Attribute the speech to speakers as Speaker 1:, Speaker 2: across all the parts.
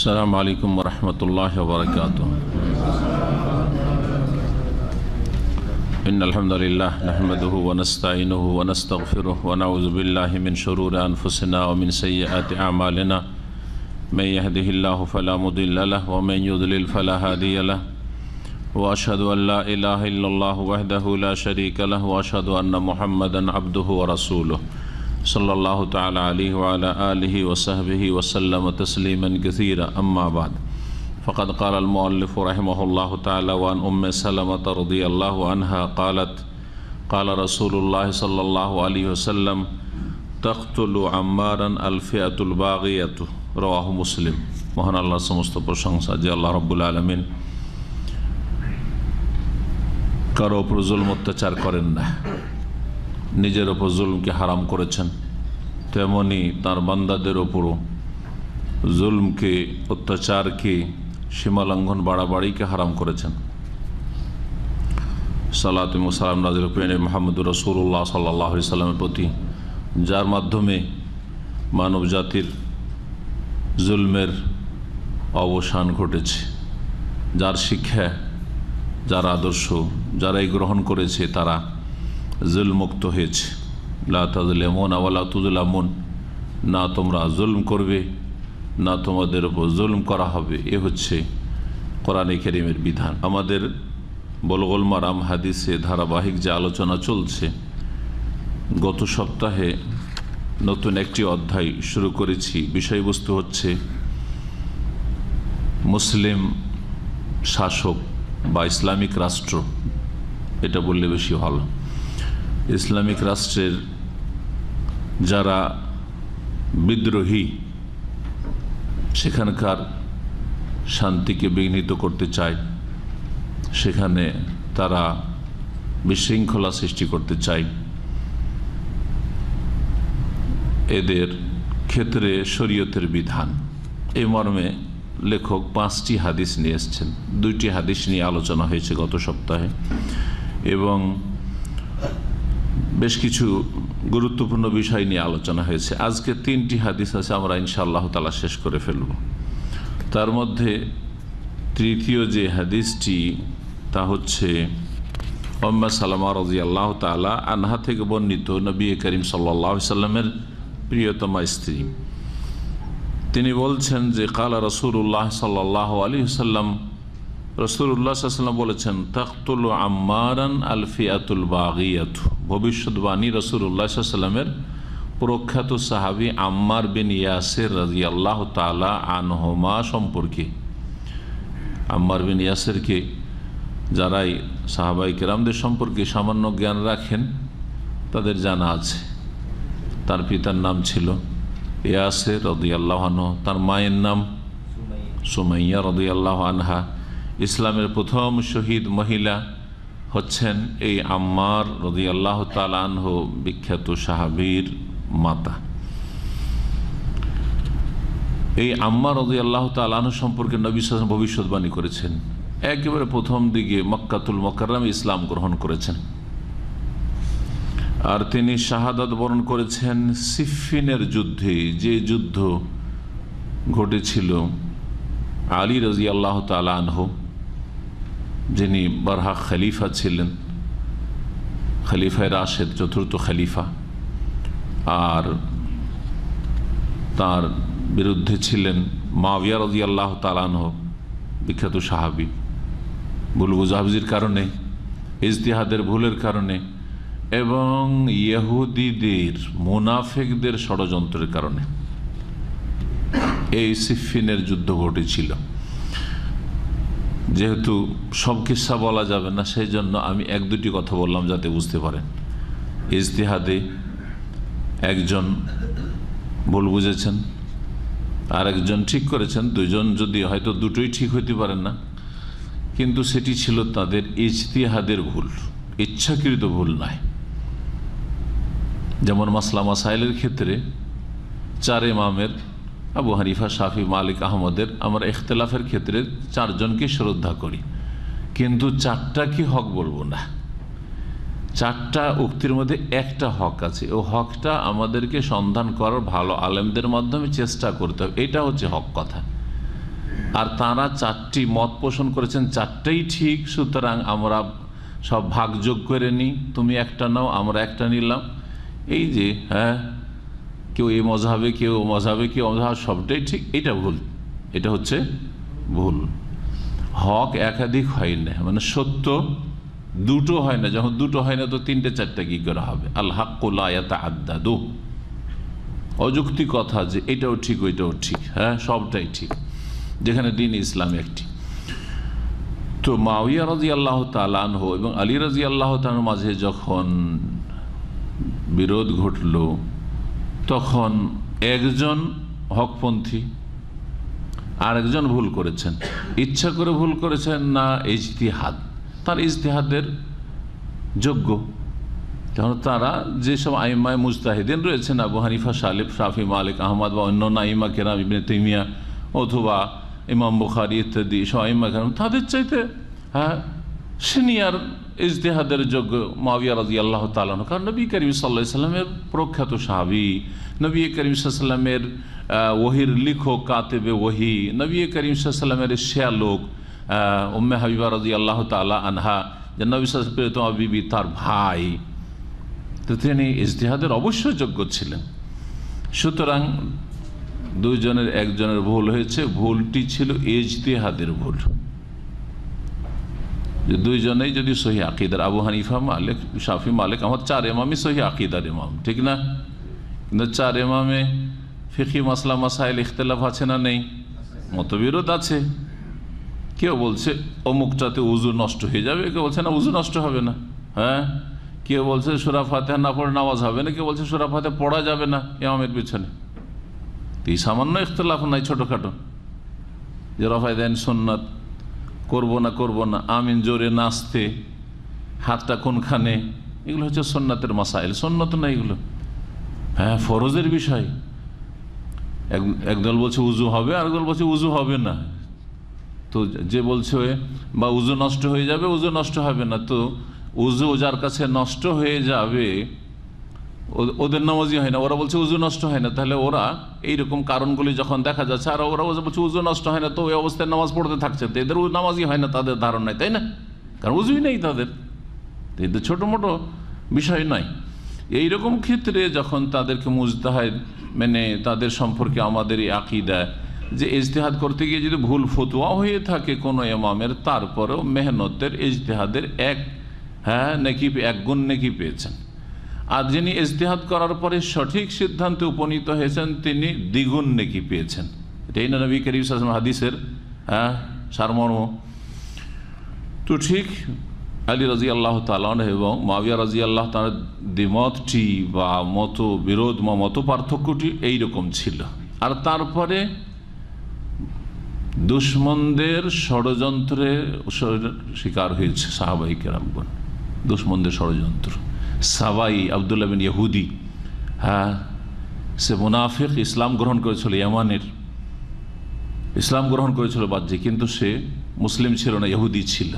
Speaker 1: अस्सलामु अलैकुम वरहमतुल्लाहि वबरकातुह। इन्नल हम्दुलिल्लाह नहमदुहु व नस्तईनुहु व नस्तगफिरुहु व नऊज़ु बिल्लाहि मिन शुरूरि अनफुसिना व मिन सय्यिआति अमालिना मन यहदिहिल्लाहु फला मुदिल्ल लहु व मन युद्लिल फला हादिय लहु व अशहदु अन ला इलाहा इल्लल्लाहु वहदहु ला शरीका लहु व अशहदु अन्न मुहम्मदन अब्दुहु व रसूलुहु सल्लल्लाहु तआला अलैहि व अला आलिहि व सहबिहि व सल्लम तस्लीमन कसीरा। अम्मा बाद फ़क़द क़ाल अल मुअल्लिफ़ रहिमहुल्लाहु तआला व अन उम्मे सलमत रज़ियल्लाहु अन्हा क़ालत क़ाल रसूलुल्लाह सल्लल्लाहु अलैहि वसल्लम तक़्तुलु अम्मारन अल फ़िअतुल बाग़ियतु रवाहु मुस्लिम। মহান আল্লাহর সমস্ত প্রশংসা যে আল্লাহ রাব্বুল আলামিন কারো উপর জুলম অত্যাচার করেন না, নিজের ওপর জুলমকে হারাম করেছেন, তেমনি তার বান্দাদের ওপরও জুলমকে, অত্যাচারকে, সীমালঙ্ঘন, বাড়াবাড়িকে হারাম করেছেন। সালাত ও সালাম নাযিল করেন মুহাম্মদুর রাসূলুল্লাহ সাল্লাল্লাহু আলাইহি সাল্লামের প্রতি, যার মাধ্যমে মানব জাতির জুলমের অবসান ঘটেছে, যার শিক্ষা, যার আদর্শ যারাই গ্রহণ করেছে তারা জুলমুক্ত হয়েছে। লা তাযলিমুনা ওয়া লা তুযলামুন, না তোমরা জুলম করবে না তোমাদের উপর জুলম করা হবে, এ হচ্ছে কোরআনে কারীমের বিধান। আমাদের বুলুগুল মারাম হাদিসে ধারাবাহিক যে আলোচনা চলছে, গত সপ্তাহে নতুন একটি অধ্যায় শুরু করেছি। বিষয়বস্তু হচ্ছে মুসলিম শাসক বা ইসলামিক রাষ্ট্র, এটা বললে বেশি ভালো। ইসলামিক রাষ্ট্রের যারা বিদ্রোহী, সেখানকার শান্তিকে বিঘ্নিত করতে চায়, সেখানে তারা বিশৃঙ্খলা সৃষ্টি করতে চায়, এদের ক্ষেত্রে শরীয়তের বিধান, এই মর্মে লেখক 5টি হাদিস নিয়ে এসেছেন। 2টি হাদিস নিয়ে আলোচনা হয়েছে গত সপ্তাহে এবং বেশ কিছু গুরুত্বপূর্ণ বিষয় নিয়ে আলোচনা হয়েছে। আজকে 3টি হাদিস আছে, আমরা ইনশাআল্লাহ তাআলা শেষ করে ফেলব। তার মধ্যে তৃতীয় যে হাদিসটি তা হচ্ছে উম্মে সালামা রাদিয়াল্লাহু তাআলা আনহা থেকে বর্ণিত, নবী করিম সাল্লাল্লাহু আলাইহি সাল্লামের প্রিয়তমা স্ত্রী। তিনি বলছেন যে কালা রাসূলুল্লাহ সাল্লাল্লাহু আলাইহি ওয়াসাল্লাম, রাসূলুল্লাহ সাল্লাল্লাহু আলাইহি ওয়াসাল্লাম বলেছেন তাকতুলু আম্মারান আল ফিআতুল বাগিয়াতু, ভবিষ্যদ্বাণী রাসূলুল্লাহ সাল্লাল্লাহু আলাইহি ওয়াসাল্লামের প্রখ্যাত সাহাবী আম্মার বিন ইয়াসির রাদিয়াল্লাহু তাআলা আনহুমা সম্পর্কে। আম্মার বিন ইয়াসিরকে যারাই সাহাবায়ে কেরামদের সম্পর্কে সামান্য জ্ঞান রাখেন তাদের জানা আছে। তার পিতার নাম ছিল ইয়াসির রাদিয়াল্লাহু আনহু, তার মায়ের নাম সুমাইয়া রাদিয়াল্লাহু আনহা। ইসলামের প্রথম শহীদ মহিলা হচ্ছেন এই আম্মার রাদিয়াল্লাহু তাআলা আনহু, বিখ্যাত সাহাবীর মাতা। এই আম্মার রাদিয়াল্লাহু তাআলা আনহু সম্পর্কে নবী সাল্লাল্লাহু আলাইহি ওয়াসাল্লাম ভবিষ্যদ্বাণী করেছেন। একেবারে প্রথম দিকে মক্কাতুল মুকাররমে ইসলাম গ্রহণ করেছেন, আর তিনি শাহাদাত বরণ করেছেন সিফফিনের যুদ্ধে, যে যুদ্ধ ঘটেছিল আলী রাদিয়াল্লাহু তাআলা আনহু, যিনি বারহাক খলিফা ছিলেন, খলিফায়ে রাশেদ, চতুর্থ খলিফা, আর তার বিরুদ্ধে ছিলেন মুআবিয়া রাদিয়াল্লাহু তাআলা আনহু, বিখ্যাত সাহাবী। ভুল বুঝাবুঝির কারণে, ইজতিহাদের ভুলের কারণে এবং ইহুদিদের, মুনাফিকদের ষড়যন্ত্রের কারণে এই সিফফিনের যুদ্ধ ঘটেছিল। যেহেতু সব কিস্সা বলা যাবে না, সেই জন্য আমি 1-2টি কথা বললাম যাতে বুঝতে পারেন। ইজতিহাদে একজন ভুল বুঝেছেন আর একজন ঠিক করেছেন, দুজন যদি হয়তো দুটোই ঠিক হইতে পারেন না, কিন্তু সেটি ছিল তাদের ইজতিহাদের ভুল, ইচ্ছাকৃত ভুল নয়। যেমন মাসলা মাসাইলের ক্ষেত্রে 4 ইমামের, আবু হানিফা, শাফি, মালিক, আহমদের, আমরা ইখতিলাফের ক্ষেত্রে 4 জনকে শ্রদ্ধা করি, কিন্তু 4টা কি হক বলবো না। 4টা উক্তির মধ্যে একটা হক আছে, ও হকটা আমাদেরকে সন্ধান করার ভালো আলেমদের মাধ্যমে চেষ্টা করতে হবে, এটা হচ্ছে হক কথা। আর তারা চারটি মত পোষণ করেছেন, চারটাই ঠিক, সুতরাং আমরা সব ভাগযোগ করে নিই, তুমি একটা নাও আমরা একটা নিলাম। এই যে কেউ এই মজাবে, কেউ ও মজাবে, কেউ মজাব, সবটাই ঠিক, এটা ভুল। এটা হচ্ছে ভুল। হক একাধিক হয় না, মানে সত্য দুটো হয় না। যখন দুটো হয় না তো তিনটে চারটা কি করে হবে? আল হাক্কু লা ইয়াতাআদ্দাদু, অযৌক্তিক কথা যে এটাও ঠিক ওইটাও ঠিক, সবটাই ঠিক, যেখানে দ্বীন ইসলাম একটি। তো মুআবিয়া রাদিয়াল্লাহু তাআলা আনহু এবং আলী রাদিয়াল্লাহু তাআলার মাঝে যখন বিরোধ ঘটল, তখন একজন হকপন্থী আর একজন ভুল করেছেন। ইচ্ছা করে ভুল করেছেন না ইজতিহাদ, তার ইজতিহাদের যোগ্য। কারণ তারা যেসব আইমায়ে মুজতাহিদিন রয়েছেন, আবু হানিফা, শাফি, মালিক, আহমদ বা অন্য আইমা কেরাম, ইবনে তাইমিয়া অথবা ইমাম বুখারী ইত্যাদি সব আইমা কেরাম, তাদের চাইতে সিনিয়র ইজতিহাদের যোগ্য মুআবিয়া রাদিয়াল্লাহু তাআলা আনহু। কারণ নবী করিম সাল্লাল্লাহু আলাইহি ওয়াসাল্লামের প্রখ্যাত সাহাবী, নবী করিম সাল্লাল্লাহু আলাইহি ওয়াসাল্লামের ওহির লিখক, কাতেবে ওহি, নবী করিম সাল্লাল্লাহু আলাইহি ওয়াসাল্লামের শেয়ালোক উম্মে হাবিবা রাদিয়াল্লাহু তাআলা আনহা, যে নবী সাল্লাল্লাহু আলাইহি ওয়াসাল্লাম বিবি তার ভাই, তো তিনি ইজতিহাদের অবশ্যই যোগ্য ছিলেন। সুতরাং দুইজনের একজনের ভুল হয়েছে, ভুলটি ছিল ইজতিহাদের ভুল। যে দুইজনেই যদি সহি আকিদার, আবু হানিফা, মালিক, শাফি, মালিক, আহমদ, চার ইমামই সহি আকিদার ইমাম, ঠিক না? কিন্তু চার ইমামে ফিকহি মাসলা মাসাইল ইখতিলাফ আছে না নেই? মতবিরোধ আছে। কেউ বলছে অমুকটাতে উযু নষ্ট হয়ে যাবে, কেউ বলছে না উযু নষ্ট হবে না। কেউ বলছে সূরা ফাতিহা না পড়ে নামাজ হবে না, কেউ বলছে সূরা ফাতিহা পড়া যাবে না ইমামের পিছনে। এই সামান্য ইখতিলাফ নাই, ছোটখাটো, যে রফায় দেন সুন্নাত করবো না, আমিন জোরে নাচতে, হাতটা কোনখানে, এগুলো হচ্ছে সুন্নাতের মাসাইল। সুন্নত না এগুলো, ফরজের বিষয়। একদল বলছে উযু হবে, আরেকদল বলছে উযু হবে না। তো যে বলছে বা উযু নষ্ট হয়ে যাবে, উযু নষ্ট হবে না, তো উযু যার কাছে নষ্ট হয়ে যাবে ওদের নামাজই হয় না, ওরা বলছে উযু নষ্ট হয় না। তাহলে ওরা এইরকম কারণগুলি যখন দেখা যাচ্ছে, আর ওরা বলছে উযু নষ্ট হয় না, তো ওই অবস্থায় নামাজ পড়তে থাকছে, তো এদের নামাজই হয় না, তাদের ধারণায়, তাই না? কারণ উযুই নেই তাদের। এদের ছোটো মোটো বিষয় নয়। এইরকম ক্ষেত্রে যখন তাদেরকে মুজতাহিদ মানে তাদের সম্পর্কে আমাদের এই আকীদা যে ইজতিহাদ করতে গিয়ে যদি ভুল ফতোয়া হয়ে থাকে কোনো ইমামের, তারপরেও মেহনতের ইজতিহাদের নেকি, এক গুণ নেকি পেয়েছেন। আর যিনি ইজতিহাদ করার পরে সঠিক সিদ্ধান্তে উপনীত হয়েছেন, তিনি দ্বিগুণ নেকি পেয়েছেন। এটাই না নবী করিম সাল্লাল্লাহু আলাইহি ওয়াসাল্লাম হাদিসের সারমর্ম। তো ঠিক আলী রাদিয়াল্লাহু তাআলা আনহু এবং মুআবিয়া রাদিয়াল্লাহু তাআলা দ্বিমতটি বা মত বিরোধ বা মত পার্থক্যটি এইরকম ছিল। আর তারপরে দুশমনদের ষড়যন্ত্রে শিকার হয়েছে সাহাবায়ে কেরামগণ। দুশমনদের ষড়যন্ত্র, সাবাই আব্দুল্লাহ বিন ইহুদি, সে মুনাফিক, ইসলাম গ্রহণ করেছিল, ইয়ামানের ইসলাম গ্রহণ করেছিল বাহ্যিক, কিন্তু সে মুসলিম ছিল না, ইহুদি ছিল।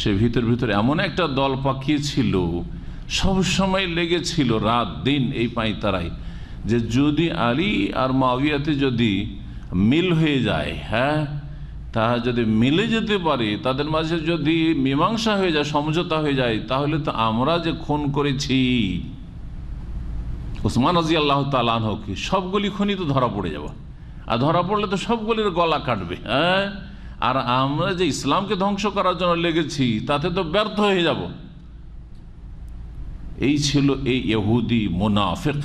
Speaker 1: সে ভিতরে এমন একটা দল পাকিয়েছিল, সবসময় লেগেছিল রাত দিন এই পাঁইতারাই, যে যদি আলী আর মুআবিয়াতে যদি মিল হয়ে যায়, তা যদি মিলে যেতে পারে, তাদের মাঝে যদি মীমাংসা হয়ে যায়, সমঝোতা হয়ে যায়, তাহলে তো আমরা যে খুন করেছি ওসমান রাদিয়াল্লাহু তাআলা আনহুকে, সবগুলি খুনই তো ধরা পড়ে যাব, আর ধরা পড়লে তো সবগুলির গলা কাটবে। আর আমরা যে ইসলামকে ধ্বংস করার জন্য লেগেছি, তাতে তো ব্যর্থ হয়ে যাব। এই ছিল এই ইহুদি মুনাফিক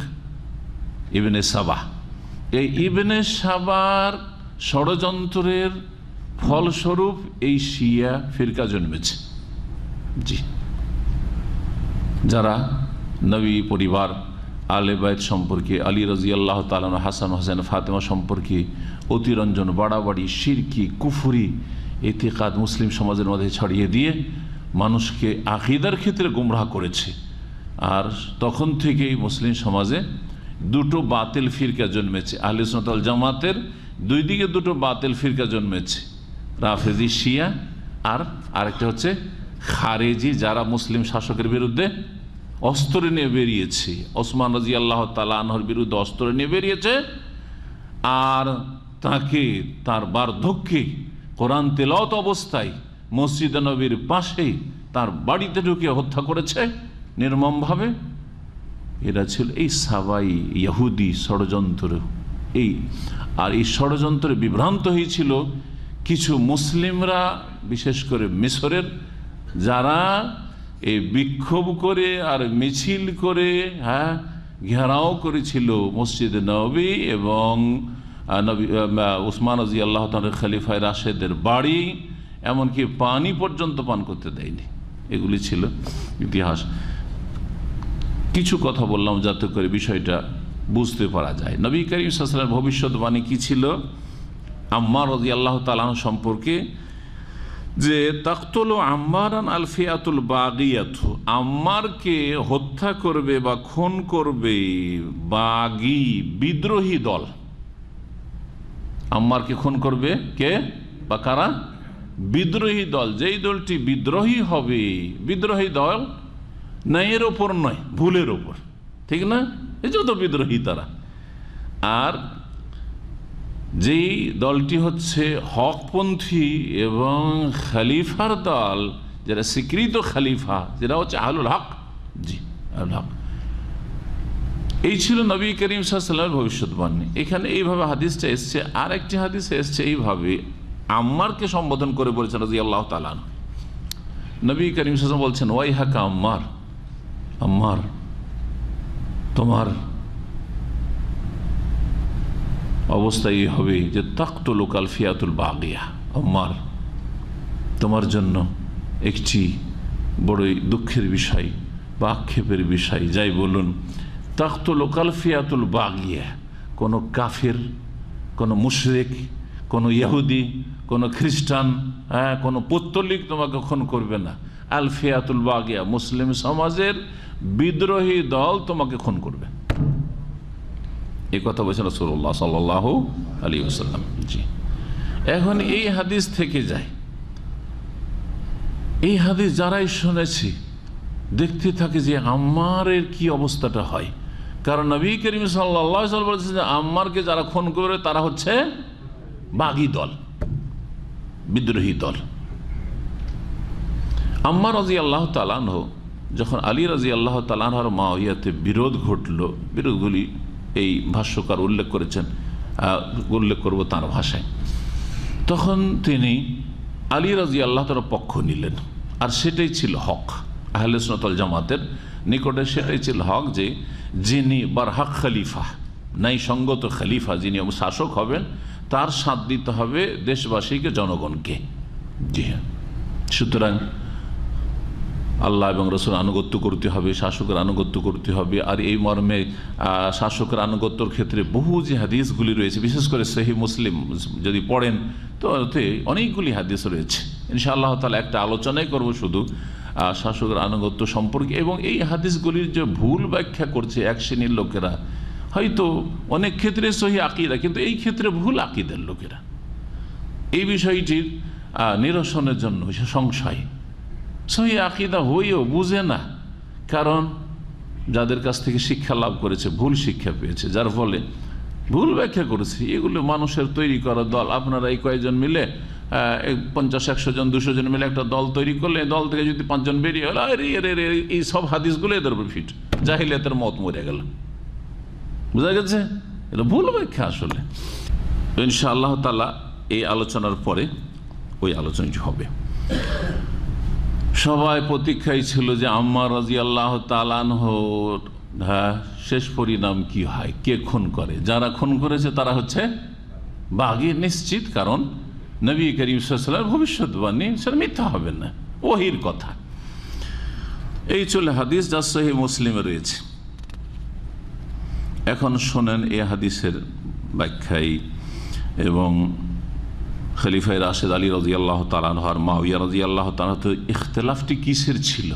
Speaker 1: ইবনে সাবা। এই ইবনে সাবার ষড়যন্ত্রের ফলস্বরূপ এই শিয়া ফিরকা জন্মেছে। জি, যারা নবী পরিবার, আলে বাইত সম্পর্কে, আলী রাদিয়াল্লাহু তাআলা, হাসান, হোসেন, ফাতেমা সম্পর্কে অতিরঞ্জন, বাড়াবাড়ি, শিরকি, কুফরি ইতিকাদ মুসলিম সমাজের মধ্যে ছড়িয়ে দিয়ে মানুষকে আকীদার ক্ষেত্রে গুমরাহ করেছে। আর তখন থেকেই মুসলিম সমাজে দুটো বাতিল ফিরকা জন্মেছে। আহলে সুন্নাত ওয়াল জামাতের দুই দিকে দুটো বাতিল ফিরকা জন্মেছে, রাফেজি শিয়া আর আরেকটা হচ্ছে খারেজি, যারা মুসলিম শাসকের বিরুদ্ধে অস্ত্র নিয়ে বেরিয়েছে। ওসমান রাদিয়াল্লাহু তাআলা আনহুর বিরুদ্ধে অস্ত্র নিয়ে বেরিয়েছে। আর তাকে তার বার্ধক্যে কোরআন তেলাওয়াত অবস্থায় মসজিদ নবীর পাশেই তার বাড়িতে ঢুকে হত্যা করেছে নির্মমভাবে। এরা ছিল এই সাবাই ইহুদি ষড়যন্ত্র। আর এই ষড়যন্ত্রে বিভ্রান্ত হয়েছিল কিছু মুসলিমরা, বিশেষ করে মিশরের, যারা এই বিক্ষোভ করে আর মিছিল করে ঘেরাও করেছিল মসজিদ নবী এবং উসমান রাদিয়াল্লাহু তাআলা খলিফায়ে রাশেদের বাড়ি, এমনকি পানি পর্যন্ত পান করতে দেয়নি। এগুলি ছিল ইতিহাস। কিছু কথা বললাম যাতে করে বিষয়টা বুঝতে পারা যায়। নবী করিম সাল্লাল্লাহু আলাইহি ওয়াসাল্লামের ভবিষ্যৎবাণী কি ছিল আম্মার রাদিয়াল্লাহু তাআলা সম্পর্কে, যে তাকতুলু আম্মারান আল ফিয়াতুল বাগিয়াতু, আম্মারকে হত্যা করবে বা খুন করবে বাগী বিদ্রোহী দল। আম্মারকে খুন করবে কে বা কারা? বিদ্রোহী দল। যেই দলটি বিদ্রোহী হবে, বিদ্রোহী দল ন্যায়ের ওপর নয়, ভুলের ওপর, ঠিক না? এই যত বিদ্রোহী তারা। আর যেই দলটি হচ্ছে হকপন্থী এবং খলিফার দল, যারা স্বীকৃত খলিফা, যেটা হচ্ছে আহলুল হক, জি আহলুল হক, এই ছিল নবী করিম সাল্লাল্লাহু আলাইহি ওয়াসাল্লামের ভবিষ্যৎবাণী। এখানে এইভাবে হাদিসটা এসছে। আর একটি হাদিসে এসছে এইভাবে, আম্মারকে সম্বোধন করে বলেছেন রাদিয়াল্লাহু তাআলা আনহু। নবী করিম সাল্লাল্লাহু আলাইহি ওয়াসাল্লাম বলছেন, ওয়াইহাকা আম্মার, আম্মার তোমার অবস্থা এই হবে যে তাকতুলুকাল ফিয়াতুল বাগিয়া, আম্মার তোমার জন্য একটি বড়ই দুঃখের বিষয় বা আক্ষেপের বিষয়, যাই বলুন, তাকতুলুকাল ফিয়াতুল বাগিয়া, কোনো কাফের, কোনো মুশরিক, কোনো ইহুদি, কোনো খ্রিস্টান, কোনো পৌত্তলিক তোমাকে খুন করবে না। আল ফিয়াতুল বাগিয়া, মুসলিম সমাজের বিদ্রোহী দল তোমাকে খুন করবে। এই কথা বলছেন রাসূলুল্লাহ সাল্লাল্লাহু আলাইহি ওয়াসাল্লাম। জি, এখন এই হাদিস থেকে যায়, এই হাদিস যারাই শুনেছি দেখতে থাকে যে আম্মারের কি অবস্থাটা হয়। কারণ নবী করিম সাল্লাল্লাহু আলাইহি ওয়াসাল্লাম বলেছেন যে আম্মারকে যারা খুন করবে তারা হচ্ছে বাগী দল, বিদ্রোহী দল। আম্মার রাদিয়াল্লাহু তাআলা আনহু যখন আলী রাদিয়াল্লাহু তাআলা আনহুর মুআবিয়াতে বিরোধ ঘটল, বিরোধগুলি এই ভাষ্যকার উল্লেখ করেছেন, উল্লেখ করব তার ভাষায়, তখন তিনি আলী রাদিয়াল্লাহু তাআলার পক্ষ নিলেন। আর সেটাই ছিল হক। আহলে সুন্নাত ওয়াল জামাতের নিকটে সেটাই ছিল হক, যে যিনি বারহাক খলিফা, ন্যায়সঙ্গত খলিফা, যিনি শাসক হবেন, তার সাথ দিতে হবে দেশবাসীকে, জনগণকে। জি হ্যাঁ, সুতরাং আল্লাহ এবং রসুল আনুগত্য করতে হবে, শাসকের আনুগত্য করতে হবে। আর এই মর্মে শাসকের আনুগত্যর ক্ষেত্রে বহু যে হাদিসগুলি রয়েছে, বিশেষ করে সহিহ মুসলিম যদি পড়েন তো ওতে অনেকগুলি হাদিস রয়েছে। ইনশাআল্লাহ তাআলা একটা আলোচনাই করব শুধু শাসকের আনুগত্য সম্পর্কে। এবং এই হাদিসগুলির যে ভুল ব্যাখ্যা করছে এক শ্রেণীর লোকেরা, হয়তো অনেক ক্ষেত্রে সহিহ আকীদা, কিন্তু এই ক্ষেত্রে ভুল আকীদার লোকেরা, এই বিষয়টির নিরসনের জন্য সংশয়, সহিহ আকীদা হইও বুঝে না, কারণ যাদের কাছ থেকে শিক্ষা লাভ করেছে ভুল শিক্ষা পেয়েছে, যার ফলে ভুল ব্যাখ্যা করেছে। এগুলো মানুষের তৈরি করা দল। আপনারা এই কয়েকজন মিলে 50-100 জন 200 জন মিলে একটা দল তৈরি করলে, দল থেকে যদি 5 জন বেরিয়ে হলো, এই সব হাদিসগুলো এদের উপর ফিট, জাহিলিয়াতের মত মরে গেল। বুঝা গেছে? এটা ভুল ব্যাখ্যা আসলে। ইনশাআল্লাহ তাআলা এই আলোচনার পরে ওই আলোচনাটি হবে। সবাই প্রতীক্ষায় ছিল যে আম্মার রাদিয়াল্লাহু তাআলা আনহুর শেষ পরিণাম কি হয়, কে খুন করে। যারা খুন করেছে তারা হচ্ছে বাগী নিশ্চিত, কারণ নবী করিম সাল্লাল্লাহু আলাইহি ওয়াসাল্লামের ভবিষ্যৎবাণী সেটা মিথ্যা হবে না, ওহীর কথা। এই চলে হাদিস যা সহিহ মুসলিমে রয়েছে। এখন শোনেন এই হাদিসের ব্যাখ্যায় এবং খলিফায়ে রাশেদ আলী রাদিয়াল্লাহু তাআলা আনহু আর মুআবিয়া রাদিয়াল্লাহু তাআলা তো ইখতিলাফটি কিসের ছিল।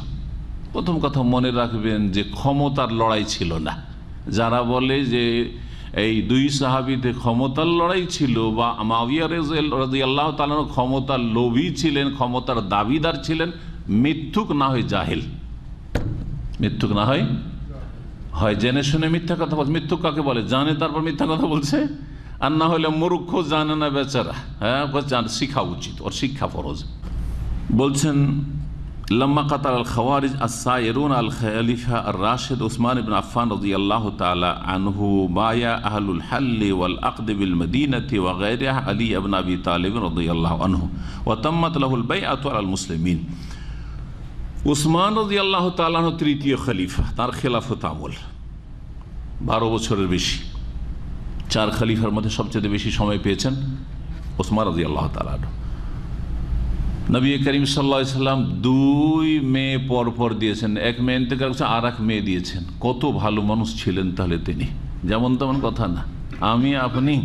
Speaker 1: প্রথম কথা মনে রাখবেন যে ক্ষমতার লড়াই ছিল না। যারা বলে যে এই দুই সাহাবীতে ক্ষমতার লড়াই ছিল বা মুআবিয়া রাদিয়াল্লাহু তাআলা ক্ষমতার লোভী ছিলেন, ক্ষমতার দাবিদার ছিলেন, মিথ্যুক না হয় জাহেল, মিথ্যুক না হয় জেনে শুনে মিথ্যা কথা বলছে। মিথ্যুক কাকে বলে? জানে তারপর মিথ্যা কথা বলছে, আর না হলে মূর্খ, জানে না বেচারা। হ্যাঁ, শিখা উচিত, ওর শিক্ষা ফরজ। বলছেন লম্মা কাতার আল খাওয়ারিজ আস-সায়িরুন আল খলিফা আর রাশিদ উসমান ইবনে আফফান রাদিয়াল্লাহু তাআলা আনহু বায়া আহলুল হাল্লি ওয়াল আকদ বিল মদিনাতি ওয়া গায়রিহা আলী ইবনে আবি তালিব রাদিয়াল্লাহু আনহু ওয়া তাম্মাত লাহুল বাইআতু আলাল মুসলিমিন। উসমান রাদিয়াল্লাহু তাআলা তৃতীয় খলিফা, তার খেলাফত আমল 12 বছরের বেশি। 4 খলিফার মধ্যে সবচেয়ে বেশি সময় পেয়েছেন উসমান রাদিয়াল্লাহু তাআলা। নবী করিম সাল্লাল্লাহু আলাইহি সাল্লাম 2 মেয়ে পর দিয়েছেন, এক মেয়ে ইন্তেকাল করেছে, আর এক মেয়ে দিয়েছেন। কত ভালো মানুষ ছিলেন তাহলে তিনি, যেমন তেমন কথা না। আমি আপনি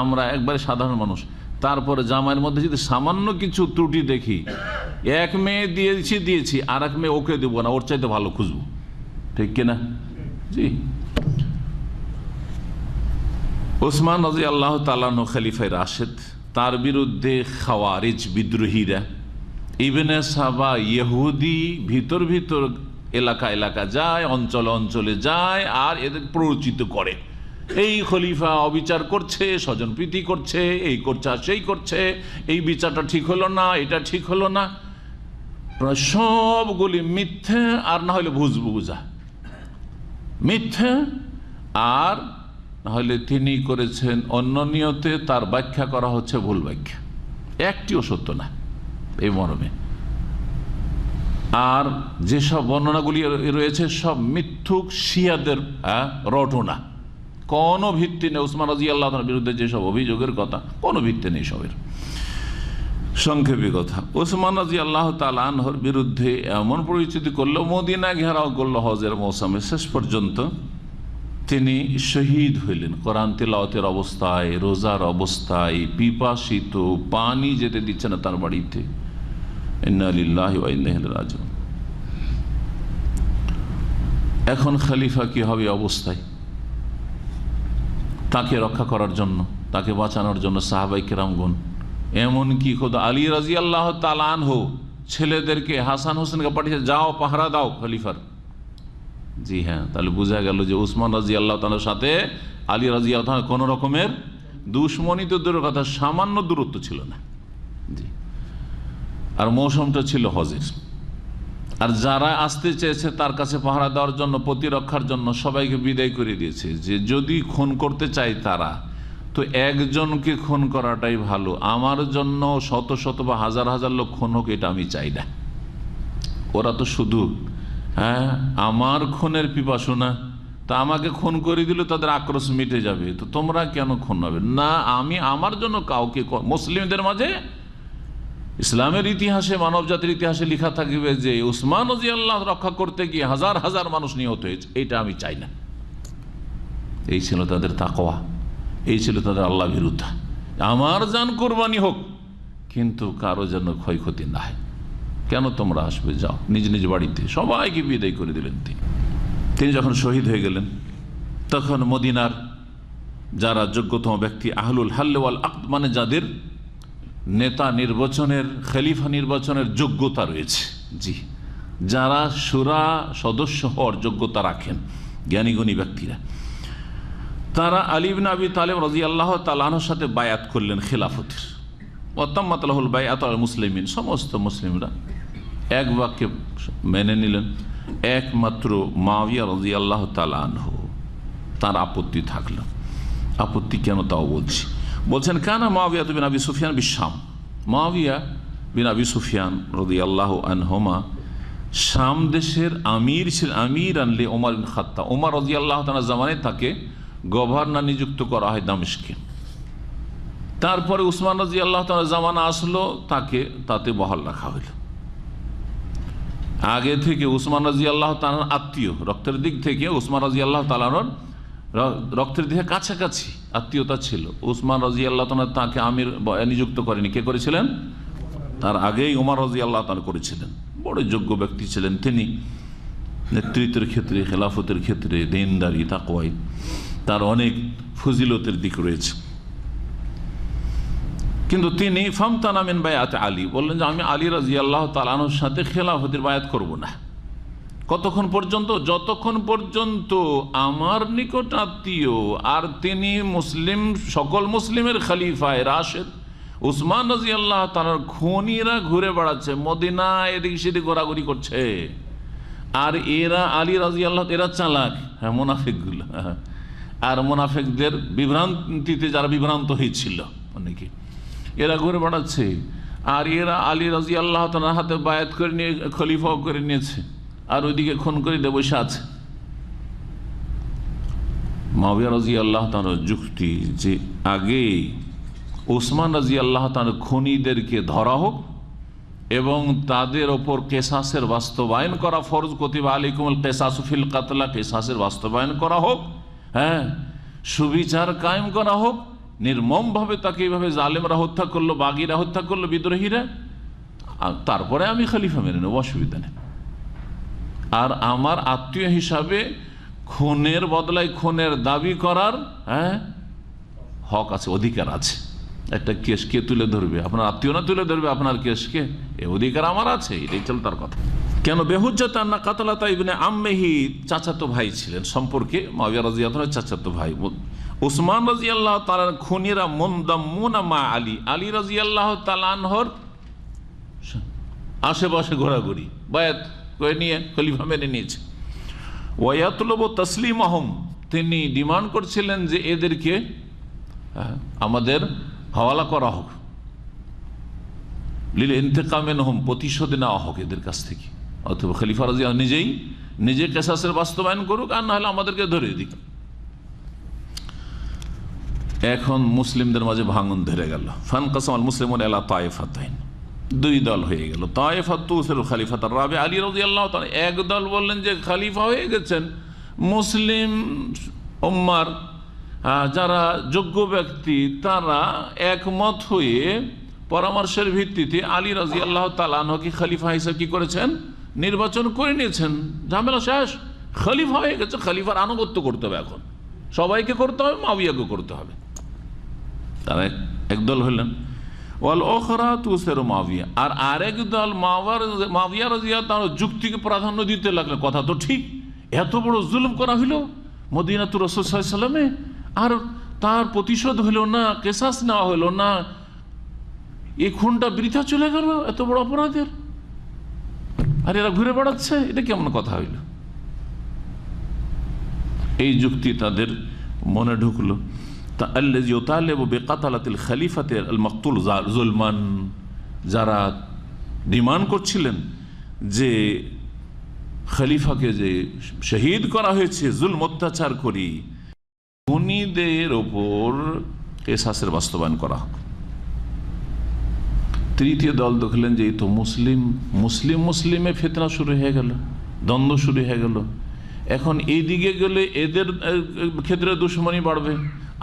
Speaker 1: আমরা একবারে সাধারণ মানুষ, তারপরে জামাইয়ের মধ্যে যদি সামান্য কিছু ত্রুটি দেখি, এক মেয়ে দিয়েছি আর এক মেয়ে ওকে দেবো না, ওর চাইতে ভালো খুঁজবো, ঠিক কিনা? জি। ওসমান রাদিয়াল্লাহু তাআলা আনহু খলিফায়ে রাশিদ, তার বিরুদ্ধে খাওয়ারিজ বিদ্রোহীরা, ইবনে সাবা ইহুদি ভিতর এলাকা যায়, অঞ্চলে যায়, আর এদের প্ররোচিত করে এই খলিফা অবিচার করছে, স্বজনপ্রীতি করছে, এই করছে আর সেই করছে, এই বিচারটা ঠিক হলো না, এটা ঠিক হলো না। সবগুলি মিথ্যে, আর না হলে বুঝা মিথ্যে, আর নাহলে তিনি করেছেন অন্য নিয়তে, তার ব্যাখ্যা করা হচ্ছে ভুল ব্যাখ্যা, একটিও সত্য না এই মর্মে। আর যেসব বর্ণনাগুলি রয়েছে সব মিথ্যুক শিয়াদের রটনা, কোনো ভিত্তি নেই। উসমান রাদিয়াল্লাহু তাআলার বিরুদ্ধে যেসব অভিযোগের কথা, কোনো ভিত্তি নেই সবের। সংক্ষেপে কথা, উসমান রাদিয়াল্লাহু তাআলা আনহুর বিরুদ্ধে এমন পরিচিতি করলো, মদিনা ঘেরাও করলো হজের মৌসুমে, শেষ পর্যন্ত তিনি শহীদ হইলেন কোরআন তিলাওয়াতের অবস্থায়, রোজার অবস্থায়, পিপাসিত, পানি যেতে দিচ্ছে না তার বাড়িতে। ইন্না লিল্লাহি ওয়া ইন্না ইলাইহি রাজিউন। এখন খলিফা কি হবে অবস্থায়? তাকে রক্ষা করার জন্য, তাকে বাঁচানোর জন্য সাহাবায়ে কেরামগণ, এমনকি খোদা আলী রাদিয়াল্লাহু তাআলা আনহু ছেলেদেরকে, হাসান হোসেনকে পাঠিয়ে, যাও পাহারা দাও খলিফার। জি হ্যাঁ, তাহলে বোঝা গেল যে উসমান রাদিয়াল্লাহু তাআলার সাথে আলী রাদিয়াল্লাহু তাআলা কোনো রকমের দুশমনি তো দূরের কথা, সামান্য দূরত্ব ছিল না। জি। আর মৌসুমটা ছিল হজের, আর যারা আসতে চেয়েছে তার কাছে পাহারা দেওয়ার জন্য, প্রতিরক্ষার জন্য, সবাইকে বিদায় করে দিয়েছে যে যদি খুন করতে চাই তারা, তো একজনকে খুন করাটাই ভালো, আমার জন্য শত শত বা হাজার হাজার লোক খুন হোক, এটা আমি চাই না। ওরা তো শুধু আমার খুনের পিপাসু না, তা আমাকে খুন করে দিলে তাদের আক্রোশ মিটে যাবে, তো তোমরা কেন খুন হবে না? আমি আমার জন্য কাউকে, মুসলিমদের মাঝে ইসলামের ইতিহাসে, মানব জাতির ইতিহাসে লেখা থাকবে যে উসমান রাদিয়াল্লাহু রক্ষা করতে গিয়ে হাজার হাজার মানুষ নিহত হয়েছে, এটা আমি চাই না। এই ছিল তাদের তাকওয়া, এই ছিল তাদের আল্লাহ বিরুদ্ধা। আমার জান কোরবানি হোক, কিন্তু কারো যেন ক্ষয়ক্ষতি না হয়। কেন তোমরা আসবে, যাও নিজ নিজ বাড়িতে। সবাইকে বিদায় করে দিলেন তিনি। যখন শহীদ হয়ে গেলেন, তখন মদিনার যারা যোগ্যতম ব্যক্তি, আহলুল হাল্ল ওয়াল আকদ, মানে যাদের নেতা নির্বাচনের, খলিফা নির্বাচনের যোগ্যতা রয়েছে, জি, যারা শুরা সদস্য হওয়ার যোগ্যতা রাখেন, জ্ঞানীগুণী ব্যক্তিরা, তারা আলী ইবনে আবি তালিব রাদিয়াল্লাহু তাআলা আনহুর সাথে বায়াত করলেন খেলাফতের। ওয়া তাম্মাত লাহুল বাইআতু আলাল মুসলিমিন, সমস্ত মুসলিমরা এক বাক্যে মেনে নিলেন। একমাত্র মুআবিয়া রাদিয়াল্লাহু তাআলা আনহু, তার আপত্তি থাকলো। আপত্তি কেন তাও বলছেন কানা মুআবিয়া বিন আবি সুফিয়ান বিশাম। মুআবিয়া বিন আবি সুফিয়ান রাদিয়াল্লাহু আনহুমা শাম দেশের আমির ছিলেন, আমির আনলে ওমর বিন খাত্তাব। ওমর রাদিয়াল্লাহু তাআলা জামানায় তাকে গভর্নর নিযুক্ত করা হয় দামেস্কে। তারপরে উসমান রাদিয়াল্লাহু তাআলা জামানা আসলো, তাতে বহাল রাখা হইল। আগে থেকে উসমান রাদিয়াল্লাহু তাআলার আত্মীয়, রক্তের দিক থেকে উসমান রাদিয়াল্লাহু তাআলার রক্তের দিকে কাছাকাছি আত্মীয়তা ছিল। উসমান রাদিয়াল্লাহু তাআলা তাকে আমির নিযুক্ত করেনি, কে করেছিলেন? তার আগেই ওমর রাদিয়াল্লাহু তাআলা করেছিলেন। বড় যোগ্য ব্যক্তি ছিলেন তিনি, নেতৃত্বের ক্ষেত্রে, খেলাফতের ক্ষেত্রে, দিনদারি, তাকওয়ায় তার অনেক ফজিলতের দিক রয়েছে। কিন্তু তিনি ফামতানা মিন বায়াত আলী, বললেন যে আমি আলী রাদিয়াল্লাহু তাআলা আনহুর সাথে খেলাফতের বায়াত করব না। কতক্ষণ পর্যন্ত? যতক্ষণ পর্যন্ত আমার নিকট আত্মীয় আর তিনি মুসলিম, সকল মুসলিমের খলিফায়ে রাশেদ উসমান রাদিয়াল্লাহু তাআলার খুনিরা ঘুরে বেড়াচ্ছে, মদিনা এদিক সেদিক ঘোরাঘুরি করছে, আর এরা আলী রাদিয়াল্লাহু, এরা চালাক, হ্যাঁ মুনাফিকগুলো, আর মুনাফিকদের বিভ্রান্তিতে যারা বিভ্রান্ত হয়েছিল অনেকে, এরা ঘুরে বেড়াচ্ছে, আর এরা আলী রাদিয়াল্লাহু তাআলার হাতে বায়াত করে নিয়ে খলিফাও করে নিয়েছে, আর ওইদিকে খুন করে দিয়ে বসে আছে। মুআবিয়া রাদিয়াল্লাহু তাআলার যুক্তি যে আগে ওসমান রাদিয়াল্লাহু তাআলার খুনিদেরকে ধরা হোক এবং তাদের ওপর কেসাসের বাস্তবায়ন করা ফরজ, কুতিবা আলাইকুমুল কিসাসু ফিল কাতলা, কেসাসের বাস্তবায়ন করা হোক, হ্যাঁ সুবিচার কায়েম করা হোক, নির্মমভাবে তাকে এইভাবে জালেমরা হত্যা করলো, বাগীরা হত্যা করলো, বিদ্রোহীরা, তারপরে আমি খলিফা মেনে নেব, অসুবিধা নেই। আর আমার আত্মীয় হিসাবে খুনের বদলায় খুনের দাবি করার হক আছে, অধিকার আছে। একটা কেস কে তুলে ধরবে? আপনার আত্মীয় না তুলে ধরবে আপনার কেসকে? এ অধিকার আমার আছে, এটাই চল তার কথা। কেন? বেহুজ্জাত আন্না কাতালাতা ইবনে আম্মিহি, চাচাতো ভাই ছিলেন সম্পর্কে, মুআবিয়া রাদিয়াল্লাহু তাআলা চাচাতো ভাই। উসমান রাদিয়াল্লাহু তাআলার খুনিরা মুনদাম্মুনা মা আলী, আলী রাদিয়াল্লাহু তাআলা আনহর আশেপাশে ঘোরাঘুরি, বায়াত করে নিয়ে খলিফা মেনে নিয়েছে। ওয়ায়াতলুবু তাসলিমাহুম, তিনি ডিমান্ড করছিলেন যে এদেরকে আমাদের হাওয়ালা করা হোক, লিল ইন্তেকামে নহম, প্রতিশোধ নেওয়া হোক এদের কাছ থেকে, অথবা খলিফা রাদিয়াল্লাহু নিজে কেসাসের বাস্তবায়ন করুক, আর না হলে আমাদেরকে ধরে দিক। এখন মুসলিমদের মাঝে ভাঙন ধরে গেল। ফানকাসামাল মুসলিমুন ইলা তায়েফাতাইন, দুই দল হয়ে গেল। তায়েফাতু তুসিল খলিফাতার রাবি, আলী রাদিয়াল্লাহু তাআলা এক দল বললেন যে খলিফা হয়ে গেছেন, মুসলিম উম্মার যারা যোগ্য ব্যক্তি তারা একমত হয়ে পরামর্শের ভিত্তিতে আলী রাদিয়াল্লাহু তাআলা আনহুকে খলিফা হিসেবে কি করেছেন? নির্বাচন করে নিয়েছেন। ঝামেলা শেষ, খলিফা হয়ে গেছে, খলিফার আনুগত্য করতে হবে, এখন সবাইকে করতে হবে, মুআবিয়াকে করতে হবে। তারা একদল হলেন। ওয়াল উখরা তুসিরু মুআবিয়া, আর আরেক দল মুআবিয়া রাদিয়াল্লাহু তাআলা যুক্তিকে প্রাধান্য দিতে লাগলেন। কথা তো ঠিক, এত বড় জুলুম করা হইল মদিনাতুর রাসূল সাল্লাল্লাহু আলাইহি ওয়াসাল্লামে, আর তার প্রতিশোধ হইল না, কেসাস নেওয়া হইল না, এই খুনটা বৃথা চলে গেল এত বড় অপরাধের, আর এরা ঘুরে বেড়াচ্ছে, এটা কেমন কথা হইল? এই যুক্তি তাদের মনে ঢুকলো। তা আল্লাযী ইউতালিবু বিকাতালাতিল খলিফাতি আল মাকতুল যুলমান, যারা ডিমান্ড করছিলেন যে খলিফাকে যে শহীদ করা হয়েছে জুলম অত্যাচার করি, খুনিদের ওপর কেসাসের বাস্তবায়ন করা হোক। তৃতীয় দল দেখলেন যে এই তো মুসলিমে ফিতনা শুরু হয়ে গেল, দ্বন্দ্ব শুরু হয়ে গেল, এখন এই দিকে গেলে এদের ক্ষেত্রে দুশ্মনী বাড়বে,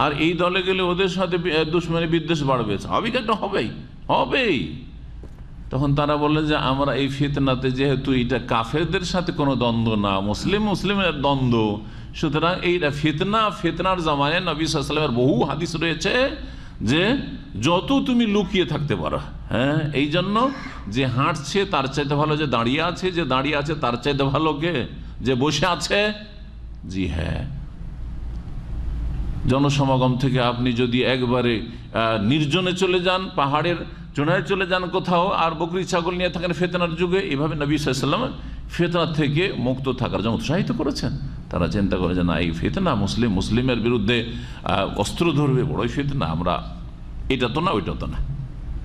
Speaker 1: আর এই দলে গেলে ওদের সাথে দুশ্মনী বিদ্বেষ বাড়বে, স্বাভাবিক একটা হবেই। তখন তারা বললেন যে আমরা এই ফিতনাতে, যেহেতু এটা কাফেরদের সাথে কোনো দ্বন্দ্ব না, মুসলিমের দ্বন্দ্ব, সুতরাং এইটা ফিতনার জামানে নবী সাল্লাল্লাহু আলাইহি ওয়াসাল্লামের বহু হাদিস রয়েছে যে যত তুমি লুকিয়ে থাকতে পারো, হ্যাঁ, এই জন্য যে হাঁটছে তার চাইতে ভালো যে দাঁড়িয়ে আছে, যে দাঁড়িয়ে আছে তার চাইতে ভালো কে যে বসে আছে। জি হ্যাঁ, জনসমাগম থেকে আপনি যদি একবারে নির্জনে চলে যান, পাহাড়ের চূড়ায় চলে যান কোথাও, আর বকরি ছাগল নিয়ে থাকেন ফিতনার যুগে, এভাবে নবী সাল্লাল্লাহু আলাইহি ওয়াসাল্লাম ফিতনা থেকে মুক্ত থাকার জন্য উৎসাহিত করেছেন। তারা চিন্তা করে যে না, এই ফিতনা মুসলিমের বিরুদ্ধে অস্ত্র ধরবে, বড়ই ফিতনা, আমরা এটা তো না ওইটা তো না।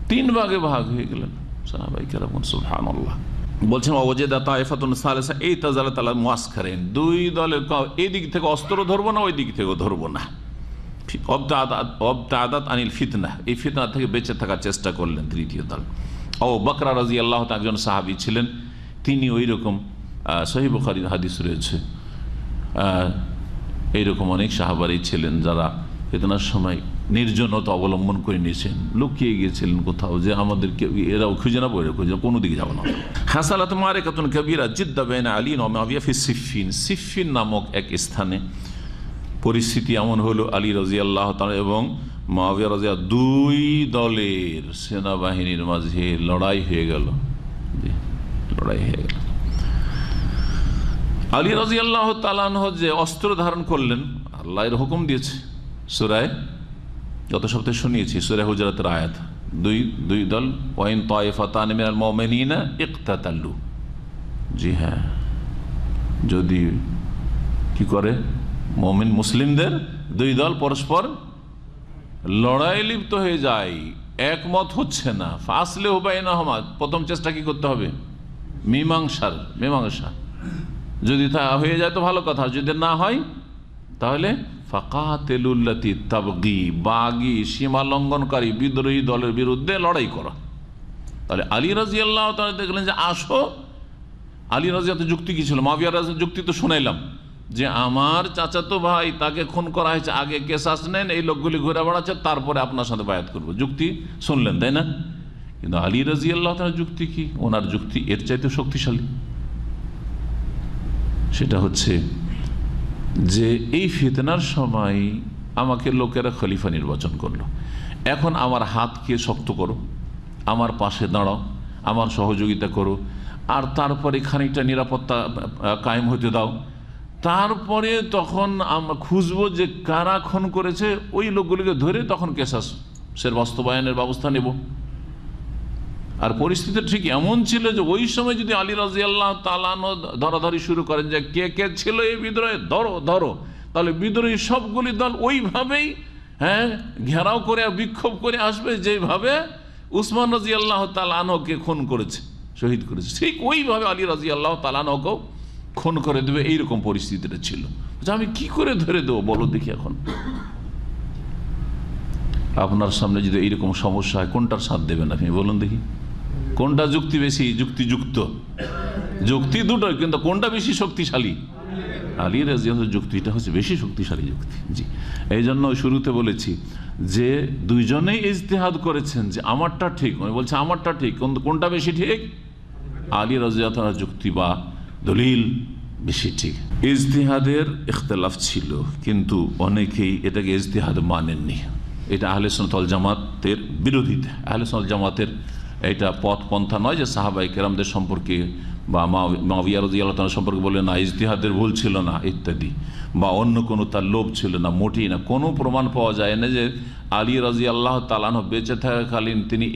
Speaker 1: তিন ভাগে ভাগ হয়ে গেলেন সাহাবায়ে কেরাম, সুবহানাল্লাহ। বলছেন ওয়াজাদা তায়েফাতুন সালিসা ইতাজালাত আলা মুআসকারিন, দুই দলের এই দিক থেকে অস্ত্র ধরবো না, ওই দিক থেকেও ধরবো না, অবতাদাত আনিল ফিতনা, এই ফিতনা থেকে বেঁচে থাকার চেষ্টা করলেন তৃতীয় দল। আবু বকর রাদিয়াল্লাহু তাআলা একজন সাহাবী ছিলেন, তিনি ওই রকম সহিহ বুখারীর হাদিস রয়েছে, এইরকম অনেক সাহাবারই ছিলেন যারা ফিতনার সময় নির্জনতা অবলম্বন করে নিয়েছেন, লুকিয়ে গিয়েছিলেন কোথাও, যে আমাদেরকে এরাও খুঁজে না, বইরা খুঁজে কোনো দিকে যাবো না। হাসালাত মারিকাতুন কাবীরা জিদ্দা বাইনা আলী ওয়া মুআবিয়া ফি সিফফিন নামক এক স্থানে পরিস্থিতি এমন হলো, আলী রাদিয়াল্লাহু তাআলা এবং মুআবিয়া রাদিয়াল্লাহু, দুই দলের সেনাবাহিনীর মাঝে লড়াই হয়ে গেল। আলী রাদিয়াল্লাহু তাআলা আনহু যে অস্ত্র ধারণ করলেন, আল্লাহর হুকুম দিয়েছে, সূরা গত সপ্তাহে শুনিয়েছি, সূরা হুজরাতের আয়াত, দুই দল, ওয়াইন তায়েফাতান মিনাল মুমিনিনা ইকতাতালু। জি হ্যাঁ, যদি কি করে মুমিন মুসলিমদের দুই দল পরস্পর লড়াই লিপ্ত হয়ে যায়, একমত হচ্ছে না, ফাসলিহু বাইনাহুমা, প্রথম চেষ্টা কি করতে হবে? মীমাংসা। যদি তা হয়ে যায় তো ভালো কথা, যদি না হয় তাহলে ফাকাতিলুল্লাতি তাবগি, বাগী সীমা লঙ্ঘনকারী বিদ্রোহী দলের বিরুদ্ধে লড়াই করা। তাহলে আলী রাদিয়াল্লাহু তাআলা দেখলেন যে আসো, আলী রাদিয়াল্লাহু যুক্তি কি ছিল? মুআবিয়া রাদিয়াল্লাহু যুক্তি তো শোনাইলাম যে আমার চাচাতো ভাই তাকে খুন করা হয়েছে, আগে কেসাস নেন, এই লোকগুলি ঘুরে বেড়াচ্ছে, তারপরে আপনার সাথে বায়াত করবো, যুক্তি শুনলেন তাই না? কিন্তু আলী রাদিয়াল্লাহু তাআলার যুক্তি কি? ওনার যুক্তি এর চাইতে শক্তিশালী। সেটা হচ্ছে যে এই ফিতনার সময় আমাকে লোকেরা খলিফা নির্বাচন করলো, এখন আমার হাতকে শক্ত করো, আমার পাশে দাঁড়াও, আমার সহযোগিতা করো, আর তারপরে খানিকটা নিরাপত্তা কায়েম হতে দাও, তারপরে তখন আমরা খুঁজবো যে কারা খুন করেছে, ওই লোকগুলিকে ধরে তখন কেসাসের বাস্তবায়নের ব্যবস্থা নেব। আর পরিস্থিতি ঠিক এমন ছিল যে ওই সময় যদি আলী রাদিয়াল্লাহু তাআলা ধরাধরি শুরু করেন যে কে কে ছিল এই বিদ্রোহে, ধরো, তাহলে বিদ্রোহী সবগুলি দল ওইভাবেই ঘেরাও করে বিক্ষোভ করে আসবে যেভাবে উসমান রাদিয়াল্লাহু তাআলা আনহুকে খুন করেছে, শহীদ করেছে, ঠিক ওইভাবে আলী রাদিয়াল্লাহু তাআলা আনহুকেও খুন করে দেবে, এইরকম পরিস্থিতিটা ছিল। আমি কি করে ধরে দেবো বলো দেখি? এখন আপনার সামনে যদি এইরকম সমস্যা হয়, কোনটার সাথ দেবেন আপনি বলুন দেখি? কোনটা যুক্তি বেশি যুক্তিযুক্ত? যুক্তি দুটোই, কিন্তু কোনটা বেশি শক্তিশালী? আলী রাদিয়াল্লাহু যুক্তিটা হচ্ছে বেশি শক্তিশালী যুক্তি। জি, এই জন্য শুরুতে বলেছি যে দুইজনেই ইজতিহাদ করেছেন যে আমারটা ঠিক, আমি বলছি আমারটা ঠিক, কোনটা বেশি ঠিক? আলী রাদিয়াল্লাহু তাআলার যুক্তি বা দলিল বেশি ঠিক। ইজতিহাদের ইখতিলাফ ছিল, কিন্তু অনেকেই এটাকে ইজতিহাদ মানেননি। এটা আহলে সুন্নাত ওয়াল জামাতের বিরোধিতা। আহলে সুন্নাত ওয়াল জামাতের এটা পথ পন্থা নয় যে সাহাবায়ে কেরামদের সম্পর্কে বা মুআবিয়া রাদিয়াল্লাহু তাআলা সম্পর্কে বলে না ইজতিহাদের ভুল ছিল না ইত্যাদি, বা অন্য কোনো তার লোভ ছিল না, মোটেই না। কোনো প্রমাণ পাওয়া যায় না যে আলী রাদিয়াল্লাহু তাআলা আনহু বেঁচে থাকাকালীন তিনি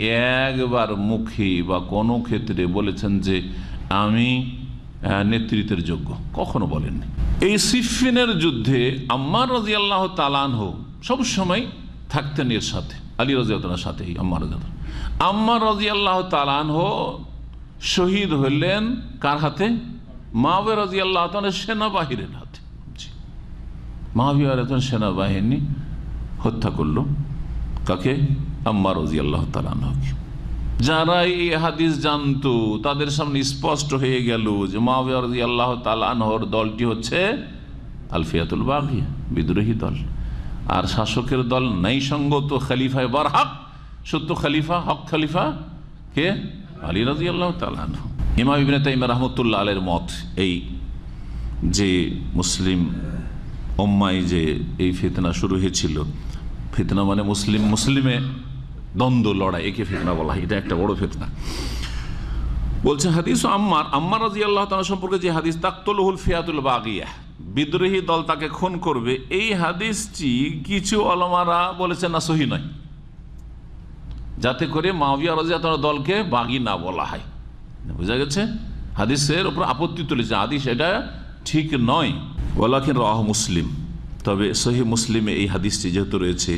Speaker 1: একবার মুখে বা কোনো ক্ষেত্রে বলেছেন যে আমি নেতৃত্বের যোগ্য, কখনো বলেননি। এই সিফফিনের যুদ্ধে আম্মার রাদিয়াল্লাহু তাআলা আনহু সবসময় থাকতেন এর সাথে, আলী রাদিয়াল্লাহু তাআলার সাথে। আম্মার রাদিয়াল্লাহু তাআলা আনহু শহীদ হলেন কার হাতে? মুআবিয়া রাদিয়াল্লাহু তাআলা সেনাবাহিনীর হাতে। মুআবিয়া রাদিয়াল্লাহু সেনাবাহিনী হত্যা করলো কাকে? আম্মার রাদিয়াল্লাহু তাআলা আনহুকে। যারা এই হাদিস জানতো তাদের সামনে স্পষ্ট হয়ে গেল যে মুআবিয়া রাদিয়াল্লাহু তাআলা আনহুর দলটি হচ্ছে আল ফিয়াতুল বাগিয়া, বিদ্রোহী দল, আর শাসকের দল নাই সঙ্গত খলিফায়ে বারহাক, সত্য খলিফা, হক খলিফা কে? আলী রাদিয়াল্লাহু তাআলা আনহু। ইমাম ইবনে তাইমিয়া রাহমাতুল্লাহ আলাইহির মত এই যে মুসলিম উম্মায় যে এই ফিতনা শুরু হয়েছিল, ফিতনা মানে মুসলিমে দ্বন্দ্ব লড়াই, একে ফিতনা বলা হয়, এটা একটা বড় ফিতনা। বলছে হাদিস আম্মার রাদিয়াল্লাহু তাআলা সম্পর্কে যে হাদিস তাকতুলুহুল ফিয়াতুল বাগিয়া, বিদ্রোহী দল তাকে খুন করবে, এই হাদিসটি কিছু ওলামারা বলেছেন না সহিহ নয়, যাতে করে মুআবিয়া রাদিয়াল্লাহু তাআলা দলকে বাগী না বলা হয়। বুঝা গেছে? হাদিসের উপর আপত্তি তুলেছে, হাদিস এটা ঠিক নয়। ওয়ালাকিন রাওয়াহু মুসলিম, তবে সহিহ মুসলিমে এই হাদিসটি যেহেতু রয়েছে,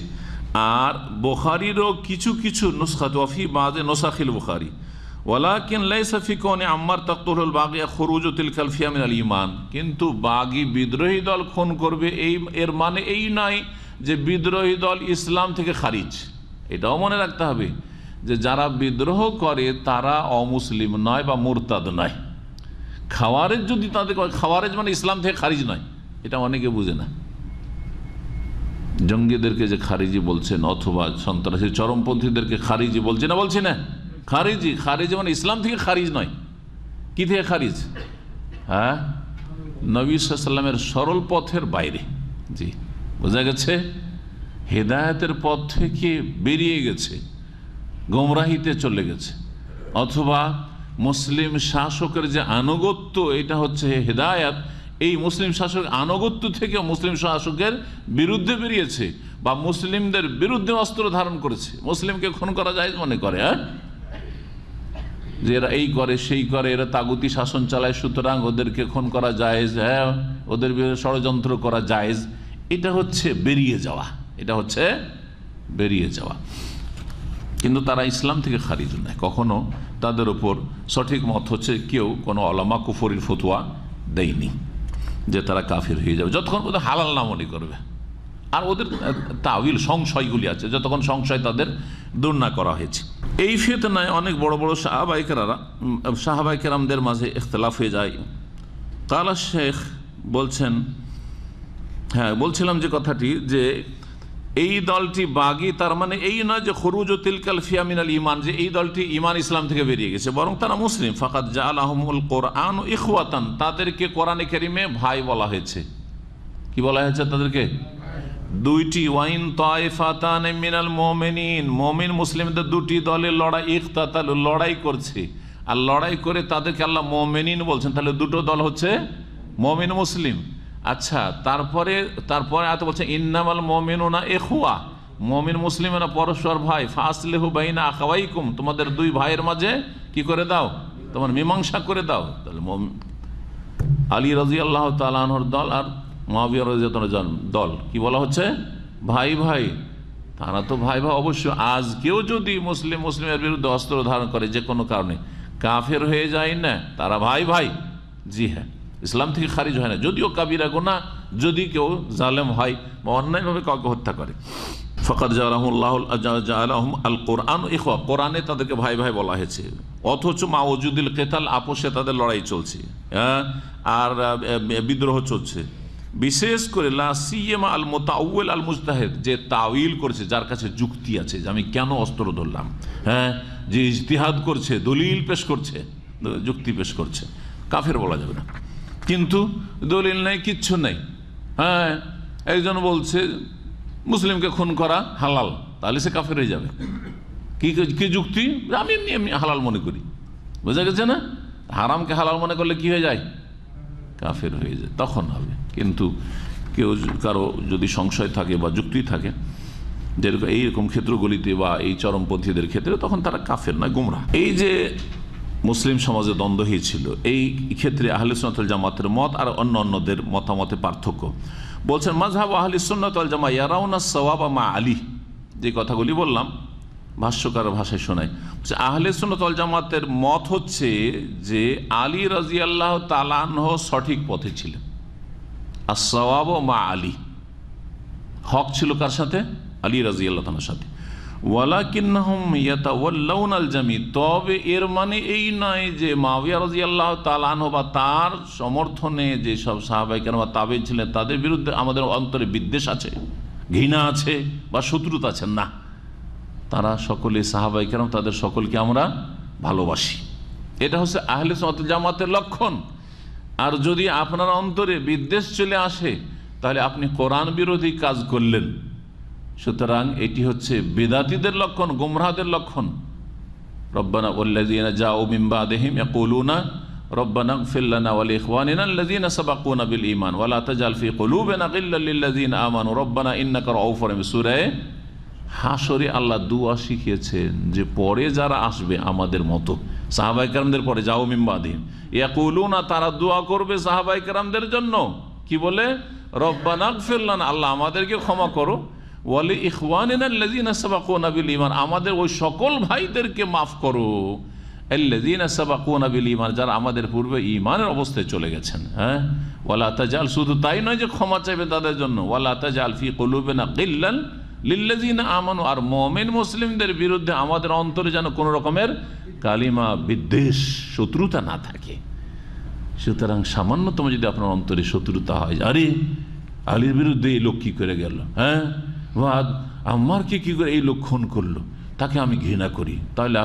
Speaker 1: আর বুখারীরও কিছু কিছু নুসখাত ওয়াফি বাযে নুসাখিল বুখারী ওয়ালাকিন লাইসা ফি কাউনি আম্মার তাকতুলুল বাগিয়া খুরুজু তিলকাল ফিয়া মিনাল ঈমান, কিন্তু বাগী বিদ্রোহী দল খুন করবে এর মানে এই নয় যে বিদ্রোহী দল ইসলাম থেকে খারিজ। এটাও মনে রাখতে হবে যে যারা বিদ্রোহ করে তারা অমুসলিম নয় বা মুরতাদ নয়। খাওয়ারেজ যদি তাদের খাওয়ারেজ মানে ইসলাম থেকে খারিজ নয়, এটা অনেকে বুঝে না। জঙ্গিদেরকে যে খারিজি বলছেন, অথবা সন্ত্রাসী চরমপন্থীদেরকে খারিজি বলছে না, বলছি না, খারিজি মানে ইসলাম থেকে খারিজ নয়। কি থেকে খারিজ? হ্যাঁ, নবী সাল্লাল্লাহু আলাইহি ওয়াসাল্লামের সরল পথের বাইরে। জি, বোঝা গেছে? হেদায়েতের পথ থেকে বেরিয়ে গেছে, গোমরাহিতে চলে গেছে, অথবা মুসলিম শাসকের যে আনুগত্য, এটা হচ্ছে হেদায়েত, এই মুসলিম শাসক আনুগত্য থেকে মুসলিম শাসকের বিরুদ্ধে বেরিয়েছে বা মুসলিমদের বিরুদ্ধে অস্ত্র ধারণ করেছে, মুসলিমকে খুন করা যায় মনে করে, যে এরা এই করে সেই করে, এরা তাগুতি শাসন চালায়, সুতরাং ওদেরকে খুন করা জায়েজ, হ্যাঁ ওদের বিরুদ্ধে ষড়যন্ত্র করা জায়েজ। এটা হচ্ছে বেরিয়ে যাওয়া, এটা হচ্ছে বেরিয়ে যাওয়া। কিন্তু তারা ইসলাম থেকে খারিজ নয়। কখনো তাদের উপর সঠিক মত হচ্ছে কেউ কোনো ওলামা কুফরির ফতোয়া দেয়নি যে তারা কাফির হয়ে যাবে, যতক্ষণ ওদের হালাল না মনে করবে। আর ওদের তাওয়িল সংশয়গুলি আছে, যতক্ষণ সংশয় তাদের দূর না করা হয়েছে। এই ফিতনায় অনেক বড় বড় সাহাবায়ে কেরামদের মাঝে ইখতিলাফ হয়ে যায়। কালা শেখ বলছেন, হ্যাঁ বলছিলাম যে কথাটি, যে এই দলটি বাগী, তার মানে এই নয় যে খুরুজ ও তিলকাল ফিয়া মিনাল ঈমান, যে এই দলটি ঈমান ইসলাম থেকে বেরিয়ে গেছে, বরং তারা মুসলিম। ফাকাদ জাআলাহুমুল কুরআন ইখওয়াতান, তাদেরকে কোরআনে কারিমে ভাই বলা হয়েছে। কি বলা হয়েছে তাদেরকে? দুইটি, ওয়াইন তায়ফাতান মিনাল মুমিনিন, মুমিন মুসলিমদের দুটি দলে লড়াই, ইখতাতালু লড়াই করছে, আর লড়াই করে তাদেরকে আল্লাহ মুমিনিন বলছেন, তাহলে দুটো দল হচ্ছে মুমিন মুসলিম। আচ্ছা, তারপরে আয়াতে বলছে ইন্নামাল মুমিনুনা ইখওয়া, মুমিন মুসলিমেরা পরস্পর ভাই, ফাসলিহু বাইনা আখাওয়াইকুম, তোমাদের দুই ভাইয়ের মাঝে কি করে দাও, তোমার মীমাংসা করে দাও। তাহলে আলী রাদিয়াল্লাহু তাআলা আনহুর দল আর মুআবিয়া রাদিয়াল্লাহু তাআলার দল কি বলা হচ্ছে? ভাই ভাই। তারা তো ভাই ভাই অবশ্যই। আজকেও যদি মুসলিমের বিরুদ্ধে অস্ত্র ধারণ করে যে কোনো কারণে, কাফের হয়ে যায় না, তারা ভাই ভাই। জি হ্যাঁ, ইসলাম থেকে খারিজ হয় না, যদিও কাবিরা গুনাহ, যদি কেউ জালেম হয় বা অন্যায়ভাবে কাউকে হত্যা করে। ফাকাদ জাআলাহুম আল কুরআন ইখওয়া, কোরআনে তাদেরকে ভাই ভাই বলা হয়েছে, অথচ মাওজুদুল কিতাল, আপোষে তাদের লড়াই চলছে, আর বিদ্রোহ চলছে। বিশেষ করে লা সিয়ামা আল মুতাআউল আল মুজতাহিদ, যে তাউইল করছে, যার কাছে যুক্তি আছে যে আমি কেন অস্ত্র ধরলাম, হ্যাঁ, যে ইজতিহাদ করছে, দলিল পেশ করছে, যুক্তি পেশ করছে, কাফের বলা যাবে না। কিন্তু দলিল নেই, কিচ্ছু নেই, হ্যাঁ, একজন বলছে মুসলিমকে খুন করা হালাল, তাহলে সে কাফের হয়ে যাবে। কি যুক্তি? আমি এমনি হালাল মনে করি। বোঝা গেছে না? হারামকে হালাল মনে করলে কি হয়ে যায়? কাফের হয়ে যায়, তখন হবে। কিন্তু কেউ কারো যদি সংশয় থাকে বা যুক্তি থাকে, যেরকম এইরকম ক্ষেত্রগুলিতে বা এই চরমপন্থীদের ক্ষেত্রে, তখন তারা কাফের নয়, গুমরাহ। এই যে মুসলিম সমাজে দ্বন্দ্ব হয়েছিল, এই ক্ষেত্রে আহলে সুন্নাত ওয়াল জামাতের মত আর অন্যদের মতামতে পার্থক্য। বলছেন মাযহাব আহলে সুন্নাত ওয়াল জামাত ইয়ারাউনা সাওয়াবা মা আলী, যে কথাগুলি বললাম ভাষ্যকার ভাষায় শোনায়। আহলে সুন্নাত ওয়াল জামাতের মত হচ্ছে যে আলী রাদিয়াল্লাহু তাআলা আনহু সঠিক পথে ছিলেন। as-সাওয়াব মা আলী, হক ছিল কার সাথে? আলী রাদিয়াল্লাহু তাআলার সাথে। ওয়ালাকিন্নাহুম ইয়াতাওয়াল্লাউনাল জামি, তবে এর মানে এই নয় যে মুআবিয়া রাদিয়াল্লাহু তাআলা আনহু বা তার সমর্থনে যে সব সাহাবায়ে কেরাম বা তাবেঈন ছিলেন, তাদের বিরুদ্ধে আমাদের অন্তরে বিদ্বেষ আছে, ঘৃণা আছে বা শত্রুতা আছে, না। তারা সকলে সাহাবায়ে কেরাম, তাদের সকলকে আমরা ভালোবাসি। এটা হচ্ছে আহলে সুন্নাত ওয়াল জামাতের লক্ষণ। আর যদি আপনার অন্তরে বিদ্বেষ চলে আসে, তাহলে আপনি কোরআন বিরোধী কাজ করলেন। সুতরাং এটি হচ্ছে বেদাতীদের লক্ষণ, গুমরাহদের লক্ষণ। রব্বানা ওয়াল্লাযীনা জাউ মিন বাদিহিম ইয়াকুলুনা রব্বানা ইগফির লানা ওয়া লিইখওয়ানিনা আল্লাযীনা সাবাকুনা বিল ঈমান ওয়া লা তাজআল ফি কুলুবিনা গিল্লাল লিল্লাযীনা আমানু রব্বানা ইন্নাকা রাউফুর রহিম। সূরা হাশরে আল্লাহ দুআ শিখিয়েছেন যে পরে যারা আসবে আমাদের মতো, সাহাবায়ে কেরামদের পরে, জাউ মিন বাদিহিম ইয়াকুলুনা, তারা দোয়া করবে সাহাবায়ে কেরামদের জন্য, কি বলে? রব্বানা ইগফির লানা, আল্লাহ আমাদেরকে ক্ষমা করো, ওয়ালি ইখওয়ানিনা আল্লাযীনা সাবাকুনা বিল ঈমান, আমাদের ওই সকল ভাইদেরকে মাফ করো, আল্লাযীনা সাবাকুনা বিল ঈমান, যারা আমাদের পূর্বে ঈমানের অবস্থায় চলে গেছেন। হ্যাঁ, ওয়ালা তাজাল, শুধু তাই নয় যে ক্ষমা চাইবে তাদের জন্য, ওয়ালা তাজাল ফি কুলুবিনা গিল্লান লিল্লাযীনা আমানু, আর মুমিন মুসলিমদের বিরুদ্ধে আমাদের অন্তরে যেন কোনো রকমের কালিমা, বিদ্বেষ, শত্রুতা না থাকে। সুতরাং সামান্যতম যদি আপনার অন্তরে শত্রুতা হয়, আরে আলীর বিরুদ্ধে এই লোক কি করে গেল, হ্যাঁ, আমারকে কি করে এই লোক খুন করলো, তাকে আমি ঘৃণা করি, তাহলে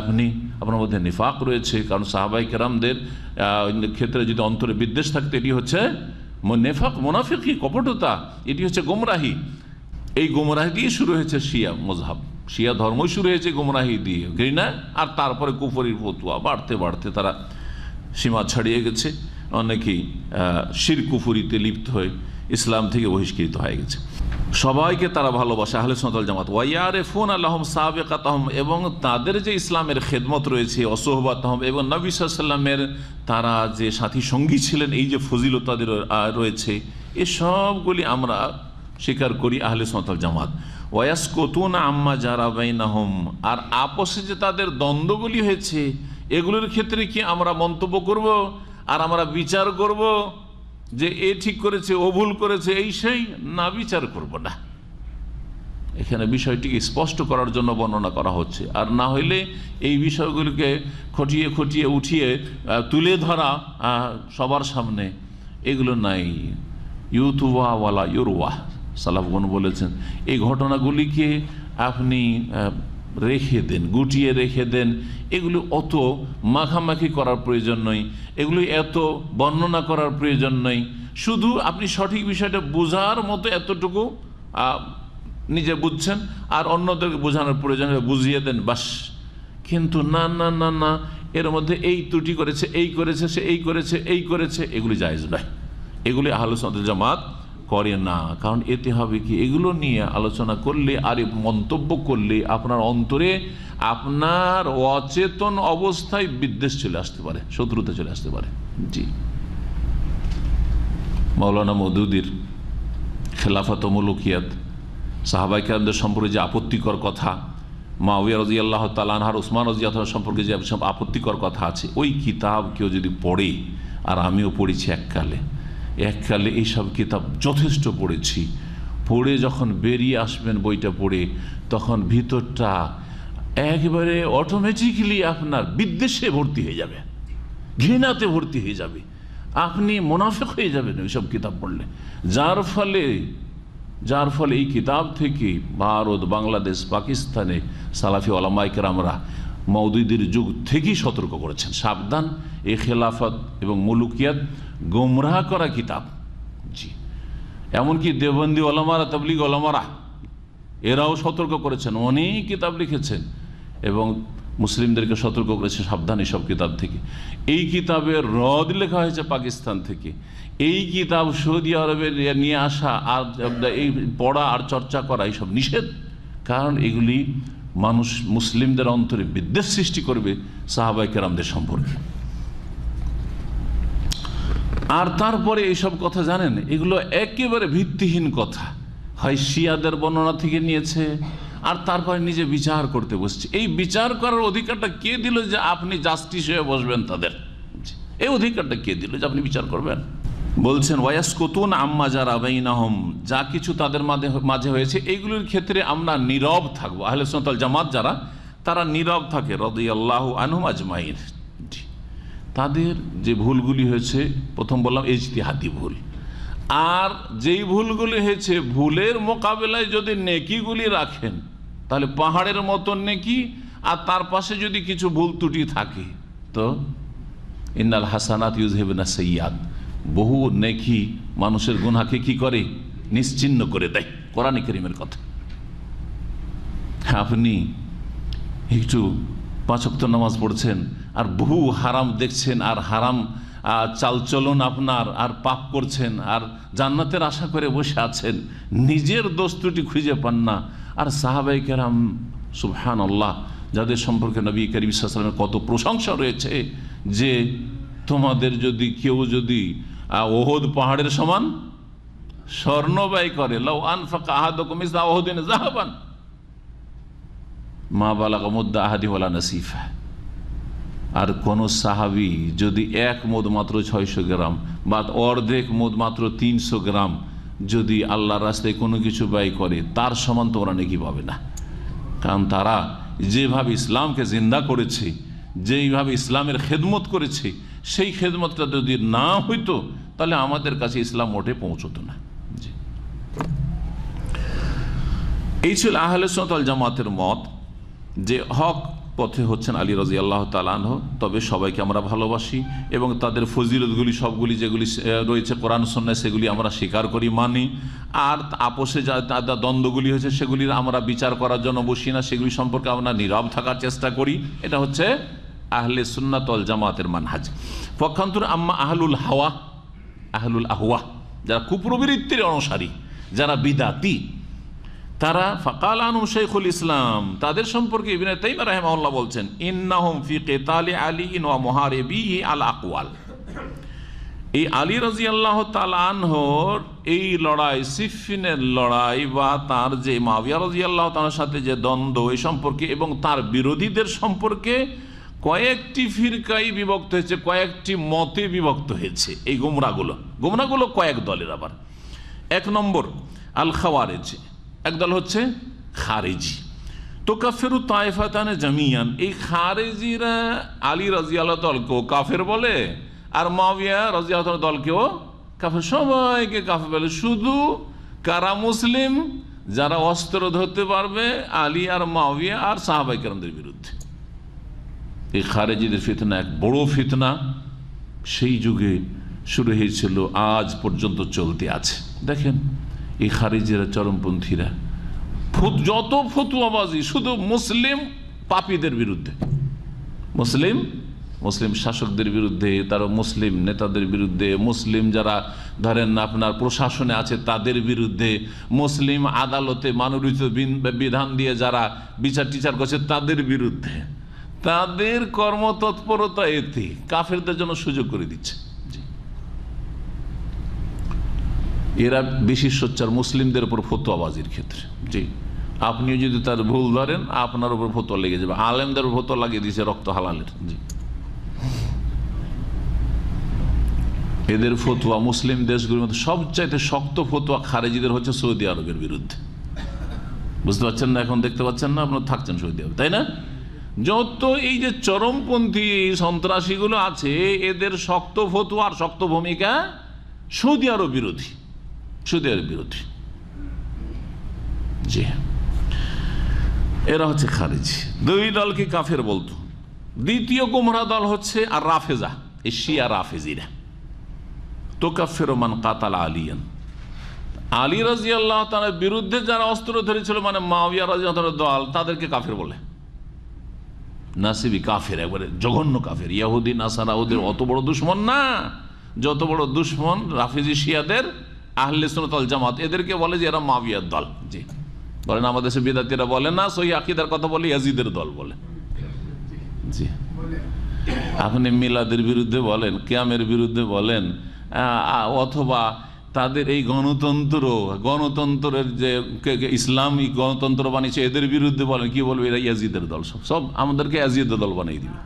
Speaker 1: আপনার মধ্যে নিফাক রয়েছে। কারণ সাহাবায়ে কেরামদের ক্ষেত্রে যদি অন্তরে বিদ্বেষ থাকতে, এটি হচ্ছে নেফাক, মুনাফিকি, কপটতা, এটি হচ্ছে গুমরাহি। এই গুমরাহি দিয়ে শুরু হয়েছে শিয়া মযহাব, শিয়া ধর্মই শুরু হয়েছে গুমরাহি দিয়ে, ঘৃণা, আর তারপরে কুফরির ফতোয়া বাড়তে বাড়তে তারা সীমা ছাড়িয়ে গেছে। অনেকেই শিরক কুফরিতে লিপ্ত হয়ে ইসলাম থেকে বহিষ্কৃত হয়ে গেছে। সবাইকে তারা ভালোবাসে আহলে সুন্নাত ওয়াল জামাত। ওয়ায়ারিফুনা লাহুম সাবিকাতাহুম, এবং তাদের যে ইসলামের খেদমত রয়েছে, অসহবাতাহুম, এবং নবী সাল্লাল্লাহু আলাইহি ওয়াসাল্লামের তারা যে সাথী সঙ্গী ছিলেন, এই যে ফজিলত তাদের রয়েছে, এ সবগুলি আমরা স্বীকার করি আহলে সুন্নাত ওয়াল জামাত। ওয়ায়াসকুতুনা আম্মা জারা বাইনাহুম, আর আপসে যে তাদের দ্বন্দ্বগুলি হয়েছে এগুলোর ক্ষেত্রে কি আমরা মন্তব্য করব আর আমরা বিচার করব যে এ ঠিক করেছে ও ভুল করেছে, এই সেই না, বিচার করব না। এখানে বিষয়টিকে স্পষ্ট করার জন্য বর্ণনা করা হচ্ছে। আর না হইলে এই বিষয়গুলিকে খটিয়ে খটিয়ে উঠিয়ে তুলে ধরা সবার সামনে, এগুলো নাই। ইউতুওয়া ওয়ালা ইউরওয়া, সালাফগণ বলেছেন এই ঘটনাগুলিকে আপনি রেখে দেন, গুটিয়ে রেখে দেন। এগুলো অত মাখামাখি করার প্রয়োজন নয়, এগুলো এত বর্ণনা করার প্রয়োজন নয়। শুধু আপনি সঠিক বিষয়টা বোঝার মতো এতটুকু নিজে বুঝছেন, আর অন্যদেরকে বোঝানোর প্রয়োজন বুঝিয়ে দেন, বাস। কিন্তু না না না না, এর মধ্যে এই ত্রুটি করেছে, এই করেছে, সে এই করেছে, এই করেছে, এগুলি জায়েজ নয়। এগুলি আহলে সুন্নাত ওয়াল জামাত করে না। কারণ এতে হবে কি, এগুলো নিয়ে আলোচনা করলে আর মন্তব্য করলে আপনার অন্তরে, আপনার অচেতন অবস্থায় বিদ্বেষ চলে আসতে পারে, শত্রুতা চলে আসতে পারে। জি, মাওলানা মওদুদির খেলাফত ও মুলুকিয়াত, সাহাবায়ে কেরামদের সম্পর্কে যে আপত্তিকর কথা, মুআবিয়া রাদিয়াল্লাহু তাআলা আনহু, উসমান রাদিয়াল্লাহু তাআলা সম্পর্কে যে সব আপত্তিকর কথা আছে, ওই কিতাব কেউ যদি পড়ে, আর আমিও পড়েছি এককালে এইসব কিতাব যথেষ্ট পড়েছি, পড়ে যখন বেরিয়ে আসবেন বইটা পড়ে, তখন ভিতরটা একেবারে অটোমেটিক্যালি আপনার বিদ্বেষে ভর্তি হয়ে যাবে, ঘৃণাতে ভর্তি হয়ে যাবে, আপনি মুনাফিক হয়ে যাবেন ওইসব কিতাব পড়লে। যার ফলে এই কিতাব থেকে ভারত, বাংলাদেশ, পাকিস্তানে সালাফি ওলামায়ে কেরামরা মওদুদির যুগ থেকেই সতর্ক করেছেন, সাবধান, এই খেলাফত এবং মুলুকিয়াত গোমরাহ করা কিতাব। জি, এমনকি দেওবন্দি ওলামারা, তাবলিগ ওলামারা, এরাও সতর্ক করেছেন, অনেক কিতাব লিখেছেন এবং মুসলিমদেরকে সতর্ক করেছে সাবধান এসব কিতাব থেকে। এই কিতাবের রদ লেখা হয়েছে পাকিস্তান থেকে। এই কিতাব সৌদি আরবে নিয়ে আসা আর এই পড়া আর চর্চা করা এইসব নিষেধ, কারণ এগুলি মানুষ, মুসলিমদের অন্তরে বিদ্বেষ সৃষ্টি করবে সাহাবায়ে কেরামদের সম্পর্কে। আর তারপরে এইসব কথা জানেন, এগুলো একেবারে ভিত্তিহীন কথা, হয় শিয়াদের বর্ণনা থেকে নিয়েছে, আর তারপরে নিজে বিচার করতে বসছে। এই বিচার করার অধিকারটা কে দিল যে আপনি জাস্টিস হয়ে বসবেন তাদের? এই অধিকারটা কে দিল যে আপনি বিচার করবেন? বলছেন ওয়ায়াসকুতুন আম্মা জারা বাইনাহুম, যা কিছু তাদের মাঝে হয়েছে এইগুলোর ক্ষেত্রে আমরা নীরব থাকবো। আহলে সুন্নাত ওয়াল জামাত যারা, তারা নীরব থাকে, রাদিয়াল্লাহু আনহুম আজমাইন। তাদের যে ভুলগুলি হয়েছে, প্রথম বললাম ইজতিহাদি ভুল, আর যেই ভুলগুলি হয়েছে ভুলের মোকাবেলায় যদি নেকিগুলি রাখেন, তাহলে পাহাড়ের মতো নেকি, আর তার পাশে যদি কিছু ভুল ত্রুটি থাকে, তো ইন্নাল হাসানাত ইউযহিবুনা সাইয়্যাত, বহু নেকি মানুষের গুনাহকে কি করে, নিশ্চিহ্ন করে দেয়। কোরআনে কারীমের কথা। আপনি একটু 5 ওয়াক্ত নামাজ পড়ছেন আর বহু হারাম দেখছেন, আর হারাম চালচলন আপনার, আর পাপ করছেন, আর জান্নাতের আশা করে বসে আছেন, নিজের দোষ ত্রুটি খুঁজে পান না। আর সাহাবায়ে কেরাম সুবহানাল্লাহ, যাদের সম্পর্কে নবী করিম সাল্লাল্লাহু আলাইহি ওয়াসাল্লামের কত প্রশংসা রয়েছে, যে তোমাদের যদি কেউ যদি ওহদ পাহাড়ের সমান স্বর্ণ ব্যয় করে, লাউ আনফাকা আহাদুকুম মিসলা উহুদিন যাহাবান মা বালাগা মুদ্দা আহাদি ওয়ালা নাসিফা। আর কোন সাহাবী যদি এক মুদ মাত্র 600 গ্রাম বা অর্ধেক মুদ মাত্র 300 গ্রাম যদি আল্লাহর রাস্তায় কোনো কিছু ব্যয় করে, তার সমান তোমরা নেকি পাবে না। কারণ তারা যেভাবে ইসলামকে জিন্দা করেছে, যেইভাবে ইসলামের খেদমত করেছে, সেই খেদমতটা যদি না হইতো তাহলে আমাদের কাছে ইসলাম মোটে পৌঁছতো না। এই ছিল আহলে সুন্নাত ওয়াল জামাতের মত, যে হক পথে হচ্ছেন আলী রাদিয়াল্লাহু তাআলা আনহু। তবে সবাইকে আমরা ভালোবাসি এবং তাদের ফজিলতগুলি সবগুলি যেগুলি রয়েছে কোরআন সুন্নাহ, সেগুলি আমরা স্বীকার করি, মানি। আর আপোষে যা তাদের দ্বন্দ্বগুলি হয়েছে সেগুলির আমরা বিচার করার জন্য বসি না, সেগুলি সম্পর্কে আমরা নীরব থাকার চেষ্টা করি। এটা হচ্ছে আহলে সুন্নাত ওয়াল জামাতের মানহাজ। পক্ষান্তরে আম্মা আহলুল হাওয়া, আহলুল আহওয়া, যারা কুপ্রবৃত্তির অনুসারী, যারা বিদাতি, তারা ফাকাল আনহুম শাইখুল ইসলাম, তাদের সম্পর্কে ইবনে তাইমিয়া রাহিমাহুল্লাহ বলছেন ইন্নাহুম ফি কিতালি আলী ওয়া মুহারিবিহি আল আকওয়াল। এই আলী রাদিয়াল্লাহু তাআলা আনহুর এই লড়াই, সিফফিনের লড়াই, বা তার যে মুআবিয়া রাদিয়াল্লাহু তাআলার সাথে যে দ্বন্দ্ব, এই সম্পর্কে এবং তার বিরোধীদের সম্পর্কে কয়েকটি ফিরকাই বিভক্ত হয়েছে, কয়েকটি মতে বিভক্ত হয়েছে। এই গুমরাগুলো কয়েক দলের। আবার এক নম্বর আল খাওয়ারিজ, একদল হচ্ছে খারেজি। তো কাফেরু তায়েফাতানে জামিয়ান, এই খারেজিরা আলী রাদিয়াল্লাহু দলকেও কাফের বলে আর মুআবিয়া রাদিয়াল্লাহু দলকেও কাফের, সবাইকে কাফের বলে। শুধু কারা মুসলিম? যারা অস্ত্র ধরতে পারবে আলী আর মুআবিয়া আর সাহাবায়ে কেরামদের বিরুদ্ধে। এই খারেজিদের ফিতনা এক বড় ফিতনা, সেই যুগে শুরু হয়েছিল, আজ পর্যন্ত চলতে আছে। দেখেন এই খারেজিরা, চরমপন্থীরা যত ফতুয়াবাজি শুধু মুসলিম পাপীদের বিরুদ্ধে, মুসলিম শাসকদের বিরুদ্ধে, তারা মুসলিম নেতাদের বিরুদ্ধে, মুসলিম যারা ধরেন আপনার প্রশাসনে আছে তাদের বিরুদ্ধে, মুসলিম আদালতে মানবিত বিধান দিয়ে যারা বিচার টিচার করছে তাদের বিরুদ্ধে। তাদের কর্মতৎপরতা এতে কাফেরদের জন্য সুযোগ করে দিচ্ছে। এরা বেশি সোচ্চার মুসলিমদের উপর ফতোয়াবাজির ক্ষেত্রে। জি, আপনিও যদি তার ভুল ধরেন আপনার উপর ফতোয়া লেগে যাবে। আলেমদের উপর ফতোয়া লাগিয়ে দিয়েছে রক্ত হালালের। জি, এদের ফতোয়া মুসলিম দেশগুলির মধ্যে সবচাইতে শক্ত ফতোয়া খারেজিদের হচ্ছে সৌদি আরবের বিরুদ্ধে। বুঝতে পারছেন না? এখন দেখতে পাচ্ছেন না? আপনার থাকছেন সৌদি আরব, তাই না? যত এই যে চরমপন্থী সন্ত্রাসীগুলো আছে, এদের শক্ত ফতোয়া আর শক্ত ভূমিকা সৌদি আরব বিরোধী, সৌদি আরব বিরোধী। জি, এরা হচ্ছে খারেজি। দুই দলকে কাফের বলতো। দ্বিতীয় গুমরাহ দল হচ্ছে আর রাফেজা, এই শিয়া রাফেজিরা। তো কাফের মান কাতাল আলিয়ান, আলী রাদিয়াল্লাহু তাআলার বিরুদ্ধে যারা অস্ত্র ধরেছিল, মানে মুআবিয়া রাদিয়াল্লাহু তাআলার দল, তাদেরকে কাফের বলে। নাসিবি কাফের, একবারে জঘন্য কাফের। ইহুদি নাসারা ওদের অত বড় দুশ্মন না, যত বড় দুশ্মন রাফেজি শিয়াদের আহলে সুন্নাত ওয়াল জামাত, এদেরকে বলে যে এরা মুআবিয়ার দল। জি, বলেন আমাদের দেশে বিদাতিরা বলে না, সহিহ আকীদার কথা বলে ইয়াজিদের দল বলে। জি, আপনি মিলাদের বিরুদ্ধে বলেন, কিয়ামের বিরুদ্ধে বলেন, অথবা তাদের এই গণতন্ত্রের যে ইসলামী গণতন্ত্র বানিয়েছে এদের বিরুদ্ধে বলেন, কি বলবে? এরা ইয়াজিদের দল। সব আমাদেরকে ইয়াজিদের দল বানিয়ে দিবে।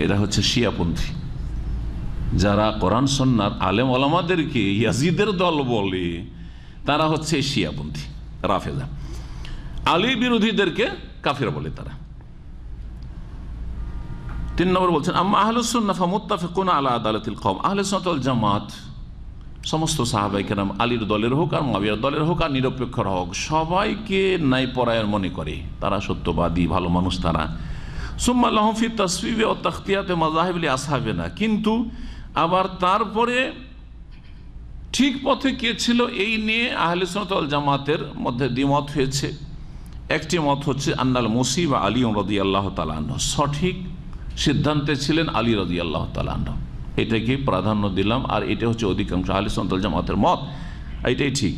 Speaker 1: এরা হচ্ছে শিয়াপন্থী, যারা কোরআন সুন্নাহর আলেম ওলামাদেরকে ইয়াজিদের দল বলে, তারা হচ্ছে শিয়াপন্থী রাফেজা। আলী বিরোধীদেরকে কাফের বলে তারা। 3 নম্বর বলছেন আম্মা আহলুস সুন্নাহ ফামুত্তাফিকুন আলা আদালাতিল কওম, আহলে সুন্নাত ওয়াল জামাত সমস্ত সাহাবায়ে কেরাম, আলীর দলের হোক আর মুআবিয়ার দলের হোক আর নিরপেক্ষর হোক, সবাইকে ন্যায়পরায়ণ মনে করে। তারা সত্যবাদী, ভালো মানুষ তারা। সুম্মা লাহুম ফি তাসফিফি ওয়া তাখতিয়াতি মাযাহিব লি আসহাবিনা, কিন্তু আবার তারপরে ঠিক পথে কে ছিল এই নিয়ে আহলে সুন্নাত ওয়াল জামাতের মধ্যে দ্বিমত হয়েছে। একটি মত হচ্ছে আন্নাল মুসিব আলী রাদিয়াল্লাহু তাআলা আনহু, সঠিক সিদ্ধান্তে ছিলেন আলী রাদিয়াল্লাহু তাআলা আনহু, এটাকে প্রাধান্য দিলাম, আর এটা হচ্ছে অধিকাংশ আহলে সুন্নাত ওয়াল জামাতের মত, এটাই ঠিক।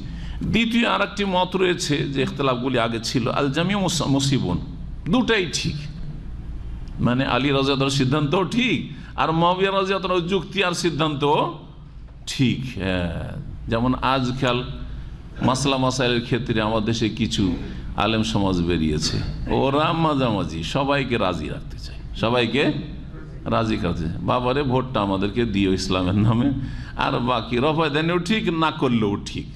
Speaker 1: দ্বিতীয় আর একটি মত রয়েছে, যে ইখতিলাফগুলি আগে ছিল, আল জামিউ মুসিবুন, দুটাই ঠিক, মানে আলী রাদিয়াল্লাহু তাআলার সিদ্ধান্তও ঠিক আর মুআবিয়া রাদিয়াল্লাহু তাআলার যুক্তি আর সিদ্ধান্তও ঠিক। যেমন আজকাল মাসলা মাসাইলের ক্ষেত্রে আমাদের দেশে কিছু আলেম সমাজ বেরিয়েছে, ওরা মাঝামাঝি সবাইকে রাজি রাখতে চায়, সবাইকে রাজি করতে চায়। বাবারে ভোটটা আমাদেরকে দিও ইসলামের নামে, আর বাকি রফায় দেনেও ঠিক, না করলেও ঠিক,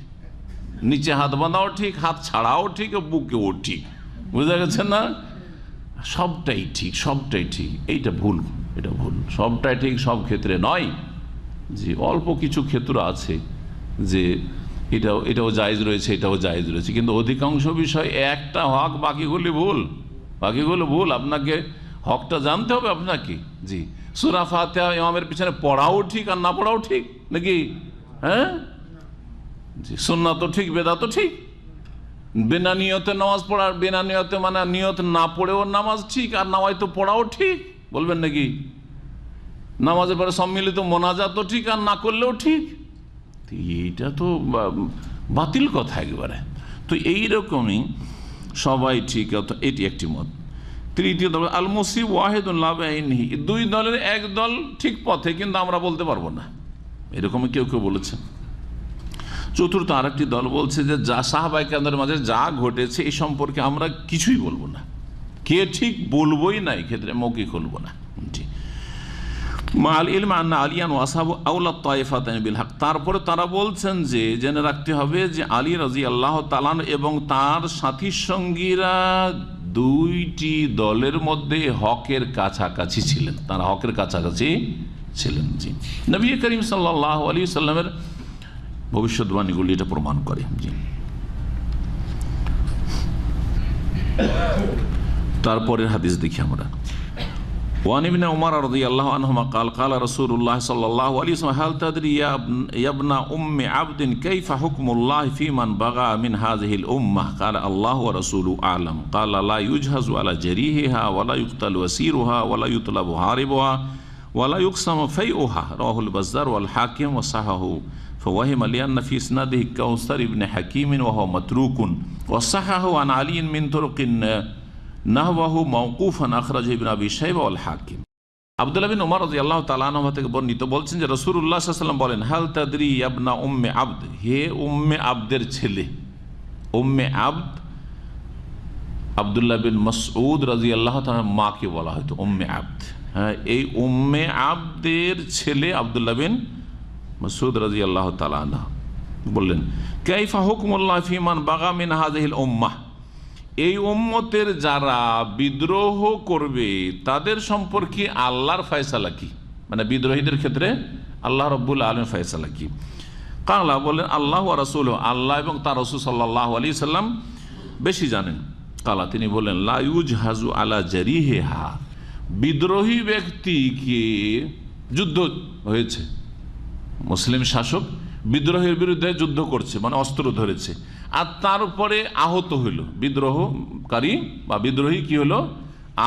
Speaker 1: নিচে হাত বাঁধাও ঠিক, হাত ছাড়াও ঠিক, বুকেও ঠিক। বুঝা গেছে না? সবটাই ঠিক, সবটাই ঠিক। এইটা ভুল, এটা ভুল। সবটাই ঠিক সব ক্ষেত্রে নয়। জি, অল্প কিছু ক্ষেত্র আছে যে এটাও জায়েজ রয়েছে, এটাও জায়েজ রয়েছে, কিন্তু অধিকাংশ বিষয় একটা হক, বাকিগুলি ভুল। আপনাকে হকটা জানতে হবে আপনাকে। জি, সূরা ফাতিহা ইমামের পিছনে পড়াও ঠিক আর না পড়াও ঠিক নাকি? হ্যাঁ, জি, সুন্নাত তো ঠিক, বেদাত তো ঠিক। বিনা নিয়তে নামাজ পড়ার, বিনা নিয়তে মানে নিয়ত না পড়েও নামাজ ঠিক, আর নামাজ তো পড়াও ঠিক বলবেন নাকি? নামাজের পরে সম্মিলিত মোনাজাতও ঠিক, আর না করলেও ঠিক। এইটা তো বাতিল কথা একবারে। তো এইরকমই সবাই ঠিক, এটি একটি মত। তৃতীয় দল আল মুসিব ওয়াহিদুল্লাহ, দুই দলের এক দল ঠিক পথে, কিন্তু আমরা বলতে পারবো না, এরকমই কেউ কেউ বলেছেন। চতুর্থ আরেকটি দল বলছে যে যা সাহাবায়ে কেরামদের মাঝে যা ঘটেছে এই সম্পর্কে আমরা কিছুই বলবো না, কে ঠিক বলবোই না, এই ক্ষেত্রে মৌকি খুলবো না। জি, মাল ইলম আন্না আলিয়ান ওয়াসহাবু আওলা তায়েফাতাইন বিল হক। তারপরে তারা বলছেন যে জেনে রাখতে হবে যে আলী রাদিয়াল্লাহু তাআলা এবং তার সাথী সঙ্গীরা দুইটি দলের মধ্যে হকের কাছাকাছি ছিলেন, তারা হকের কাছাকাছি ছিলেন। জি, নবী করিম সাল্লাল্লাহু আলাইহি ওয়াসাল্লামের ভবিষ্যৎবাণীগুলি এটা প্রমাণ করে। জি, তারপরের হাদিস দেখি আমরা। ওয়ান ইবনে উমর রাদিয়াল্লাহু আনহুমা قال قال رسول الله صلى الله عليه وسلم هل تدري يا ابن ام عبد كيف حكم الله في من بغى من هذه الامه قال الله ورسوله اعلم قال لا يجهز على جريحها ولا يقتل وسيرها ولا يطلب هاربها ولا يقسم فيئها رواه البزار والحاكم وصححه فوهم لأن في اسناده كوثر بن حكيم وهو متروك وصححه عن علي من طرق নাহওয়াহু মাওকুফান আখরাজাহু ইবনে আবি শাইবা ওয়াল হাকিম। আব্দুল্লাহ বিন উমর রাদিয়াল্লাহু তাআলা আনহু থেকে বর্ণিত, বলছেন যে রাসূলুল্লাহ সাল্লাল্লাহু আলাইহি ওয়াসাল্লাম বলেন, হাল তাদরি ইবনা উম্মে আবদ, হে উম্মে আবদের ছেলে। উম্মে আবদ আব্দুল্লাহ বিন মাসউদ রাদিয়াল্লাহু তাআলা মাকে বলা হয়তো উম্মে আবদ। হ্যাঁ, এই উম্মে আবদের ছেলে আব্দুল্লাহ বিন মাসউদ রাদিয়াল্লাহু তাআলা আনহু বললেন, কাইফা হুকমুল্লাহ ফি মান বাগা মিন হাযিহিল উম্মাহ, এই উম্মতের যারা বিদ্রোহ করবে তাদের সম্পর্কে আল্লাহর ফয়সালা কি, মানে বিদ্রোহীদের ক্ষেত্রে আল্লাহ রাব্বুল আলামিনের ফয়সালা কি? কালা বলেন আল্লাহ ওয়া রাসূলুহু, আল্লাহ এবং তার রাসূল সাল্লাল্লাহু আলাইহি সাল্লাম বেশি জানেন। কালা, তিনি বলেন লা ইউজহাজু আলা জারিহিহা, বিদ্রোহী ব্যক্তিকে, যুদ্ধ হয়েছে, মুসলিম শাসক বিদ্রোহের বিরুদ্ধে যুদ্ধ করছে, মানে অস্ত্র ধরেছে, আর তারপরে আহত হইল, বিদ্রোহকারী বা বিদ্রোহী কি হলো,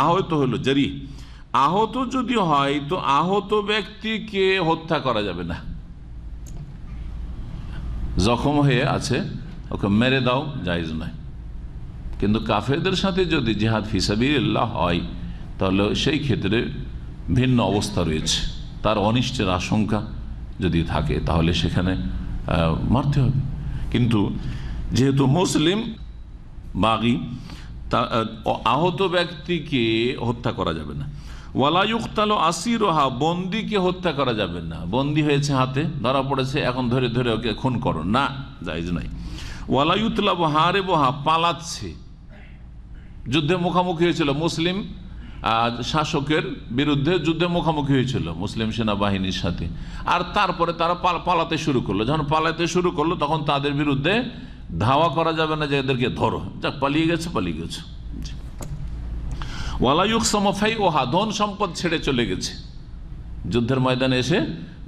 Speaker 1: আহত হইল। জারি, আহত যদি হয় তো আহত ব্যক্তিকে হত্যা করা যাবে না। জখম হয়ে আছে, ওকে মেরে দাও, জায়েজ নয়। কিন্তু কাফেরদের সাথে যদি জিহাদ ফি সাবিলিল্লাহ হয় তাহলে সেই ক্ষেত্রে ভিন্ন অবস্থা রয়েছে, তার অনিষ্টের আশঙ্কা যদি থাকে তাহলে সেখানে মারতে হবে। কিন্তু যেহেতু মুসলিম বাগী, আহত ব্যক্তিকে হত্যা করা যাবে না। ওয়ালা ইউকতালু আসিরুহা, বন্দীকে হত্যা করা যাবে না। বন্দী হয়েছে, হাতে ধরা পড়েছে, এখন ধরে ধরে ওকে খুন করো না, জায়েজ নাই। ওয়ালা ইউতলাবু হারিবুহা, পালাচ্ছে, যুদ্ধে মুখোমুখি হয়েছিল, মুসলিম শাসকের বিরুদ্ধে যুদ্ধে মুখোমুখি হয়েছিল মুসলিম সেনাবাহিনীর সাথে, আর তারপরে তারা পালাতে শুরু করলো। যখন পালাতে শুরু করলো তখন তাদের বিরুদ্ধে ধাওয়া করা যাবে না যে এদেরকে ধরো, যাক পালিয়ে গেছে পালিয়ে গেছে। ওয়ালা ইউকসামু ফাইউহা, ধন সম্পদ ছেড়ে চলে গেছে, যুদ্ধের ময়দানে এসে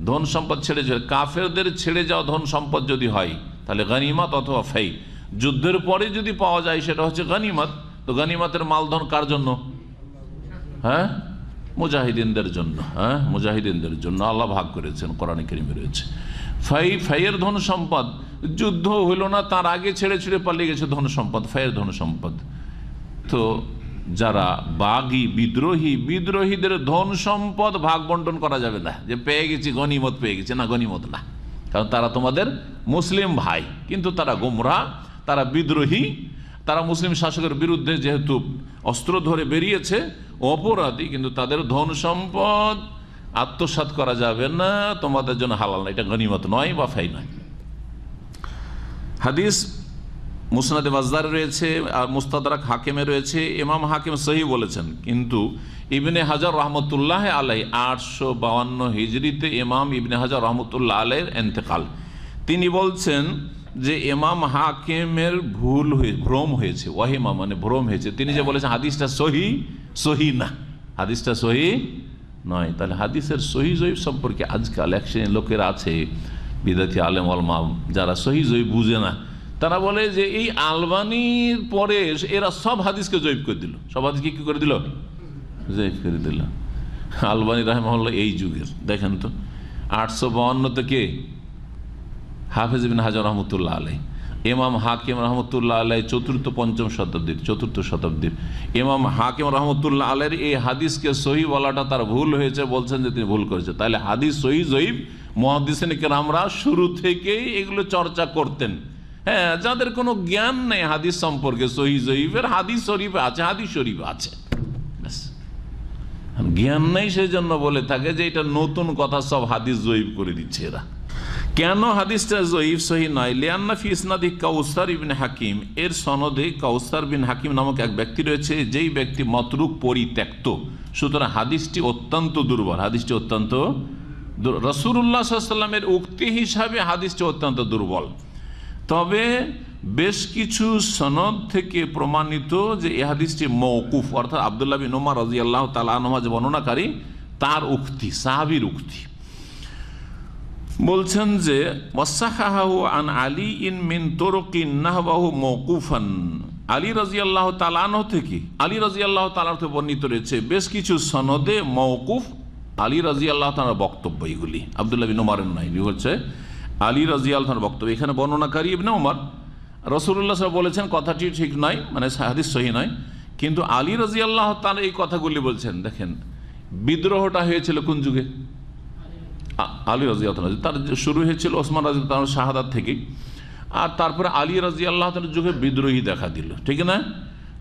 Speaker 1: ধন সম্পদ ছেড়ে চলে। কাফেরদের ছেড়ে যাওয়া ধন সম্পদ যদি হয় তাহলে গনিমত অথবা ফাই, যুদ্ধের পরে যদি পাওয়া যায় সেটা হচ্ছে গনিমত। তো গনিমতের মালধন কার জন্য? হ্যাঁ, মুজাহিদিনদের জন্য। হ্যাঁ, মুজাহিদিনদের জন্য আল্লাহ ভাগ করেছেন, কোরআনে কারীমে রয়েছে। ফাইয়ের ধন সম্পদ, যুদ্ধ হইল না তার আগে ছেড়ে ছেড়ে পালিয়ে গেছে ধন সম্পদ, ফাইয়ের ধন সম্পদ। তো যারা বাগী বিদ্রোহীদের ধন সম্পদ ভাগ বন্টন করা যাবে না, যে পেয়ে গেছি গনিমত পেয়ে গেছি, না, গনিমত না। কারণ তারা তোমাদের মুসলিম ভাই, কিন্তু তারা গোমরাহ, তারা বিদ্রোহী, তারা মুসলিম শাসকের বিরুদ্ধে যেহেতু অস্ত্র ধরে বেরিয়েছে, অপরাধী, কিন্তু তাদের ধন সম্পদ আত্মসাৎ করা যাবে না, তোমাদের জন্য হালাল না, এটা গনিমত নয় বা ফাই নয়। হাদিস মুসনাদে বাজ্জার রয়েছে আর মুস্তাদরাক হাকিমে রয়েছে, ইমাম হাকিম সহিহ বলেছেন। কিন্তু ইবনে হাজার রহমতুল্লাহ আলাই 852 হিজরিতে ইমাম ইবনে হাজার রহমতুল্লাহ আলাইয়ের ইন্তেকাল। তিনি বলছেন যে ইমাম হাকিমের ভ্রম হয়েছে, ওয়াহিমা মানে ভ্রম হয়েছে। তিনি যে বলেছেন হাদিসটা সহি না, হাদিসটা সহি নয়। তাহলে হাদিসের সহি জয়ীফ সম্পর্কে আজকাল এক শ্রেণীর লোকেরা আছে, বিদাতি আলেম ওলামা, যারা সহি জয়ীফ বুঝে না, তারা বলে যে এই আলবানির পরে এরা সব হাদিসকে জয়ীফ করে দিল, সব হাদিসকে কি করে দিল? জয়ীফ করে দিল। আলবানী রাহিমাহুল্লাহ এই যুগের, দেখেন তো 852 থেকে হাফেজ ইবনে হাজার রহমতুল্লাহ আলাই, ইমাম হাকিম রহমতুল্লাহ আলাই চতুর্থ শতাব্দীর ইমাম হাকিম রহমতুল্লাহ আলাইয়ের এই হাদিসকে সহি বলাটা তার ভুল হয়েছে, বলছেন যে তিনি ভুল করেছেন। তাহলে হাদিস সহি জয়ীফ মুহাদ্দিসিন কেরামরা শুরু থেকেই এগুলো চর্চা করতেন। হ্যাঁ, যাদের কোনো জ্ঞান নেই হাদিস সম্পর্কে, সহি জয়ীফের হাদিস শরীফ আছে, হাদিস শরীফ আছে, জ্ঞান নেই সেই জন্য বলে থাকে যে এটা নতুন কথা, সব হাদিস জয়ীফ করে দিচ্ছে এরা। কেন হাদিসটা জয়ীফ সহি নয়? লিআন্না ফি ইসনাদি কাউসার ইবনে হাকিম, এর সনদে কাউসার বিন হাকিম নামক এক ব্যক্তি রয়েছে, যেই ব্যক্তি মতরুক, পরিত্যক্ত, সুতরাং হাদিসটি অত্যন্ত দুর্বল। হাদিসটি অত্যন্ত রাসূলুল্লাহ সাল্লাল্লাহু আলাইহি ওয়াসাল্লামের উক্তি হিসাবে হাদিসটি অত্যন্ত দুর্বল। তবে বেশ কিছু সনদ থেকে প্রমাণিত যে এই হাদিসটি মওকুফ, অর্থাৎ আব্দুল্লাহ বিন উমর রাদিয়াল্লাহু তাআলা আনহু যে বর্ণনাকারী, তার উক্তি, সাহাবীর উক্তি। বলছেন যে ওয়াসাহাহু আন আলী ইন মিন তুরুকিন নাহওয়াহু মওকুফান, আলী রাদিয়াল্লাহু তাআলা আনহু থেকে, আলী রাদিয়াল্লাহু তাআলা থেকে বর্ণিত রয়েছে বেশ কিছু সনদে মওকুফ, আলী রাদিয়াল্লাহু তাআলার বক্তব্য এগুলি, আব্দুল্লাহ বিন উমরের নয়, এগুলি হচ্ছে আলী রাদিয়াল্লাহু তাআলার বক্তব্য। এখানে বর্ণনাকারী ইবনে উমর, রাসূলুল্লাহ সাল্লাল্লাহু আলাইহি ওয়াসাল্লাম বলেছেন কথাটি ঠিক নয়, মানে হাদিস সহি নয়, কিন্তু আলী রাদিয়াল্লাহু তাআলা এই কথাগুলি বলছেন। দেখেন বিদ্রোহটা হয়েছিল কোন যুগে? আলী রাদিয়াল্লাহু তাআলা, তার শুরু হয়েছিল ওসমান রাদিয়াল্লাহু তাআলার শাহাদাত থেকে, আর তারপরে আলী রাদিয়াল্লাহু তাআলার যুগে বিদ্রোহী দেখা দিল, ঠিক না?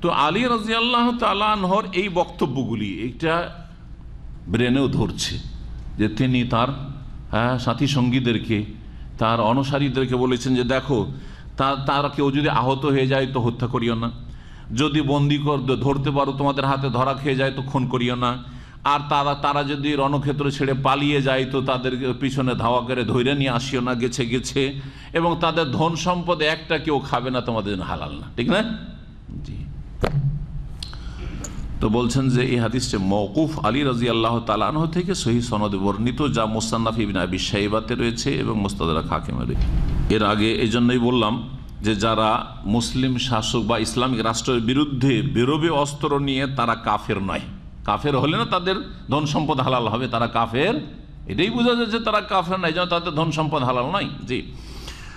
Speaker 1: তো আলী রাদিয়াল্লাহু তাআলা আনহুর এই বক্তব্যগুলি এটা ব্রেনেও ধরছে যে তিনি তার সাথী সঙ্গীদেরকে, তার অনুসারীদেরকে বলেছেন যে দেখো, তারা কেউ যদি আহত হয়ে যায় তো হত্যা করিও না, যদি বন্দি ধরতে পারো, তোমাদের হাতে ধরা খেয়ে যায় তো খুন করিও না, আর তারা যদি রণক্ষেত্র ছেড়ে পালিয়ে যায় তো তাদের পিছনে ধাওয়া করে ধৈর্য নিয়ে আসিও না, গেছে, এবং তাদের ধন সম্পদ একটা কেউ খাবে না, তোমাদের জন্য হালাল না, ঠিক না? জি। তো বলছেন যে এই হাদিসটি মওকুফ আলী রাদিয়াল্লাহু তাআলা আনহু থেকে সহি সনদে বর্ণিত, যা মুসান্নাফ ইবনে আবি শাইবাতে রয়েছে এবং মুস্তাদরাক হাকিমে রয়েছে। এর আগে এই জন্যই বললাম যে যারা মুসলিম শাসক বা ইসলামিক রাষ্ট্রের বিরুদ্ধে বেরোবে অস্ত্র নিয়ে, তারা কাফের নয়। কাফের হলে না তাদের ধন সম্পদ হালাল হবে, তারা কাফের, এটাই বোঝা যাচ্ছে তারা কাফের নাই, যেন তাদের ধন সম্পদ হালাল নয়। জি,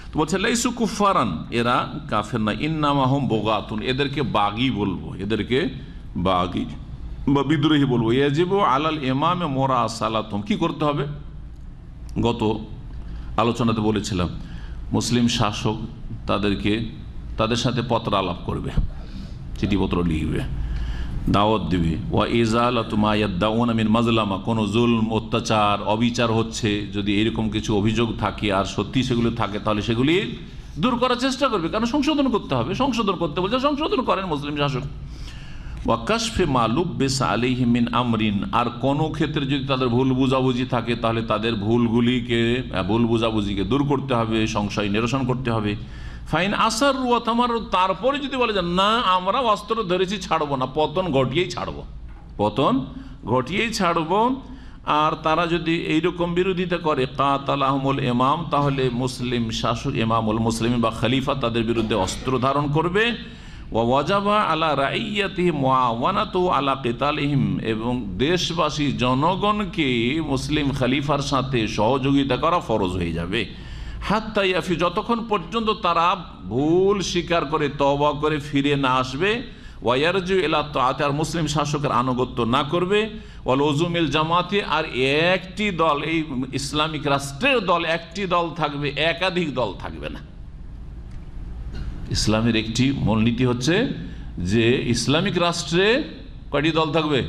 Speaker 1: তো বলছে লাইসু কুফারান, এরা কাফের নয়, ইন্নামাহুম বুগাতুন, এদেরকে বাগী বলবো, এদেরকে বাগী বা বিদ্রোহী বলবো। ইয়াজিবু আলাল ইমামে মুরাসালাতুহুম, কি করতে হবে? গত আলোচনাতে বলেছিলাম মুসলিম শাসক তাদের সাথে পত্র আলাপ করবে, চিঠিপত্র লিখবে, দাওয়াত দিবে। ওয়া ইজালাতু মা ইয়াদাউনা মিন মাজলামা, কোনো জুলম, অত্যাচার, অবিচার হচ্ছে, যদি এরকম কিছু অভিযোগ থাকে আর সত্যি সেগুলো থাকে, তাহলে সেগুলি দূর করার চেষ্টা করবে, কারণ সংশোধন করতে হবে। সংশোধন করতে বলছে, সংশোধন করেন মুসলিম শাসক। ওয়া কাশফে মা লুব্বিসা আলাইহি মিন আমরিন, আর কোনো ক্ষেত্রে যদি তাদের ভুল বুঝাবুঝি থাকে তাহলে তাদের ভুল বুঝাবুঝিকে দূর করতে হবে, সংশয় নিরসন করতে হবে। ফাইন আসার আমার, তারপরে যদি বলে যে না আমরা অস্ত্র ধরেছি, ছাড়বো না, পতন ঘটিয়েই ছাড়বো, আর তারা যদি এইরকম বিরোধিতা করে, কাতালাহুমুল ইমাম, তাহলে মুসলিম শাসক, ইমামুল মুসলিমিন বা খলিফা, তাদের বিরুদ্ধে অস্ত্র ধারণ করবে। ওয়াজাবা আলা রাইয়াতিহি মুআওয়ানাতু আলা কিতালিহিম, এবং দেশবাসী জনগণকে মুসলিম খলিফার সাথে সহযোগিতা করা ফরজ হয়ে যাবে। হাত্তা ইয়াফি, যতক্ষণ পর্যন্ত তারা ভুল স্বীকার করে তওবা করে ফিরে না আসবে, ওয়ারজু ইলা তাআতি, আর মুসলিম শাসকের আনুগত্য না করবে, ওয়াল উজুমিল জামাতি, আর একটি দল, এই ইসলামিক রাষ্ট্রের দল একটি দল থাকবে, একাধিক দল থাকবে না। ইসলামের একটি মূলনীতি হচ্ছে যে ইসলামিক রাষ্ট্রে কয়টি দল থাকবে?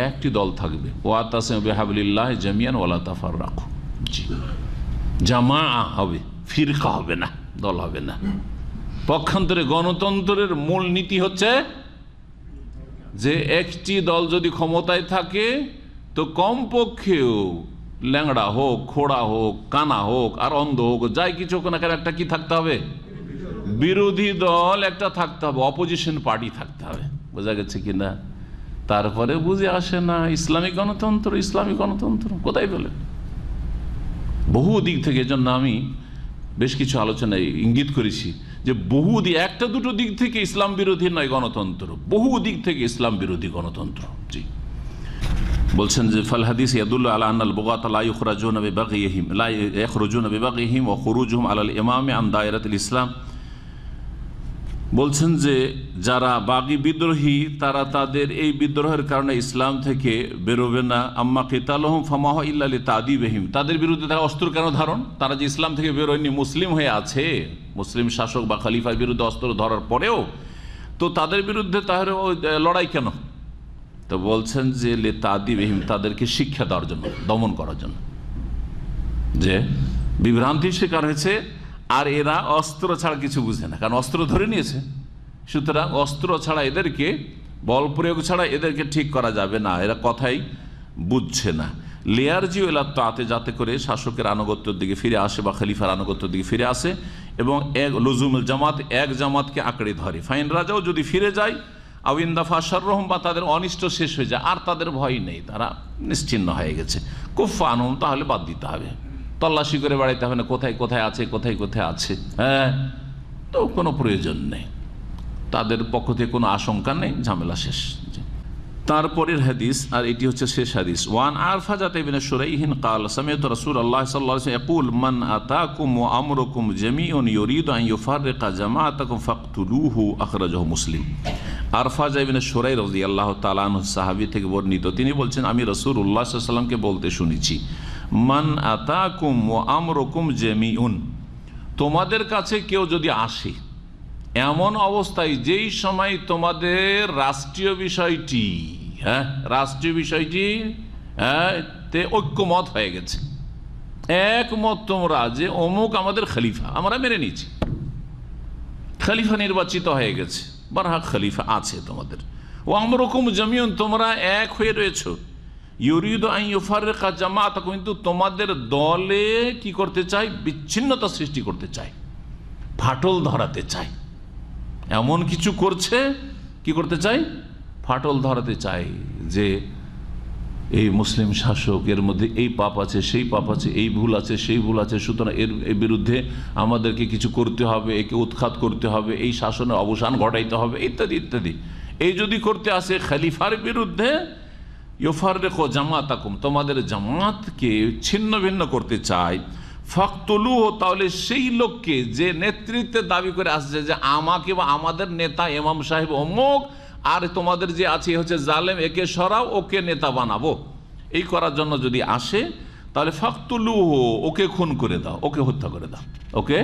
Speaker 1: একটি দল থাকবে। ওয়াতাসিমু বিহাবলিল্লাহি জামিআন ওয়ালা তাফাররাকু, জি, জামা হবে, ফিরকা হবে না, দল হবে না। পক্ষান্তরে গণতন্ত্রের মূল নীতি হচ্ছে যে একটি দল যদি ক্ষমতায় থাকে তো কমপক্ষেও ল্যাংড়া হোক, খোড়া হোক, কানা হোক, আর অন্ধ হোক, যাই কিছু হোক না কেন, একটা কি থাকতে হবে? বিরোধী দল একটা থাকতে হবে, অপোজিশন পার্টি থাকতে হবে। বোঝা গেছে কিনা? তারপরে বুঝে আসে না ইসলামিক গণতন্ত্র কোথায় বলে? বহু দিক থেকে। জন্য আমি বেশ কিছু আলোচনায় ইঙ্গিত করেছি যে বহু দিক, একটা দুটো দিক থেকে ইসলাম বিরোধী নয় গণতন্ত্র, বহু দিক থেকে ইসলাম বিরোধী গণতন্ত্র। জি, বলছেন যে ফাল হাদিস ইয়াদুল্লু আলা আন্নাল বুগাত লা ইখরাজুনা বিবাগিহিম ওয়া খুরুজুহুম আলাল ইমামি আন দায়রাতিল ইসলাম। বলছেন যে যারা বাগী বিদ্রোহী তারা তাদের এই বিদ্রোহের কারণে ইসলাম থেকে বেরোবে না। আম্মা কিতালুহুম ফামা ইল্লা লিতাদিবিহিম, তাদের বিরুদ্ধে তারা অস্ত্র কেন ধারণ? তারা যে ইসলাম থেকে বেরোয়নি, মুসলিম হয়ে আছে, মুসলিম শাসক বা খলিফার বিরুদ্ধে অস্ত্র ধরার পরেও তো তাদের বিরুদ্ধে তাহলে লড়াই কেন? তো বলছেন যে লিতাদিবিহিম, তাদেরকে শিক্ষা দেওয়ার জন্য, দমন করার জন্য, যে বিভ্রান্তির শিকার হয়েছে আর এরা অস্ত্র ছাড়া কিছু বুঝে না, কারণ অস্ত্র ধরে নিয়েছে। সুতরাং অস্ত্র ছাড়া এদেরকে, বল প্রয়োগ ছাড়া এদেরকে ঠিক করা যাবে না, এরা কথাই বুঝছে না। লেয়ার জিও এলাতে, যাতে করে শাসকের আনুগত্যের দিকে ফিরে আসে বা খলিফার আনুগত্যের দিকে ফিরে আসে এবং এক লজুমুল জামাত, এক জামাতকে আঁকড়ে ধরে। ফাইন রাজাও যদি ফিরে যায়, আউইন্দাফা শাররুহুম, বা তাদের অনিষ্ট শেষ হয়ে যায়, আর তাদের ভয় নেই, তারা নিশ্চিহ্ন হয়ে গেছে, কুফা আনহুম, তাহলে বাদ দিতে হবে, তল্লাশি করে বেড়াইতে হবে না কোথায় কোথায় আছে, কোথায় কোথায় আছে। হ্যাঁ, তো কোনো প্রয়োজন নেই, তাদের পক্ষ থেকে কোনো আশঙ্কা নেই, ঝামেলা শেষ। তারপরের হাদিস, আর এটি হচ্ছে শেষ হাদিস। ওয়ান আরফাজাত ইবনে শুরাইহিন قال سمعت رسول الله صلى الله عليه وسلم يقول من اتاكم وامركم جميع يريد ان يفرق جماعتكم فاقتلوه اخرجه مسلم। আরফাজা ইবনে শুরাই রাদিয়াল্লাহু তাআলা আনহু সাহাবী থেকে বর্ণিত, তিনি বলছেন আমি রাসূলুল্লাহ সাল্লাল্লাহু আলাইহি ওয়াসাল্লামকে বলতে শুনেছি, মান আতাকুম ওয়া আমরুকুম জামিউন, তোমাদের কাছে কেউ যদি আসে এমন অবস্থায় যেই সময় তোমাদের রাষ্ট্রীয় বিষয়টি, রাষ্ট্রীয় বিষয়টি তে ঐক্যমত হয়ে গেছে, একমত তোমরা যে অমুক আমাদের খলিফা, আমরা মেনে নিয়েছি, খলিফা নির্বাচিত হয়ে গেছে, বারহাক খলিফা আছে তোমাদের, ও আমরুকুম জামিউন, তোমরা এক হয়ে রয়েছো, ইউরিদু আন ইউফাররিকা জামাআতাকুম, কিন্তু তোমাদের দলে কি করতে চায়? বিচ্ছিন্নতা সৃষ্টি করতে চায়, ফাটল ধরাতে চায়, এমন কিছু করছে, কি করতে চাই? ফাটল ধরাতে চাই, যে এই মুসলিম শাসক, এর মধ্যে এই পাপ আছে, সেই পাপ আছে, এই ভুল আছে, সেই ভুল আছে, সুতরাং এর বিরুদ্ধে আমাদেরকে কিছু করতে হবে, একে উৎখাত করতে হবে, এই শাসনের অবসান ঘটাইতে হবে, ইত্যাদি ইত্যাদি। এই যদি করতে আসে খলিফার বিরুদ্ধে, ইউফাররিকু জামাতাকুম, তোমাদের জামাতকে ছিন্ন ভিন্ন করতে চায়, ফাকতুলুহু, তাহলে সেই লোককে যে নেতৃত্বের দাবি করে আসছে যে আমাকে বা আমাদের নেতা ইমাম সাহেব অমুক, আর তোমাদের যে আছে হচ্ছে জালেম, একে সরাও, ওকে নেতা বানাবো, এই করার জন্য যদি আসে, তাহলে ফাকতুলুহু, ওকে খুন করে দাও, ওকে হত্যা করে দাও, ওকে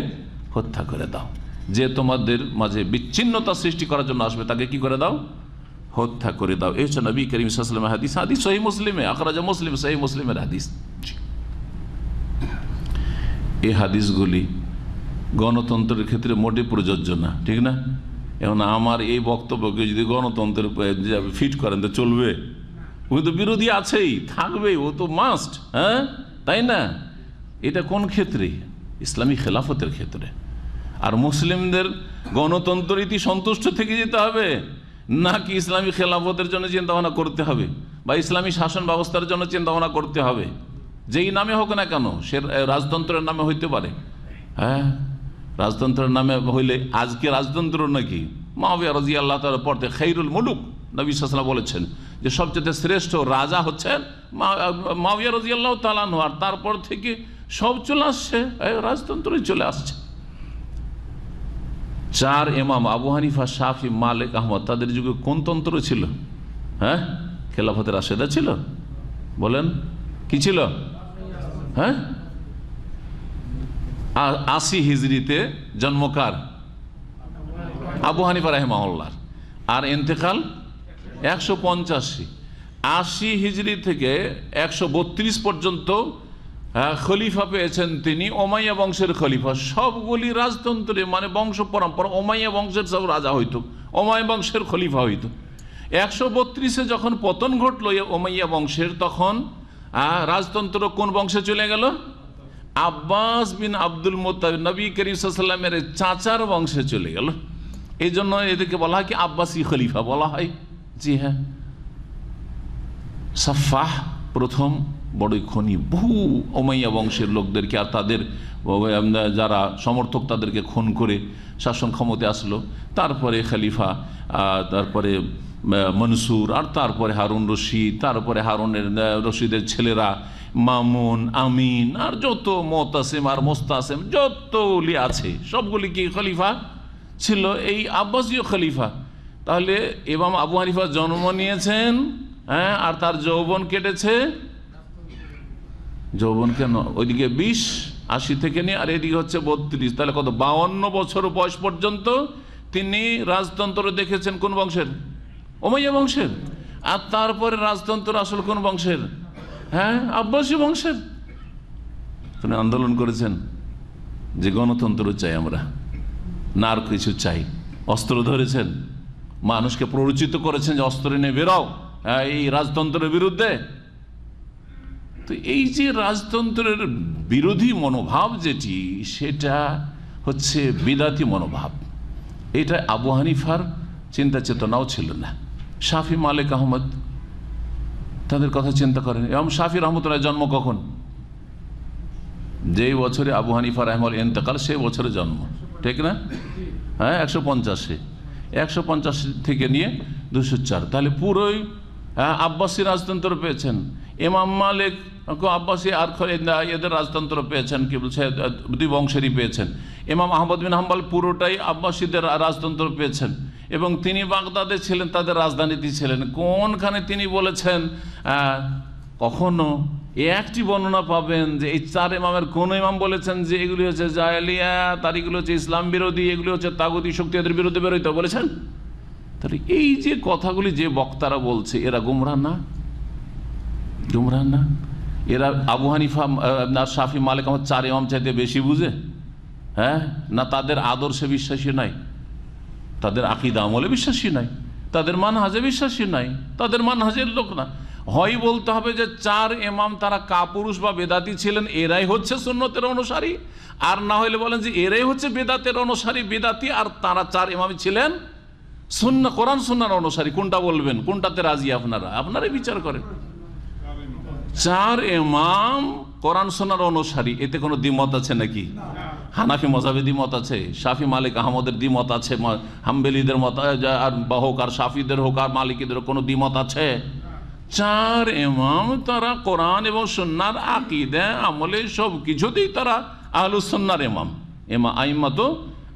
Speaker 1: হত্যা করে দাও। যে তোমাদের মাঝে বিচ্ছিন্নতা সৃষ্টি করার জন্য আসবে তাকে কি করে দাও? হত্যা করে দাও। এই হচ্ছে নবী করিম সাল্লাল্লাহু আলাইহি ওয়াসাল্লামের হাদিস, হাদিস সহিহ মুসলিমে, আখরাজা মুসলিম, সহিহ মুসলিমের হাদিস। এই হাদিসগুলি গণতন্ত্রের ক্ষেত্রে মোটে প্রযোজ্য না, ঠিক না? এখন আমার এই বক্তব্যকে যদি গণতন্ত্রের ফিট করেন তো চলবে? ও তো বিরোধী আছেই, থাকবেই, ও তো মাস্ট, হ্যাঁ, তাই না? এটা কোন ক্ষেত্রে? ইসলামী খেলাফতের ক্ষেত্রে। আর মুসলিমদের গণতন্ত্র রীতি সন্তুষ্ট থেকে যেতে হবে, নাকি ইসলামী খেলাফতের জন্য চিন্তা ভাবনা করতে হবে, বা ইসলামী শাসন ব্যবস্থার জন্য চিন্তা ভাবনা করতে হবে? যেই নামে হোক না কেন, সে রাজতন্ত্রের নামে হইতে পারে। হ্যাঁ, রাজতন্ত্রের নামে হইলে আজকে রাজতন্ত্র নাকি? মুআবিয়া রাদিয়াল্লাহু তাআলার পর থেকে খায়রুল মুলুক, নবী সাল্লাল্লাহু আলাইহি ওয়াসাল্লাম বলেছেন যে সবচেয়ে শ্রেষ্ঠ রাজা হচ্ছেন মুআবিয়া রাদিয়াল্লাহু তাআলা আনহু, আর তারপর থেকে সব চলে আসছে, রাজতন্ত্রই চলে আসছে। চার ইমাম আবু হানিফা, শাফি, মালিক, আহমদ, তাদের যুগে কোন তন্ত্র ছিল? হ্যাঁ, খেলাফতের রাশেদা ছিল। বলেন কি ছিল? হ্যাঁ, 80 হিজরিতে জন্মকার আবু হানিফা রাহিমাহুল্লাহ, আর ইন্তেকাল 185। 80 হিজরি থেকে 132 পর্যন্ত খলিফা পেয়েছেন তিনি, ওমাইয়া বংশের খলিফা। সবগুলি রাজতন্ত্রে, মানে বংশ পরম্পরা, ওমাইয়া বংশের সব রাজা হইতো, ওমাইয়া বংশের খলিফা হইতো। 132-এ যখন পতন ঘটলো ওমাইয়া বংশের, তখন রাজতন্ত্র কোন বংশে চলে গেল? আব্বাস বিন আব্দুল মুত্তালিব, নবী করিম সাল্লাল্লাহু আলাইহি ওয়াসাল্লামের চাচার বংশে চলে গেল। এই জন্য এদেরকে বলা হয় কি আব্বাসী খলিফা বলা হয়। জি হ্যাঁ, সাফাহ প্রথম বড়ই খনি বহু উমাইয়া বংশের লোকদেরকে আর তাদের যারা সমর্থক তাদেরকে খুন করে শাসন ক্ষমতায় আসলো। তারপরে খলিফা, তারপরে মনসুর, আর তারপরে হারুন রশিদ, তারপরে হারুনের রশিদের ছেলেরা মামুন, আমিন, আর যত মোতাসিম আর মোস্তাসিম যতগুলি আছে সবগুলি কি খলিফা ছিল, এই আব্বাসীয় খলিফা। তাহলে ইমাম আবু হানিফা জন্ম নিয়েছেন, হ্যাঁ, আর তার যৌবন কেটেছে, যৌবন কেন ওইদিকে 20-80 থেকে নিয়ে, আর এদিকে হচ্ছে 32, তাহলে কত 52 বছর বয়স পর্যন্ত তিনি রাজতন্ত্র দেখেছেন। কোন বংশের? উমাইয়া বংশের। আর তারপরে রাজতন্ত্র আসল কোন বংশের? হ্যাঁ, আব্বাসী বংশের। তিনি আন্দোলন করেছেন যে গণতন্ত্র চাই আমরা, না আর কিছু চাই। অস্ত্র ধরেছেন, মানুষকে প্ররোচিত করেছেন যে অস্ত্র নিয়ে বেরাও এই রাজতন্ত্রের বিরুদ্ধে। তো এই যে রাজতন্ত্রের বিরোধী মনোভাব যেটি, সেটা হচ্ছে বিদাতি মনোভাব। এটা আবু হানিফার চিন্তা চেতনাও ছিল না। শাফি, মালিক, আহমদ তাদের কথা চিন্তা করেন। এবং শাফি রহমতুল্লাহ জন্ম কখন? যেই বছরে আবু হানিফা রহমাতুল্লাহ ইন্তেকাল সেই বছরে জন্ম, ঠিক না? হ্যাঁ, 150 থেকে নিয়ে 204, তাহলে পুরোই আব্বাসী রাজতন্ত্র পেয়েছেন। ইমাম মালিক আব্বাসী আর এদের রাজতন্ত্র পেয়েছেন, কি বলছে, দুই বংশেরই পেয়েছেন। ইমাম আহমদ বিন হাম্বল পুরোটাই আব্বাসীদের রাজতন্ত্র পেয়েছেন, এবং তিনি বাগদাদে ছিলেন, তাদের রাজধানীতে ছিলেন। কোনখানে তিনি বলেছেন, কখনো একটি বর্ণনা পাবেন যে এই 4 ইমামের কোন ইমাম বলেছেন যে এগুলি হচ্ছে জাহেলিয়া, তার এগুলো হচ্ছে ইসলাম বিরোধী, এগুলি হচ্ছে তাগুতি শক্তি, এদের বিরুদ্ধে বেরোইতে বলেছেন? তাহলে এই যে কথাগুলি যে বক্তারা বলছে, এরা গুমরাহ না? গুমরাহ না? এরা আবু হানিফা আর শাফি, মালিক, আহমদ 4 ইমাম চাইতে বেশি বুঝে? হ্যাঁ, না তাদের আদর্শে বিশ্বাসী নাই, তাদের আকীদা আমলে বিশ্বাসী নাই, তাদের মানহাজে বিশ্বাসী নাই, তাদের মানহাজের লোক না। হয় বলতে হবে যে 4 ইমাম তারা কাপুরুষ বা বেদাতি ছিলেন, এরাই হচ্ছে সুন্নতের অনুসারী, আর না হইলে বলেন যে এরাই হচ্ছে বেদাতের অনুসারী, বেদাতি, আর তারা 4 ইমামই ছিলেন সুন্নাহ, কোরআন সুন্নাহর অনুসারী। কোনটা বলবেন? কোনটাতে রাজি আপনারাই বিচার করেন। 4 ইমাম কোরআন সুন্নাহর অনুসারী, এতে কোনো দ্বিমত আছে নাকি? হানাফি মযহাবে দ্বিমত আছে, শাফি, মালিক, আহমদের দ্বিমত আছে, হাম্বলীদের মত আর হোক, আর শাফিদের হোক, আর মালিকীদের কোনো দ্বিমত আছে? 4 ইমাম তারা কোরআন এবং সুন্নাহর আকীদা আমলে সব কিছুতেই তারা আহলুস সুন্নাহর ইমাম, আইম্মাতু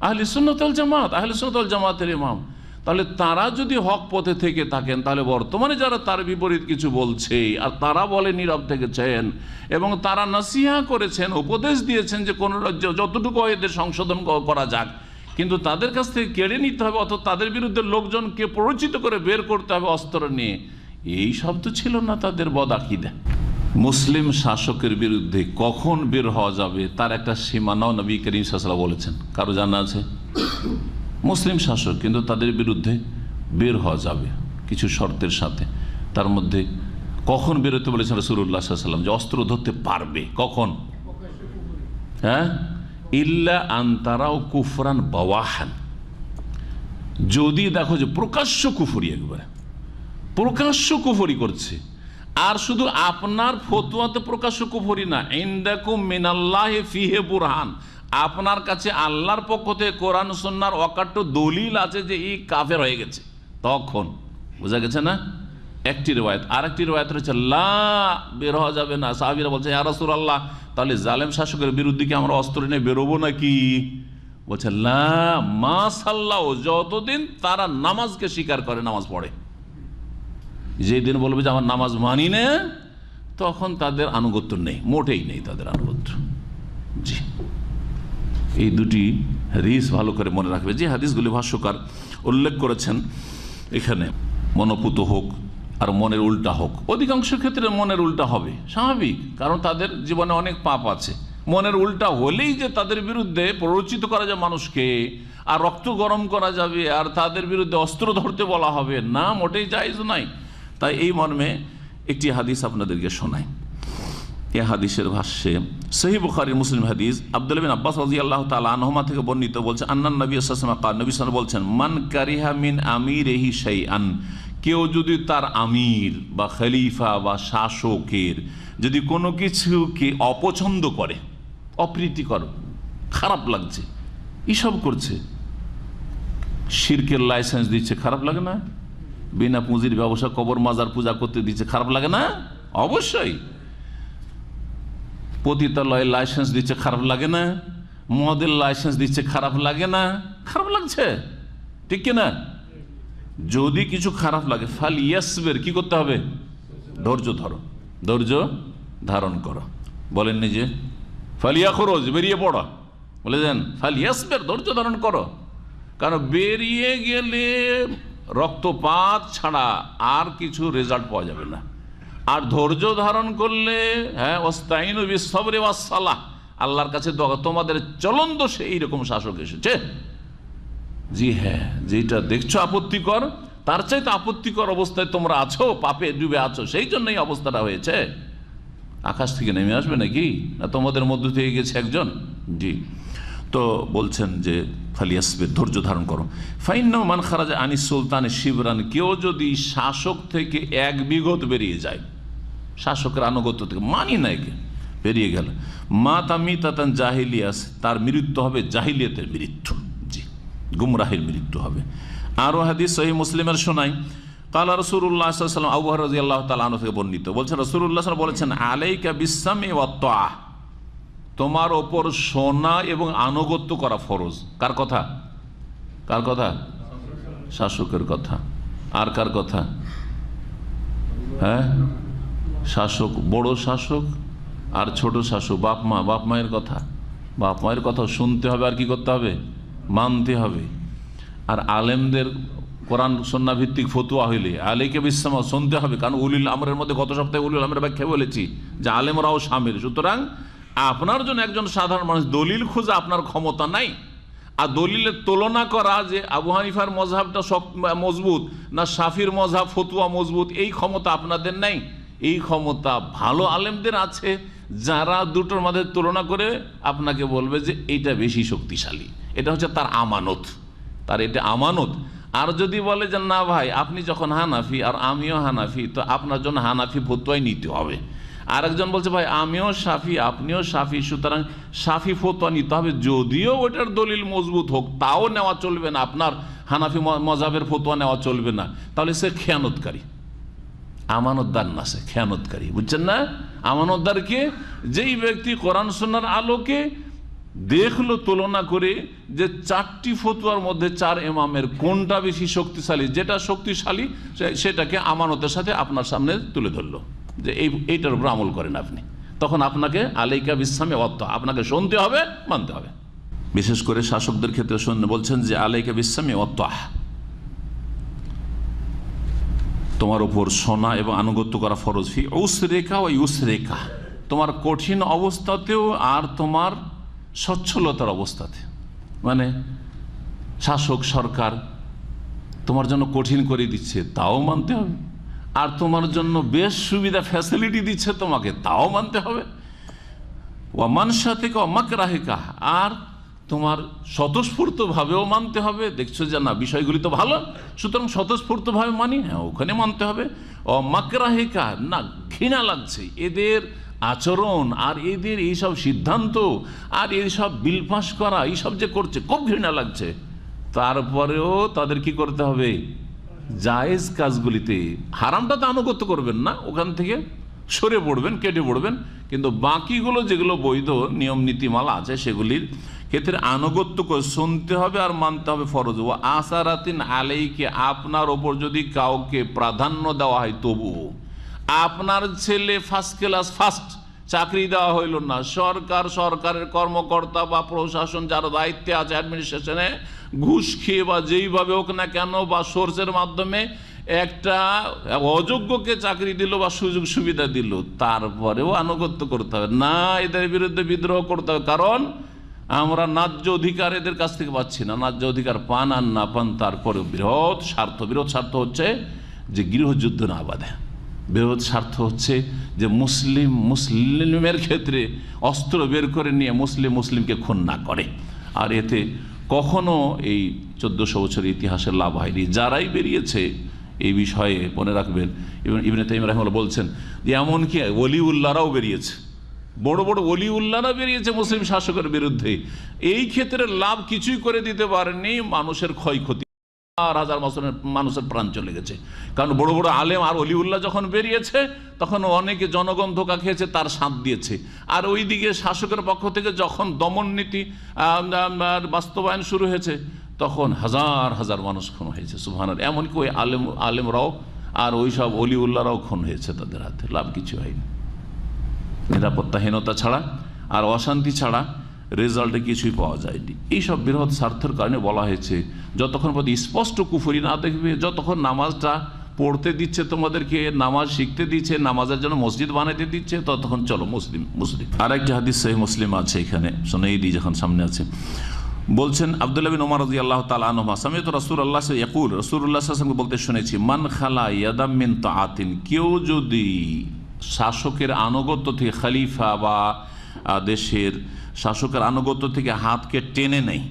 Speaker 1: আহলে সুন্নাত ওয়াল জামাত, আহলে সুন্নাত ওয়াল জামাতের ইমাম। তাহলে তারা যদি হক পথে থেকে থাকেন, তাহলে বর্তমানে যারা তার বিপরীত কিছু বলছে, আর তারা বলে নীরব থেকেছেন, এবং তারা নসিহা করেছেন, উপদেশ দিয়েছেন যে কোন যতটুকু এদের সংশোধন করা যাক, কিন্তু তাদের কাছ থেকে কেড়ে নিতে হবে, অথবা তাদের বিরুদ্ধে লোকজনকে প্ররোচিত করে বের করতে হবে অস্ত্র নিয়ে, এই শব্দ ছিল না তাদের বদআকিদা। মুসলিম শাসকের বিরুদ্ধে কখন বের হওয়া যাবে তার একটা সীমানাও নবী করিম সাল্লাল্লাহু আলাইহি ওয়াসাল্লাম বলেছেন। কারো জানা আছে? মুসলিম শাসক, কিন্তু তাদের বিরুদ্ধে বের হওয়া যাবে কিছু শর্তের সাথে। তার মধ্যে কখন বেরোতে বলেছেন রাসূলুল্লাহ সাল্লাল্লাহু আলাইহি ওয়াসাল্লাম? যে অস্ত্র ধরতে পারবে কখন? হ্যাঁ, ইল্লা আনতারাও কুফরান বাওয়াহান, যদি দেখো যে প্রকাশ্য কুফরি, একবারে প্রকাশ্য কুফরি করছে, আর শুধু আপনার ফতোয়াতে প্রকাশ্য কুফরি না, ইনদাকুম মিনাল্লাহি ফিহি বুরহান, আপনার কাছে আল্লাহর পক্ষ থেকে কোরআন সুন্নাহর অকাট্য দলিল আছে যে এই কাফের হয়ে গেছে, তখন বোঝা গেছে না? একটি রিওয়ায়াত। আর একটি রিওয়ায়াত রয়েছে লা, বের হওয়া যাবে না। সাহাবীরা বলছে, ইয়া রাসূলুল্লাহ, তাহলে জালেম শাসকের বিরুদ্ধে কি আমরা অস্ত্র নিয়ে বেরোবো নাকি? বলছে লা মা সাল্লাও, যতদিন তারা নামাজকে স্বীকার করে, নামাজ পড়ে। যেদিন বলবে যে আমার নামাজ মানি না, তখন তাদের আনুগত্য নেই, মোটেই নেই তাদের আনুগত্য। জি, এই দুটি হাদিস ভালো করে মনে রাখবে। যে হাদিসগুলি ভাষ্যকার উল্লেখ করেছেন এখানে, মনোপুত হোক আর মনের উল্টা হোক, অধিকাংশ ক্ষেত্রে মনের উল্টা হবে স্বাভাবিক, কারণ তাদের জীবনে অনেক পাপ আছে। মনের উল্টা হলেই যে তাদের বিরুদ্ধে প্ররোচিত করা যায় মানুষকে, আর রক্ত গরম করা যাবে, আর তাদের বিরুদ্ধে অস্ত্র ধরতে বলা হবে না, মোটেই জায়েজ নাই। তাই এই মর্মে একটি হাদিস আপনাদেরকে শোনাই। এই হাদিসের ভাষ্যে সহিহ বুখারী মুসলিম হাদিস আব্দুল্লাহ বিন আব্বাস রাদিয়াল্লাহু তাআলা আনহুমা থেকে বর্ণিত, বলছে আন্নান নবী সাল্লাল্লাহু আলাইহি ওয়াসাল্লাম বলছেন, মান কারিহা মিন আমিরিহি শাইআন, কেউ যদি তার আমির বা খলিফা বা শাসকের যদি কোনো কিছুকে অপছন্দ করে, অপ্রীতিকর, খারাপ লাগছে, এসব করছে, শিরকের লাইসেন্স দিচ্ছে, খারাপ লাগে না? বিনা পুঁজির ব্যবসা, কবর মাজার পূজা করতে দিচ্ছে, খারাপ লাগে না? অবশ্যই। পতিতালয়ের লাইসেন্স দিচ্ছে, খারাপ লাগে না? মদের লাইসেন্স দিচ্ছে, খারাপ লাগে না? খারাপ লাগছে, ঠিক কিনা? যদি কিছু খারাপ লাগে, ফাল ইয়াসবির, কি করতে হবে? ধৈর্য ধরো, ধৈর্য ধারণ করো। বলেন নিজে ফালিয়া খরচ, বেরিয়ে পড়ো, বলেছেন ফাল ইয়াসবির, ধৈর্য ধারণ করো। কারণ বেরিয়ে গেলে রক্তপাত ছাড়া আর কিছু রেজাল্ট পাওয়া যাবে না। আর ধৈর্য ধারণ করলে, হ্যাঁ, ওয়াস্তাইনু বিসসবরি ওয়াসসালাহ, আল্লাহর কাছে দোয়া। তোমাদের চলন্ত সেই রকম শাসক এসেছে, জি হ্যাঁ, যেটা দেখছো আপত্তিকর, তার চাইতে আপত্তিকর অবস্থায় তোমরা আছো, পাপে ডুবে আছো, সেই জন্যই অবস্থাটা হয়েছে। আকাশ থেকে নেমে আসবে নাকি? না তোমাদের মধ্য থেকে গেছে একজন? জি। তো বলছেন যে ফালিয়াসবির, ধৈর্য ধারণ করো। ফাইন্নাহু মান খারাজা আনিস সুলতান শিবরান, কেউ যদি শাসক থেকে এক বিঘত বেরিয়ে যায়, শাসকের আনুগত্য থেকে মানি না, একে বেরিয়ে গেল, মা তামিতাতান জাহিলিয়াস, তার মৃত্যু হবে জাহিলিয়াতের মৃত্যু, জি, গুমরাহের মৃত্যু হবে। আরও হাদিস সহিহ মুসলিমের শোনাই, কালা রাসূলুল্লাহ সাল্লাল্লাহু আলাইহি ওয়াসাল্লাম, আবু হুরায়রা রাদিয়াল্লাহু তাআলা আনহু থেকে বর্ণিত, বলছেন রাসূলুল্লাহ সাল্লাল্লাহু আলাইহি ওয়াসাল্লাম বলেছেন, আলাইকা বিসসামি ওয়াত তাআহ, তোমার ওপর শোনা এবং আনুগত্য করা ফরজ। কার কথা? কার কথা? শাসকের কথা। আর কার কথা? হ্যাঁ, শাসক, বড় শাসক আর ছোট শাসক, বাপ মা, বাপ মায়ের কথা, বাপ মায়ের কথা শুনতে হবে, আর কি করতে হবে? মানতে হবে। আর আলেমদের কোরআন সুন্নাহ ভিত্তিক ফতুয়া হইলে আলাইকা বিসসাম শুনতে হবে, কারণ উলিল আমরের মধ্যে গত সপ্তাহে উলিল আমরের ব্যাখ্যা বলেছি যে আলেমরাও শামিল। সুতরাং আপনার জন্য একজন সাধারণ মানুষ দলিল খোঁজা আপনার ক্ষমতা নাই, আর দলিলের তুলনা করা যে আবু হানিফার মজহাবটা মজবুত না শাফির মজহাব ফতুয়া মজবুত, এই ক্ষমতা আপনাদের নাই। এই ক্ষমতা ভালো আলেমদের আছে, যারা দুটোর মধ্যে তুলনা করে আপনাকে বলবে যে এইটা বেশি শক্তিশালী, এটা হচ্ছে তার আমানত, তার এটা আমানত। আর যদি বলে যে না ভাই, আপনি যখন হানাফি আর আমিও হানাফি, তো আপনার জন্য হানাফি ফতুয়াই নিতে হবে। আরেকজন বলছে ভাই আমিও সাফি আপনিও সাফি, সুতরাং সাফি ফতোয়া নিতে হবে, যদিও ওটার দলিল মজবুত হোক তাও নেওয়া চলবে না, আপনার হানাফি মজাবের ফতোয়া নেওয়া চলবে না। তাহলে সে খেয়ানতকারী, আমানতদার না, সে খেয়ানতকারী, বুঝছেন না? আমানতদারকে যেই ব্যক্তি কোরআন সুন্নাহর আলোকে দেখলো তুলনা করে যে চারটি ফতোয়ার মধ্যে চার ইমামের কোনটা বেশি শক্তিশালী, যেটা শক্তিশালী সেটাকে আমানতের সাথে আপনার সামনে তুলে ধরলো যে এইটার উপর আমল করেন আপনি, তখন আপনাকে আলাইকা বিসসামি ওয়াত তাআহ, আপনাকে শুনতে হবে, মানতে হবে। বিশেষ করে শাসকদের ক্ষেত্রে শুনতে বলছেন যে আলাইকা বিসসামি ওয়াত তাআহ, তোমার উপর শোনা এবং আনুগত্য করা ফরজ। ফি উসরিকা ওয়া ইউসরিকা, তোমার কঠিন অবস্থাতেও আর তোমার সচ্ছলতার অবস্থাতে, মানে শাসক সরকার তোমার জন্য কঠিন করে দিচ্ছে তাও মানতে হবে, আর তোমার জন্য বেশ সুবিধা ফ্যাসিলিটি দিচ্ছে তোমাকে তাও মানতে হবে। ওয়া মানশাতিকা ওয়া মাকরাহিকা, আর তোমার স্বতঃস্ফূর্তভাবেও মানতে হবে, দেখছো যে না বিষয়গুলি তো ভালো, সুতরাং স্বতঃস্ফূর্তভাবে মানি, হ্যাঁ ওখানে মানতে হবে। ও মাকরাহিকা, না ঘৃণা লাগছে এদের আচরণ আর এদের এইসব সিদ্ধান্ত আর এইসব বিল পাস করা, এইসব যে করছে খুব ঘৃণা লাগছে, তারপরেও তাদের কি করতে হবে? জায়েজ কাজগুলিতে, হারামটা তো আনুগত্য করবেন না, ওখান থেকে সরে পড়বেন, কেটে পড়বেন, কিন্তু বাকিগুলো যেগুলো বৈধ নিয়ম নীতিমালা আছে সেগুলির ক্ষেত্রে আনুগত্য করে শুনতে হবে আর মানতে হবে ফরজ। ও আসারাতিন আলাইকে, আপনার ওপর যদি কাউকে প্রাধান্য দেওয়া হয়, তবু আপনার ছেলে ফার্স্ট ক্লাস ফার্স্ট চাকরি দেওয়া হইল না, সরকারের কর্মকর্তা বা প্রশাসন যারা দায়িত্বে আছে অ্যাডমিনিস্ট্রেশনে, ঘুষ খেয়ে বা যেইভাবে হোক না কেন বা সোর্সের মাধ্যমে একটা অযোগ্যকে চাকরি দিল বা সুযোগ সুবিধা দিল, তারপরেও আনুগত্য করতে হবে না, এদের বিরুদ্ধে বিদ্রোহ করতে হবে, কারণ আমরা ন্যায্য অধিকার এদের কাছ থেকে পাচ্ছি না। ন্যায্য অধিকার পান আর না পান, তারপরে বিরোধ স্বার্থ হচ্ছে যে গৃহযুদ্ধ না বাঁধে, বৃহৎ স্বার্থ হচ্ছে যে মুসলিমের ক্ষেত্রে অস্ত্র বের করে নিয়ে মুসলিমকে খুন না করে। আর এতে কখনো এই 1400 বছরের ইতিহাসের লাভ হয়নি। যারাই বেরিয়েছে এই বিষয়ে মনে রাখবেন। ইবনে তাইমিয়া রাহিমাহুল্লাহ বলছেন যে এমনকি ওলিউল্লাহরাও বেরিয়েছে, বড় বড় ওলিউল্লাহরা বেরিয়েছে মুসলিম শাসকের বিরুদ্ধে। এই ক্ষেত্রে লাভ কিছুই করে দিতে পারেনি, মানুষের ক্ষয়ক্ষতি, হাজার মানুষের প্রাণ চলে গেছে। কারণ বড় বড় আলেম আর অলিউল্লাহ যখন বেরিয়েছে তখন অনেকে জনগণ ধোঁকা খেয়েছে, তার সাথ দিয়েছে। আর ওইদিকে শাসকের পক্ষ থেকে যখন দমন নীতি বাস্তবায়ন শুরু হয়েছে তখন হাজার হাজার মানুষ খুন হয়েছে। সুবহানাল্লাহ। এমনকি ওই আলেমরাও আর ওই সব অলিউল্লাহরাও খুন হয়েছে, তাদের হাতে লাভ কিছু হয়নি। নিরাপত্তাহীনতা ছাড়া আর অশান্তি ছাড়া রেজাল্টে কিছুই পাওয়া যায়নি। এইসব বৃহৎ স্বার্থের কারণে বলা হয়েছে যতক্ষণ পর্যন্ত স্পষ্ট কুফরি না দেখবে, যতক্ষণ নামাজটা পড়তে দিচ্ছে, তোমাদেরকে নামাজ শিখতে দিচ্ছে, নামাজের জন্য মসজিদ বানাইতে দিচ্ছে, ততক্ষণ চলো মুসলিম। আর একটা হাদিস সহিহ মুসলিম আছে, এখানে শোনাই দিই যখন সামনে আছে। বলছেন আব্দুল্লাহ বিন ওমর রাদিয়াল্লাহু তাআলা আনহুমা সামি'তু রাসূলুল্লাহ ইয়াকুল, রাসূলুল্লাহ সাল্লাল্লাহু আলাইহি ওয়াসাল্লাম বলতে শুনেছি, মান খালা ইয়াদাম মিন তাআতিন, কেউ যদি শাসকের আনুগত্য থেকে, খলিফা বা দেশের শাসকের আনুগত্য থেকে হাতকে টেনে নেই,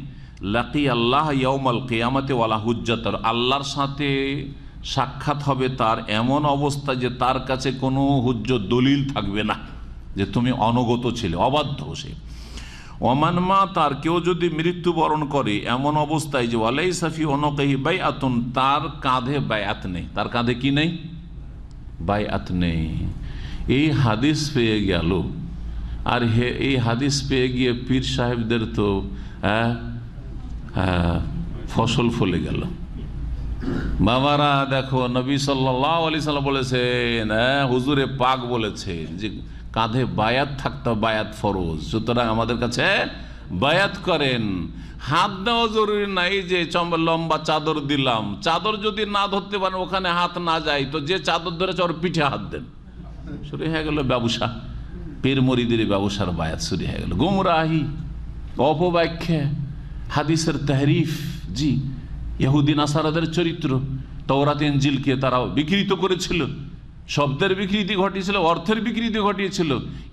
Speaker 1: লাকি আল্লাহ ইয়াউমাল কিয়ামাতি ওয়ালা হুজ্জাত, আল্লাহর সাথে সাক্ষাৎ হবে তার এমন অবস্থা যে তার কাছে কোনো হুজ্জত দলিল থাকবে না যে তুমি অনুগত ছিলে, অবাধ্য সে। ওমান মা, তার কেউ যদি মৃত্যুবরণ করে এমন অবস্থায় যে ওয়ালাইসা ফি উনুকিহি বাইআতুন, তার কাঁধে বায়াত নেই, তার কাঁধে কি নেই? বায়াত নেই। এই হাদিস পেয়ে গেল, আর এই হাদিস পেয়ে গিয়ে পীর সাহেবদের তো ফসল ফলে গেল। বাবারা দেখো, নবী সাল্লাল্লাহু আলাইহি সাল্লাম বলেছেন, হুজুরে পাক বলেছেন যে কাঁধে বায়াত থাকতে, বায়াত ফরজ, সুতরাং আমাদের কাছে বায়াত করেন। হাত দেওয়া জরুরি নাই যে লম্বা চাদর দিলাম, চাদর যদি না ধরতে পারেন, ওখানে হাত না যায়, তো যে চাদর ধরেছে ওর পিঠে হাত দেন। শুরু হয়ে গেল ব্যবসা, পীর মুরিদের ব্যবসার বায়াত শুরু হয়ে গেল। গুমরাহি, অপব্যাখ্যা, হাদিসের তাহরিফ। জি, ইহুদি নাসারাদের চরিত্র, তাওরাত ইনজিলকে তারাও বিকৃত করেছিল, শব্দের বিকৃতি ঘটিয়েছিল, অর্থের বিকৃতি ঘটিয়েছিল।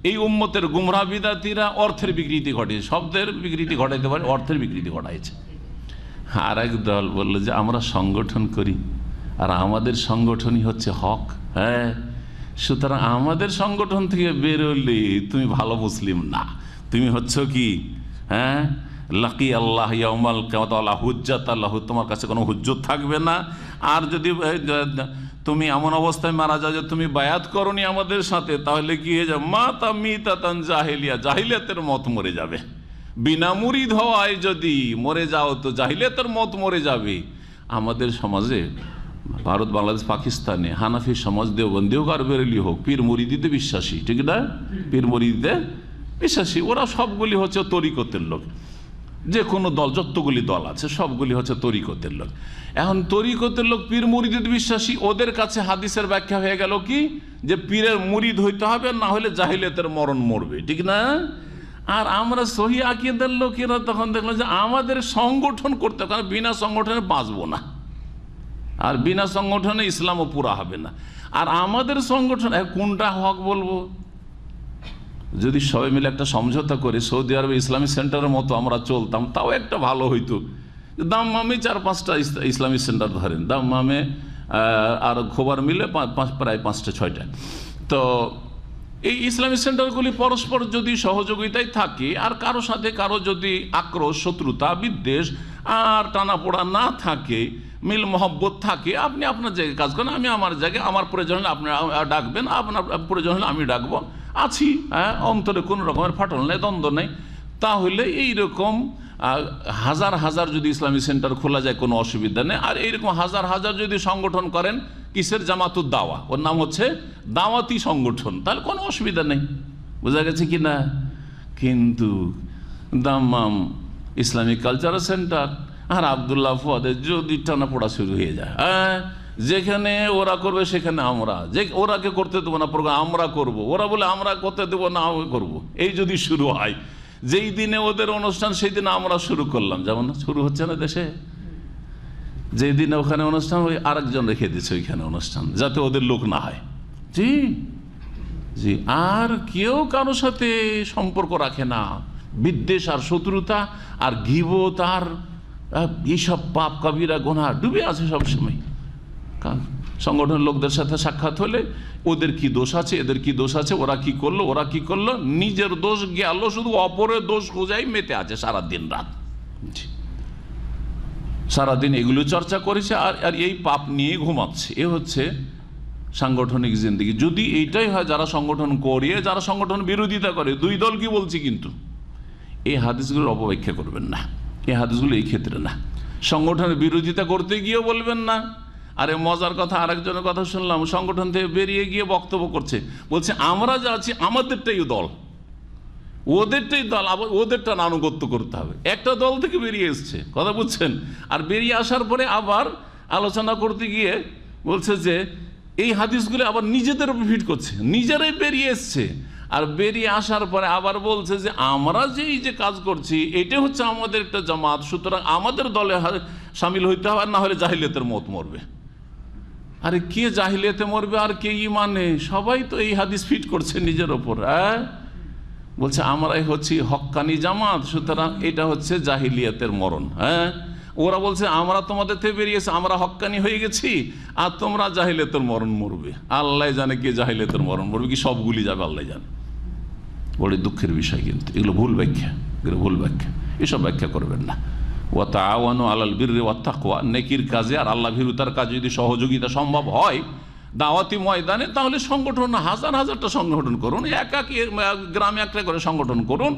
Speaker 1: এই উম্মতের গুমরাহ বিদাতিরা অর্থের বিকৃতি ঘটিয়েছে, শব্দের বিকৃতি ঘটাইতে পারে, অর্থের বিকৃতি ঘটাইছে। আর এক দল বললো যে আমরা সংগঠন করি আর আমাদের সংগঠনই হচ্ছে হক। হ্যাঁ, সুতরাং আমাদের সংগঠন থেকে বেরোলে তুমি ভালো মুসলিম না, তুমি হচ্ছ কি? হ্যাঁ, লাকি আল্লাহ ইয়াউমাল কিয়ামাতি ওয়ালা হুজ্জাত আল্লাহ, তোমার কাছে কোনো হুজ্জত থাকবে না। আর যদি তুমি এমন অবস্থায় মারা যাও যে তুমি বায়াত করনি আমাদের সাথে, তাহলে কি হয়ে যাবে? মাতা মিতাতান জাহিলিয়া, জাহিলিয়াতের মত মরে যাবে। বিনা মুরিদ হওয়ায় যদি মরে যাও তো জাহিলিয়াতের মত মরে যাবে। আমাদের সমাজে, ভারত, বাংলাদেশ, পাকিস্তানে হানাফি সমাজ, দেওবন্দি হোক আর বেরেলি হোক, পীর মুরিদিতে বিশ্বাসী, ঠিক না? পীর মুরিদিতে বিশ্বাসী, ওরা সবগুলি হচ্ছে তরিকতের লোক। যে কোনো দল, যতগুলি দল আছে সবগুলি হচ্ছে তরিকতের লোক। এখন তরিকতের লোক পীর মুরিদ বিশ্বাসী, ওদের কাছে হাদিসের ব্যাখ্যা হয়ে গেল কি যে পীরের মুরিদ হইতে হবে, না হলে জাহিলিয়াতের মরণ মরবে, ঠিক না? আর আমরা সহি আকীদার লোকেরা তখন দেখলাম যে আমাদের সংগঠন করতে, কারণ বিনা সংগঠনে বাঁচবো না, আর বিনা সংগঠনে ইসলামও পুরা হবে না। আর আমাদের সংগঠন কোনটা হক বলবো? যদি সবাই মিলে একটা সমঝোতা করে সৌদি আরবে ইসলামী সেন্টারের মতো আমরা চলতাম, তাও একটা ভালো হইতো। দাম্মামে 4-5টা ইসলামী সেন্টার ধরেন, দাম্মামে আর খোবার মিলে প্রায় 5-6টা। তো এই ইসলামী সেন্টারগুলি পরস্পর যদি সহযোগিতায় থাকে, আর কারো সাথে কারো যদি আক্রোশ, শত্রুতা, বিদ্বেষ আর টানাপোড়া না থাকে, মিল মহব্বত থাকে, আপনি আপনার জায়গায় কাজ করেন, আমি আমার জায়গায়, আমার প্রয়োজন হলে আপনি ডাকবেন, আপনার প্রয়োজন হলে আমি ডাকবো, আছি। হ্যাঁ, অন্তরে কোনো রকমের ফাটল নেই, দ্বন্দ্ব নেই। তাহলে এইরকম হাজার হাজার যদি ইসলামী সেন্টার খোলা যায়, কোনো অসুবিধা নেই। আর এইরকম হাজার হাজার যদি সংগঠন করেন, কিসের? জামাতুদ দাওয়া, ওর নাম হচ্ছে দাওয়াতি সংগঠন, তাহলে কোনো অসুবিধা নেই। বোঝা গেছে কি না? কিন্তু দাম্মাম ইসলামিক কালচারাল সেন্টার আর আবদুল্লাহ ফুয়াদের যদি টানা পড়া শুরু হয়ে যায়, যেখানে ওরা করবে সেখানে আমরা, যে ওরাকে করতে দেবো না প্রোগ্রাম আমরা করব, ওরা বলে আমরা করতে দেবো না আমি করবো, এই যদি শুরু হয়, যেই দিনে ওদের অনুষ্ঠান সেই দিনে আমরা শুরু করলাম, যেমন শুরু হচ্ছে না দেশে, যেই দিনে ওখানে অনুষ্ঠান ওই আরেকজন রেখে দিচ্ছে ওইখানে অনুষ্ঠান, যাতে ওদের লোক না হয়। জি জি, আর কেউ কারোর সাথে সম্পর্ক রাখে না, বিদ্বেষ আর শত্রুতা আর গীবত আর এইসব পাপ কবিরা গুনাহ ডুবে আছে সবসময়। সংগঠনের লোকদের সাথে সাক্ষাৎ হলে ওদের কি দোষ আছে, এদের কি দোষ আছে, ওরা কি করলো, নিজের দোষ গেল, শুধু অপরের দোষ খোঁজাই মেতে আছে সারা দিন রাত, সারাদিন এগুলো চর্চা করেছে আর এই পাপ নিয়ে ঘুমাচ্ছে। এ হচ্ছে সাংগঠনিক জিন্দেগি। যদি এইটাই হয়, যারা সংগঠন করিয়ে যারা সংগঠন বিরোধিতা করে, দুই দল কি বলছি, কিন্তু এই হাদিসগুলোর অপব্যাখ্যা করবেন না, এই হাদিসগুলো এই ক্ষেত্রে না। সংগঠনের বিরোধিতা করতে গিয়েও বলবেন না। আরে মজার কথা, আরেকজনের কথা শুনলাম, সংগঠন থেকে বেরিয়ে গিয়ে বক্তব্য করছে, বলছে আমরা যা আছি আমাদেরটাই দল, ওদেরটাই দল, আবার ওদেরটা আনুগত্য করতে হবে। একটা দল থেকে বেরিয়ে এসছে, কথা বুঝছেন? আর বেরিয়ে আসার পরে আবার আলোচনা করতে গিয়ে বলছে যে এই হাদিসগুলো আবার নিজেদের উপর ফিট করছে, নিজেরাই বেরিয়ে এসছে। আর বেরিয়ে আসার পরে আবার বলছে যে আমরা যে এই যে কাজ করছি এটা হচ্ছে আমাদের একটা জামাত, সুতরাং আমাদের দলে সামিল হইতে হবে, আর না হলে জাহিলিয়াতের মত মরবে। আরে কে জাহিলিয়াতে মরবে আর কে ইমানে? সবাই তো এই হাদিস ফিট করছে নিজের ওপর। বলছে আমরাই হচ্ছি হক্কানি জামাত, সুতরাং এটা হচ্ছে জাহিলিয়াতের মরণ। ওরা বলছে আমরা তোমাদের থেকে বেরিয়েছি, আমরা হক্কানি হয়ে গেছি, আর তোমরা জাহিলিয়াতের মরণ মরবে। আল্লাহ জানে কে জাহিলিয়াতের মরণ মরবে, কি সবগুলি যাবে আল্লাহ জানে। বড় দুঃখের বিষয়, কিন্তু এগুলো ভুল ব্যাখ্যা, এসব ব্যাখ্যা করবেন না। ওয়া তাআওয়ানু আলাল বিররি ওয়াত তাকওয়া, নেকির কাজে আর আল্লাহ ভীরুতার কাজে যদি সহযোগিতা সম্ভব হয় দাওয়াতি ময়দানে, তাহলে সংগঠন হাজার হাজারটা সংগঠন করুন, এক গ্রামে একটা করে সংগঠন করুন,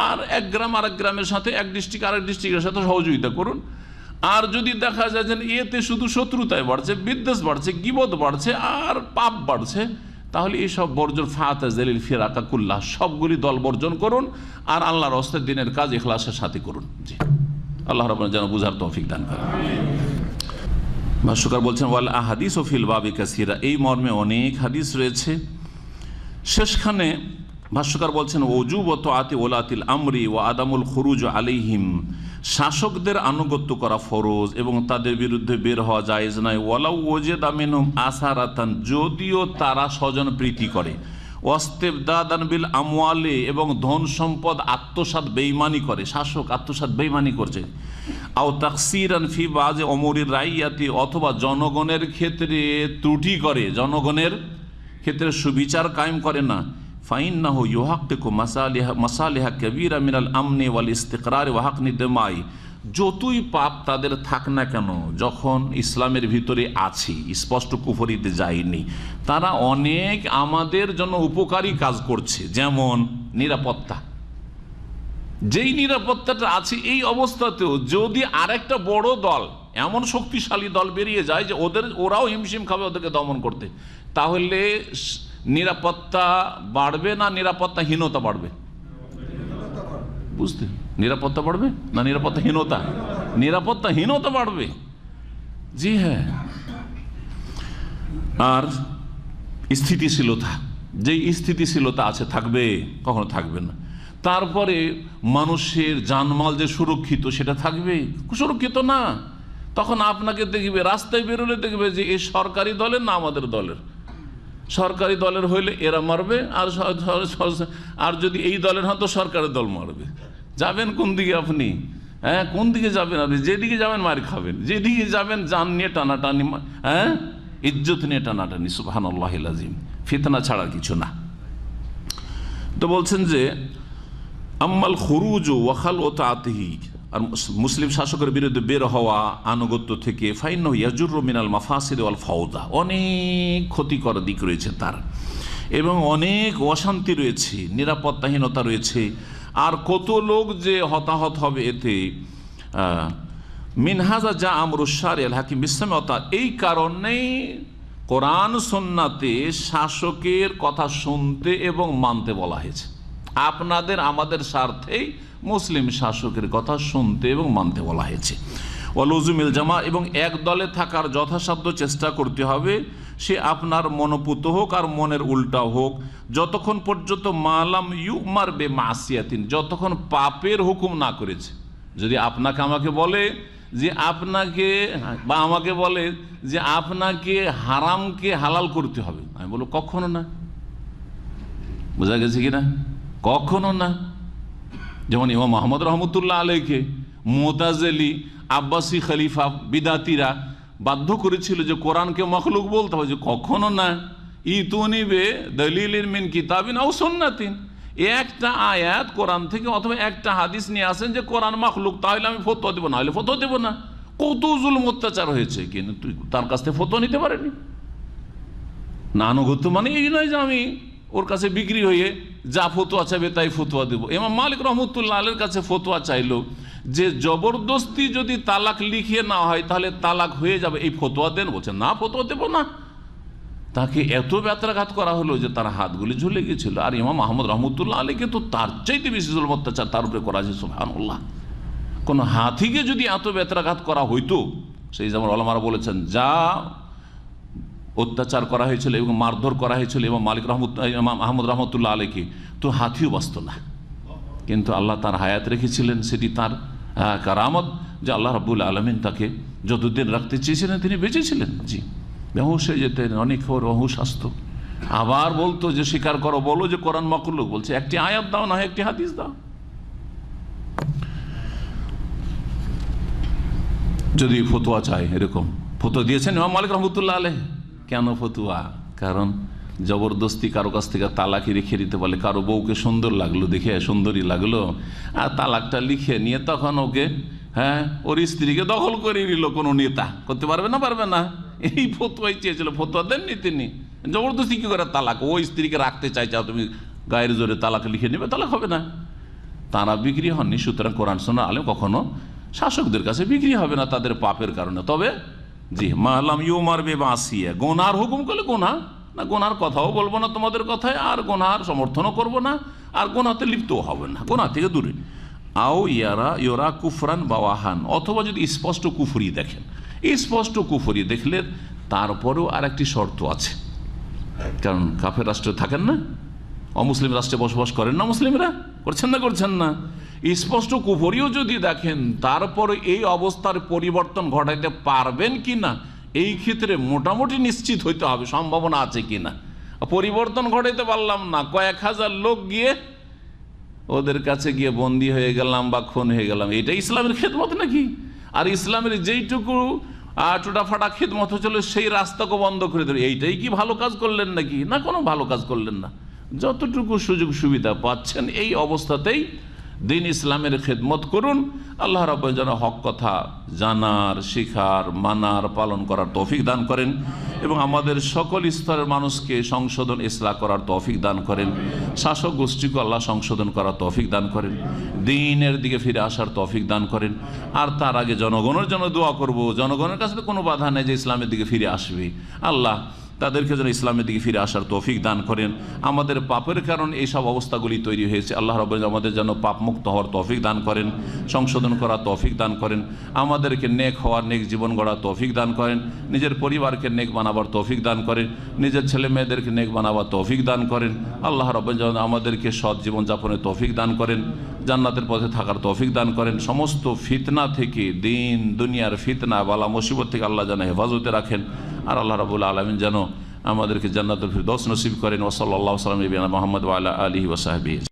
Speaker 1: আর এক গ্রাম আরেক গ্রামের সাথে, এক ডিস্ট্রিক্ট আরেক ডিস্ট্রিক্টের সাথে সহযোগিতা করুন। আর যদি দেখা যায় যে এতে শুধু শত্রুতায় বাড়ছে, বিদ্বেষ বাড়ছে, গীবত বাড়ছে আর পাপ বাড়ছে, তাহলে এইসব বর্জন ফাতা জালিল ফিরাকা কুল্লাহ, সবগুলি দল বর্জন করুন আর আল্লাহর হস্তে দিনের কাজ ইখলাসের সাথে করুন। জি, আল্লাহ রাব্বুল যেন বুঝার তৌফিক দান করেন। ভাষ্যকার বলছেন ওয়াল আহাদিস ও ফিল বাবি কাসীরা, এই মর্মে অনেক হাদিস রয়েছে। শেষখানে ভাষ্যকার বলছেন ওজুব ও তাআতি ওলাতিল আমরি ওয়া আদামুল খুরুজ আলাইহিম, শাসকদের আনুগত্য করা ফরজ এবং তাদের বিরুদ্ধে বের হওয়া জায়েজ নয়। ওয়ালাউ ওয়াজাদা মিনহুম আসারাতান, যদিও তারা স্বজন প্রীতি করে। ওয়াস্তিবদাদান বিল আমওয়ালি, এবং ধন সম্পদ আত্মসাৎ বেঈমানি করে, শাসক আত্মসাৎ বেঈমানি করছে। আও তাকসিরান ফি বাযি উমুরির রাইয়াতি, অথবা জনগণের ক্ষেত্রে ত্রুটি করে, জনগণের ক্ষেত্রে সুবিচার কায়েম করে না। ফাইন্নাহু ইউহাক্কিকু মাসালিহা কাবীরা মিনাল আমনি ওয়াল ইস্তিকরার ওয়া হাকনি দিমাই, যতই পাপ তাদের থাক না কেন, যখন ইসলামের ভিতরে আছি, স্পষ্ট কুফরিতে যায়নি, তারা অনেক আমাদের জন্য উপকারী কাজ করছে। যেমন নিরাপত্তা, যেই নিরাপত্তাটা আছে এই অবস্থাতেও যদি আরেকটা বড় দল, এমন শক্তিশালী দল বেরিয়ে যায় যে ওরাও হিমশিম খাবে ওদেরকে দমন করতে, তাহলে নিরাপত্তা বাড়বে না নিরাপত্তাহীনতা বাড়বে? বুঝতে, নিরাপত্তা বাড়বে না নিরাপত্তাহীনতা? নিরাপত্তাহীনতা বাড়বে। জি হ্যাঁ। আর স্থিতিশীলতা, যেই স্থিতিশীলতা আছে থাকবে, কখনো থাকবে না। তারপরে মানুষের জানমাল যে সুরক্ষিত, সেটা থাকবে? সুরক্ষিত না। তখন আপনাকে দেখবে, রাস্তায় বেরোলে দেখবে যে এই সরকারি দলের না আমাদের দলের। সরকারি দলের হইলে এরা মারবে, আর যদি এই দলের হন তো সরকারের দল মারবে। যাবেন কোন দিকে আপনি? কোন দিকে যাবেন আপনি? যেদিকে যাবেন মার খাবেন, যেদিকে যাবেন জান নিয়ে টানাটানি, ইজ্জত নিয়ে টানাটানি। সুবহানাল্লাহিল আযীম, ফিতনা ছাড়া কিছু না। তো বলছেন যে আম্মাল খুরুজ ওয়া খালওয়াতাতিহি, আর মুসলিম শাসকের বিরুদ্ধে বের হওয়া আনুগত্য থেকে, ফাইন্নাহু ইয়াজুরু মিনাল মাফাসিদ ওয়াল ফাওদা, অনেক ক্ষতিকর দিক রয়েছে তার, এবং অনেক অশান্তি রয়েছে, নিরাপত্তাহীনতা রয়েছে। আর কত লোক যে হতাহত হবে এতে। মিনহাজা যা আমরুশ শারিআল হাকিম বিসসামাতা, এই কারণেই কোরআন সুন্নাতে শাসকের কথা শুনতে এবং মানতে বলা হয়েছে। আপনাদের আমাদের স্বার্থেই মুসলিম শাসকের কথা শুনতে এবং মানতে বলা হয়েছে। ওয়ালুজুমিল জামা, এবং এক দলে থাকার যথাসাধ্য চেষ্টা করতে হবে, সে আপনার মনোপুত হোক আর মনের উল্টা হোক, যতক্ষণ পর্যন্ত মালাম ইউমার বে মাসিয়াতিন, যতক্ষণ পাপের হুকুম না করেছে। যদি আপনাকে আমাকে বলে যে আপনাকে বা আমাকে বলে যে আপনাকে হারামকে হালাল করতে হবে, আমি বলবো কখনো না। বোঝা গেছে কিনা? কখনো না। যেমন ইমাম আহমদ রহমতুল্লাহ আলাইকে মুতাজিলি, আব্বাসি খলিফা, বিদাতিরা বাধ্য করেছিল যে কোরআনকে মখলুক বলতে হবে, যে কখনো না, ইতুনি বে দলিলিন মিন কিতাবিন আও সুন্নাতিন, একটা আয়াত কোরআন থেকে অথবা একটা হাদিস নিয়ে আসেন যে কোরআন মখলুক, তাহলে আমি ফতোয়া দেবো, না হলে ফতোয়া দেবো না। কত জুলুম অত্যাচার হয়েছে, কিন্তু তুই তার কাছ থেকে ফতোয়া নিতে পারেনি। না আনুগত্য মানে এই নয় যে আমি ওর কাছে বিক্রি হয়ে যা ফতোয়া চাইবে তাই ফতোয়া দেবো। ইমাম মালিক রহমতুল্লাহ আলাইহির কাছে ফতোয়া চাইলো যে জবরদস্তি যদি তালাক লিখিয়ে না হয় তাহলে তালাক হয়ে যাবে, এই ফতোয়া দেন। বলছে না, ফতোয়া দেবো না। তাকে এত ব্যত্রাঘাত করা হলো যে তার হাতগুলি ঝুলে গিয়েছিল। আর ইমাম আহমদ রহমতুল্লাহ আলাইকে তো তার চাইতে বেশি জুলুম অত্যাচার তার উপরে করা হয়েছে। সুবহানাল্লাহ। কোনো হাতিকে যদি এত ব্যত্রাঘাত করা হইতো, সেই যেমন ওলামারা বলেছেন, যা অত্যাচার করা হয়েছিল এবং মারধর করা হয়েছিল এবং ইমাম আহমদ রহমতুল্লাহ আলাইকে, তো হাতিও বাঁচত না। কিন্তু আল্লাহ তার হায়াত রেখেছিলেন, সেটি তার কারামত যে আল্লাহ রাব্বুল আলামিন তাকে যতদিন রাখতে চেয়েছিলেন তিনি বেঁচেছিলেন। জি, বেহুশ হয়ে যেতেন, অনেক বেহুশ আসতো, আবার বলতো যে স্বীকার করো, বলো যে কোরআন মাখলুক। বলছে একটি আয়াত দাও, না হয় একটি হাদিস দাও। যদি ফতোয়া চাই, এরকম ফতোয়া দিয়েছেন ইমাম মালিক রহমতুল্লাহ আলাইহি। কেন ফতোয়া? কারণ জবরদস্তি কারো কাছ থেকে তালাকি রেখে দিতে বলে, কারো বউকে সুন্দর লাগলো, দেখে সুন্দরী লাগলো, আর তালাকটা লিখে নিয়ে তখন ওকে ওর স্ত্রীকে দখল করে নিল কোনো নেতা। করতে পারবে না? পারবে না। এই ফতোয়াই চেয়েছিল, ফতোয়া দেননি তিনি। জবরদস্তি কি করে তালাক? ওই স্ত্রীকে রাখতে চাইছে, তুমি গায়ের জোরে তালাক লিখে নেবে, তালাক হবে না। তারা বিক্রি হননি। সুতরাং কোরআন সুন্নাহ আলেম কখনো শাসকদের কাছে বিক্রি হবে না তাদের পাপের কারণে। তবে জি, মালাম ইউমার বেমাসিয়া, গোনার হুকুম করলে গোনা না, গোনার কথাও বলবো না তোমাদের কথায়, আর গোনার সমর্থনও করব না, আর গোনাতে লিপ্তও হবে না, গোনা থেকে দূরে। আও ইয়োরা কুফরান বাওয়াহান, অথবা যদি স্পষ্ট কুফরি দেখেন, স্পষ্ট কুফরি দেখলে তারপরেও আর একটি শর্ত আছে। কারণ কাফের রাষ্ট্রে থাকেন না, অমুসলিম রাষ্ট্রে বসবাস করেন না মুসলিমরা, করছেন না? করছেন না। স্পষ্ট কুফরিও যদি দেখেন, তারপরে এই অবস্থার পরিবর্তন ঘটাইতে পারবেন কি না, এই ক্ষেত্রে মোটামুটি নিশ্চিত হইতে হবে সম্ভাবনা আছে কি না। পরিবর্তন ঘটাইতে পারলাম না, কয়েক হাজার লোক গিয়ে ওদের কাছে গিয়ে বন্দী হয়ে গেলাম বা খুন হয়ে গেলাম, এটা ইসলামের খেদমত নাকি? আর ইসলামের যেইটুকু টুটা ফাটা খেদমত হচ্ছিল সেই রাস্তাকে বন্ধ করে দেবে, এইটাই কি ভালো কাজ করলেন নাকি? না, কোনো ভালো কাজ করলেন না। যতটুকু সুযোগ সুবিধা পাচ্ছেন এই অবস্থাতেই দিন ইসলামের খেদমত করুন। আল্লাহ রাব্বুল যেন হক কথা জানার, শিখার, মানার, পালন করার তৌফিক দান করেন এবং আমাদের সকল স্তরের মানুষকে সংশোধন ইসলাহ করার তৌফিক দান করেন। শাসক গোষ্ঠীকে আল্লাহ সংশোধন করার তৌফিক দান করেন, দ্বীনের দিকে ফিরে আসার তৌফিক দান করেন। আর তার আগে জনগণের জন্য দোয়া করব, জনগণের কাছে তো কোনো বাধা নেই যে ইসলামের দিকে ফিরে আসবে। আল্লাহ তাদেরকে যেন ইসলামের দিকে ফিরে আসার তৌফিক দান করেন। আমাদের পাপের কারণে এইসব অবস্থাগুলি তৈরি হয়েছে, আল্লাহ রাব্বুল আমাদের যেন পাপ মুক্ত হওয়ার তৌফিক দান করেন, সংশোধন করার তৌফিক দান করেন, আমাদেরকে নেক হওয়ার, নেক জীবন গড়ার তৌফিক দান করেন, নিজের পরিবারকে নেক বানাবার তৌফিক দান করেন, নিজের ছেলে মেয়েদেরকে নেক বানাবার তৌফিক দান করেন। আল্লাহ রাব্বুল যেন আমাদেরকে সৎ জীবন যাপনের তৌফিক দান করেন, জান্নাতের পথে থাকার তৌফিক দান করেন। সমস্ত ফিতনা থেকে, দিন দুনিয়ার ফিতনা বালা মুসিবত থেকে আল্লাহ যেন হেফাজতে রাখেন। আর আল্লাহ রাব্বুল আলামিন যেন আমাদেরকে জান্নাতুল ফিরদৌস নসিব করেন। ওয়া সাল্লাল্লাহু আলা সাইয়্যিদিনা মুহাম্মদ ওয়া আলা আলিহি ওয়া সাহবিহি।